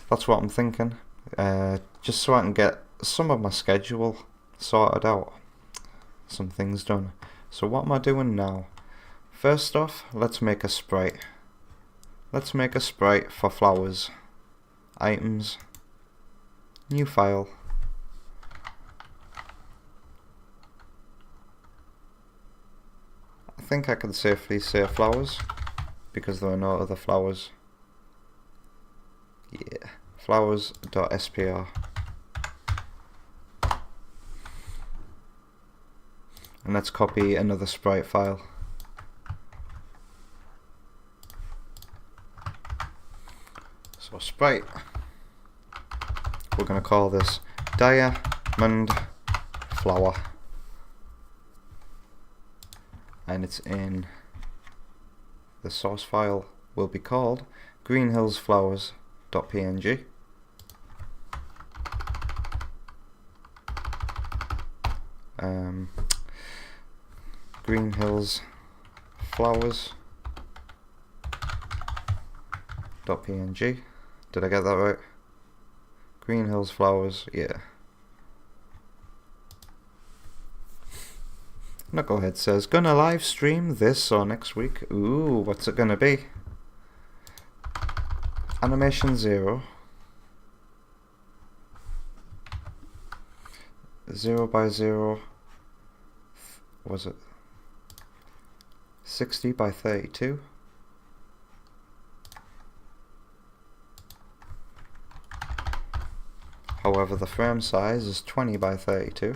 That's what I'm thinking, just so I can get some of my schedule sorted out, some things done. So what am I doing now? First off, let's make a sprite. Let's make a sprite for flowers. Items, new file. I think I can safely say flowers, because there are no other flowers. Yeah, flowers.spr. And let's copy another sprite file. So sprite, we're going to call this diamond flower. And it's in the source file will be called greenhillsflowers.png. Greenhillsflowers.png. Did I get that right? Greenhillsflowers, yeah. Knucklehead says, gonna live stream this or next week. Ooh, what's it gonna be? Animation 0. 0 by 0. Was it 60 by 32? However, the frame size is 20 by 32.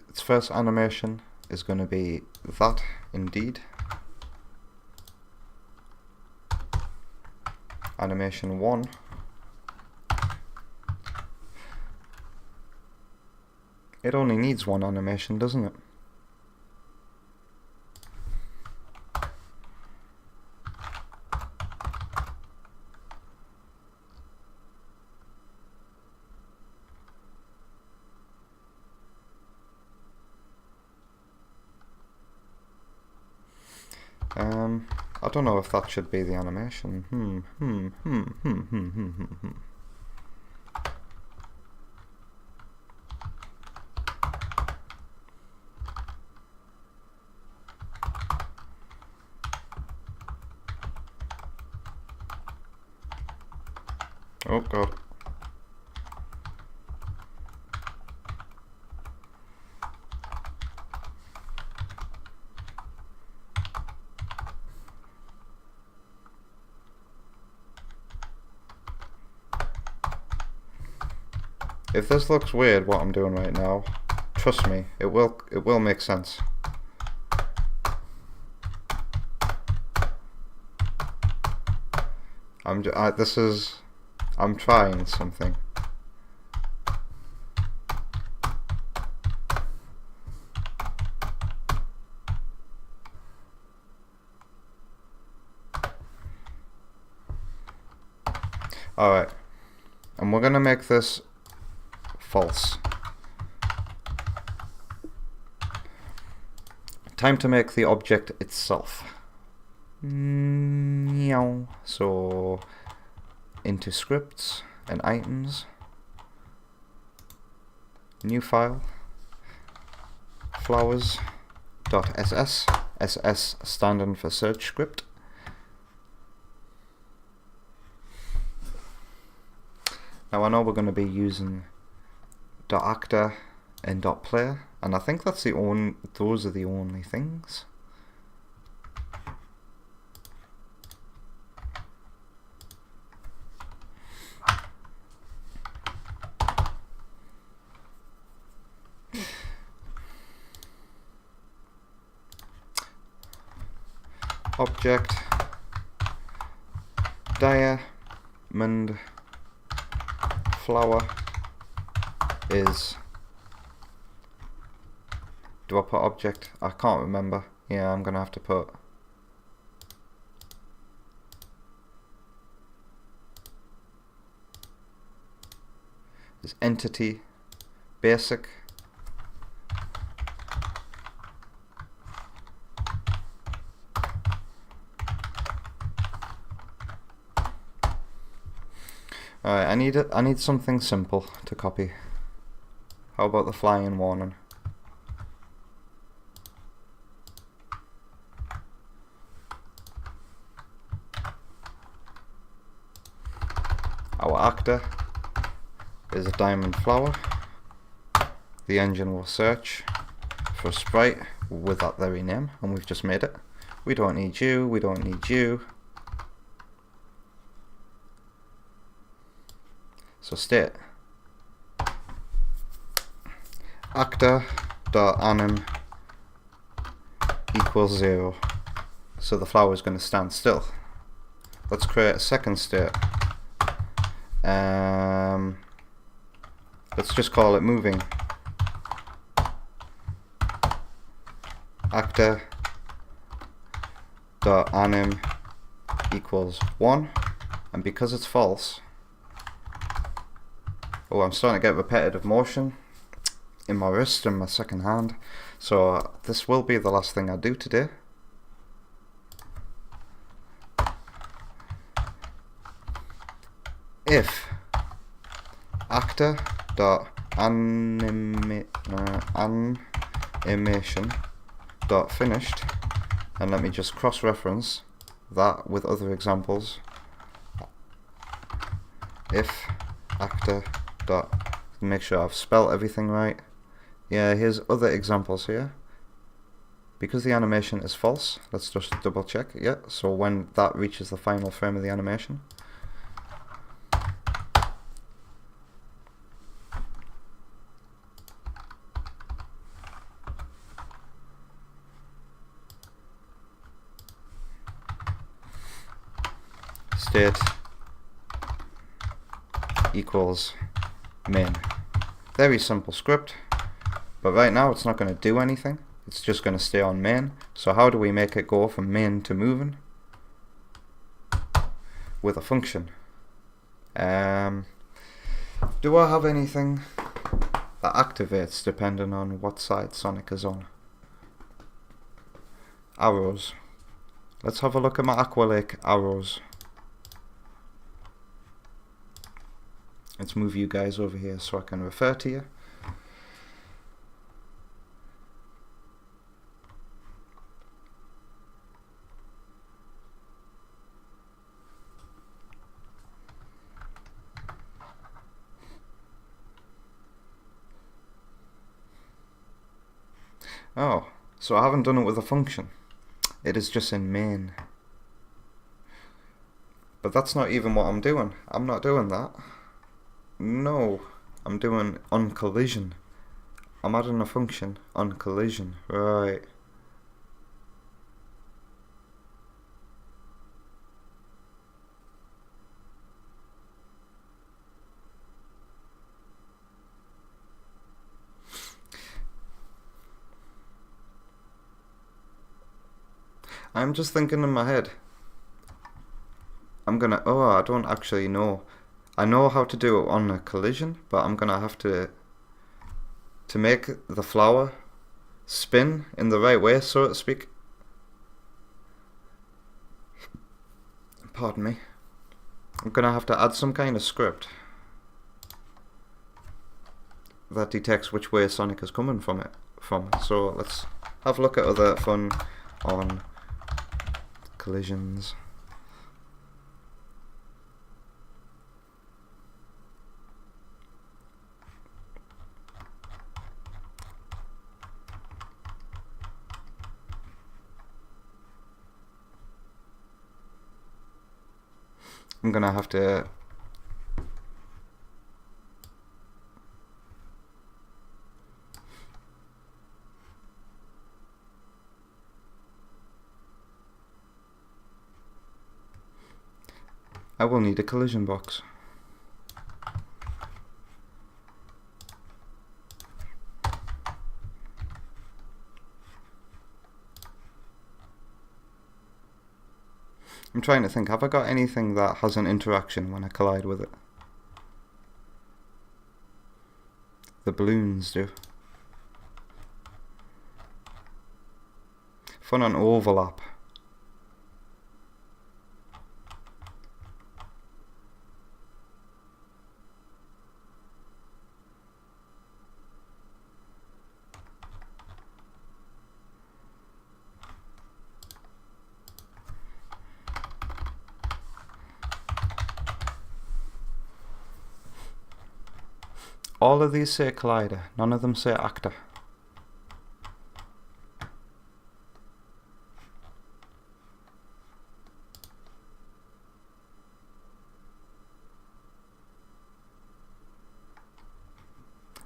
Its first animation is going to be that, indeed. Animation 1. It only needs one animation, doesn't it? I don't know if that should be the animation. Oh god. If this looks weird, what I'm doing right now, trust me, it will make sense. I'm trying something. Alright, and we're gonna make this false. Time to make the object itself. So into scripts and items, new file, flowers.ss, ss standing for search script. Now I know we're going to be using .actor and .player, and I think that's those are the only things. Object diamond flower is, do I put object? I can't remember. Yeah, I'm gonna have to put is entity basic Alright, I need something simple to copy. How about the flying warning? Our actor is a diamond flower. The engine will search for a sprite with that very name, and we've just made it. We don't need you, we don't need you. So state actor.anim equals 0. So the flower is going to stand still. Let's create a second state. Let's just call it moving. Actor.anim equals 1, and because it's false, oh, I'm starting to get repetitive motion in my wrist and my second hand, so this will be the last thing I do today. If actor.animation.finished, and let me just cross-reference that with other examples. If actor make sure I've spelled everything right. Yeah, here's other examples here. Because the animation is false, let's just double check. Yeah, so when that reaches the final frame of the animation, state equals main. Very simple script, but right now it's not going to do anything. It's just going to stay on main. So how do we make it go from main to moving? With a function. Do I have anything that activates depending on what side Sonic is on? Arrows. Let's have a look at my Aqua Lake arrows. Let's move you guys over here so I can refer to you. Oh, so I haven't done it with a function. It is just in main. But that's not even what I'm doing. I'm not doing that. No, I'm doing on collision. I'm adding a function on collision. Right. I'm just thinking in my head. I don't actually know. I know how to do it on a collision, but I'm gonna have to make the flower spin in the right way, so to speak. Pardon me. I'm gonna have to add some kind of script that detects which way Sonic is coming from. So let's have a look at other fun on collisions. I'm gonna have to I will need a collision box. I'm trying to think, have I got anything that has an interaction when I collide with it? The balloons do. Fun on overlap. All of these say collider, none of them say actor.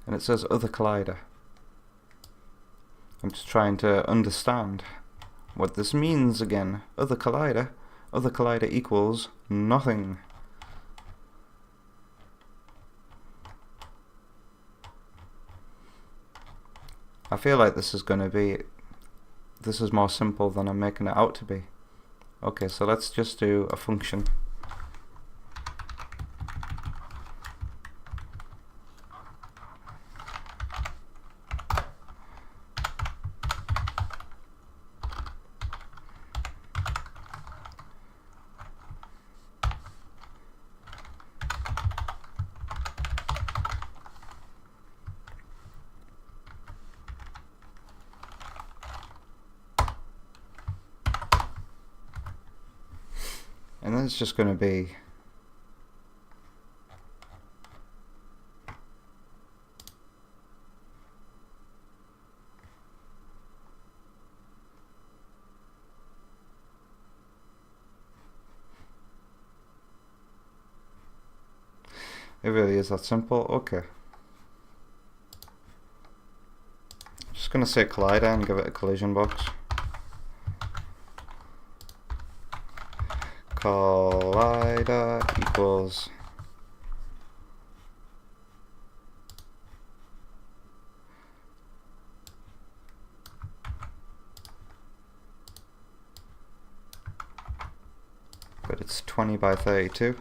And it says other collider. I'm just trying to understand what this means again. Other collider equals nothing. I feel like this is more simple than I'm making it out to be. Okay, so let's just do a function. And then it's just going to be it really is that simple. Okay. Just going to say collider and give it a collision box. Collider equals but it's 20 by 32.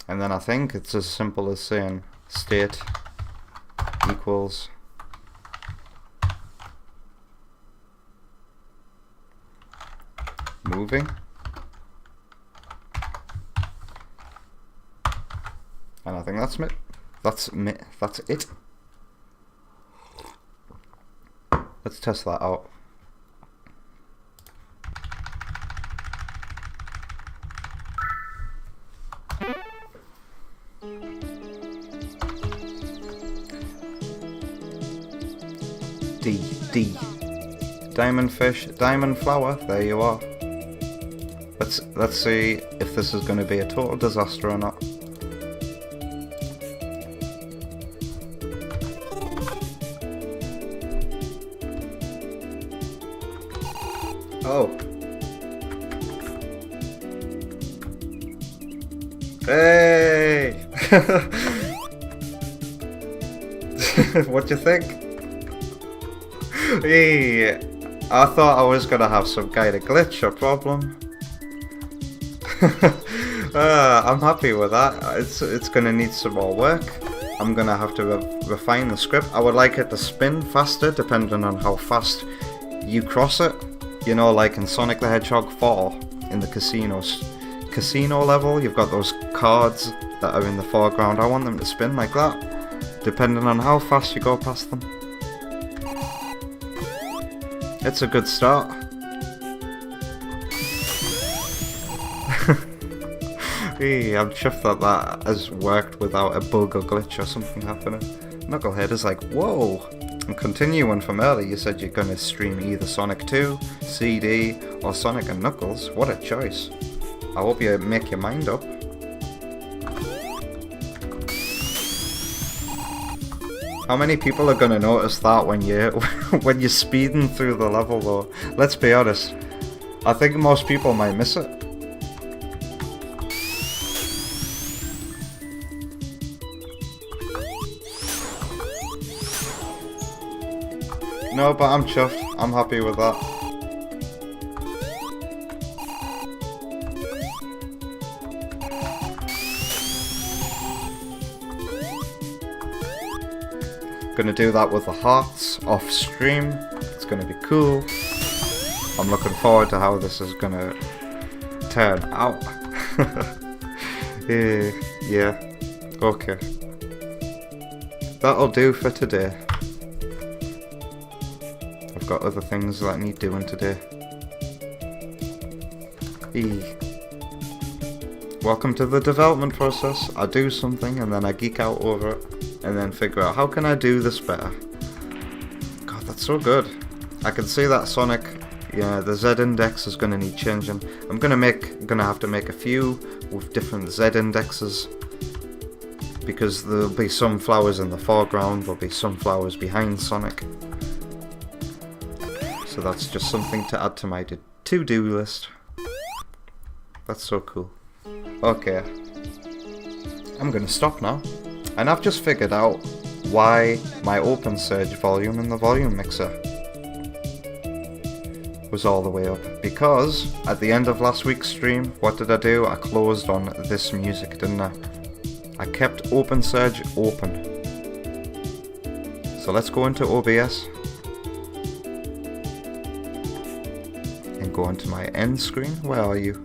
And then I think it's as simple as saying state equals moving, and I think that's it. Let's test that out. D diamond fish, diamond flower. There you are. Let's see if this is going to be a total disaster or not. Oh. Hey! What do you think? Hey, I thought I was gonna have some kind of glitch or problem. I'm happy with that. It's gonna need some more work. I'm gonna have to refine the script. I would like it to spin faster depending on how fast you cross it. You know, like in Sonic the Hedgehog 4 in the casino level, you've got those cards that are in the foreground. I want them to spin like that, depending on how fast you go past them. It's a good start. Hey, I'm chuffed that has worked without a bug or glitch or something happening. Knucklehead is like, whoa! And continuing from earlier, you said you're gonna stream either Sonic 2, CD, or Sonic and Knuckles. What a choice. I hope you make your mind up. How many people are gonna notice that when you're speeding through the level though? Let's be honest. I think most people might miss it. No, but I'm chuffed. I'm happy with that. Gonna do that with the hearts off stream. It's gonna be cool. I'm looking forward to how this is gonna turn out. Yeah. Okay. That'll do for today. I've got other things that I need doing today. Welcome to the development process. I do something and then I geek out over it and then figure out how can I do this better. God, that's so good. I can see that Sonic, yeah, the Z index is gonna need changing. I'm gonna have to make a few with different Z indexes because there'll be some flowers in the foreground, there'll be some flowers behind Sonic. So that's just something to add to my to-do list. That's so cool. Okay. I'm gonna stop now. And I've just figured out why my open surge volume in the volume mixer was all the way up. Because at the end of last week's stream, what did I do? I closed on this music, didn't I? I kept open surge open. So let's go into OBS. Go onto my end screen. Where are you?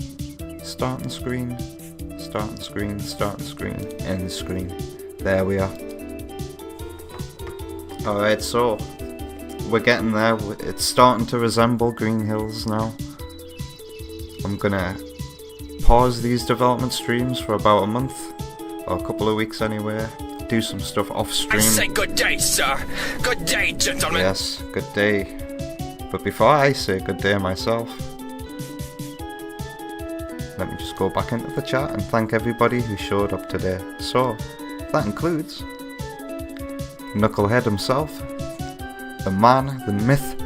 Starting screen, starting screen, starting screen, end screen. There we are. Alright, so we're getting there. It's starting to resemble Green Hills now. I'm gonna pause these development streams for about a month, or a couple of weeks anyway. Do some stuff off stream. I say good day, sir. Good day, gentlemen. Yes, good day. But before I say good day myself, let me just go back into the chat and thank everybody who showed up today. So, that includes Knucklehead himself, the man, the myth,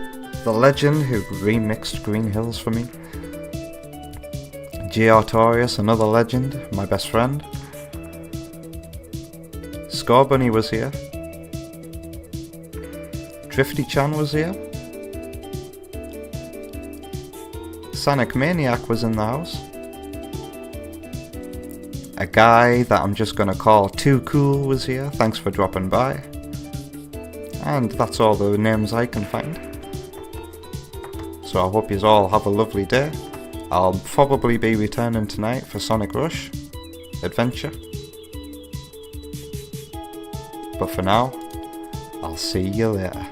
the legend who remixed Green Hills for me, G. Artorius, another legend, my best friend, Scorbunny was here, Drifty Chan was here, Sonic Maniac was in the house. A guy that I'm just gonna call Too Cool was here. Thanks for dropping by. And that's all the names I can find. So I hope you all have a lovely day. I'll probably be returning tonight for Sonic Rush Adventure. But for now, I'll see you later.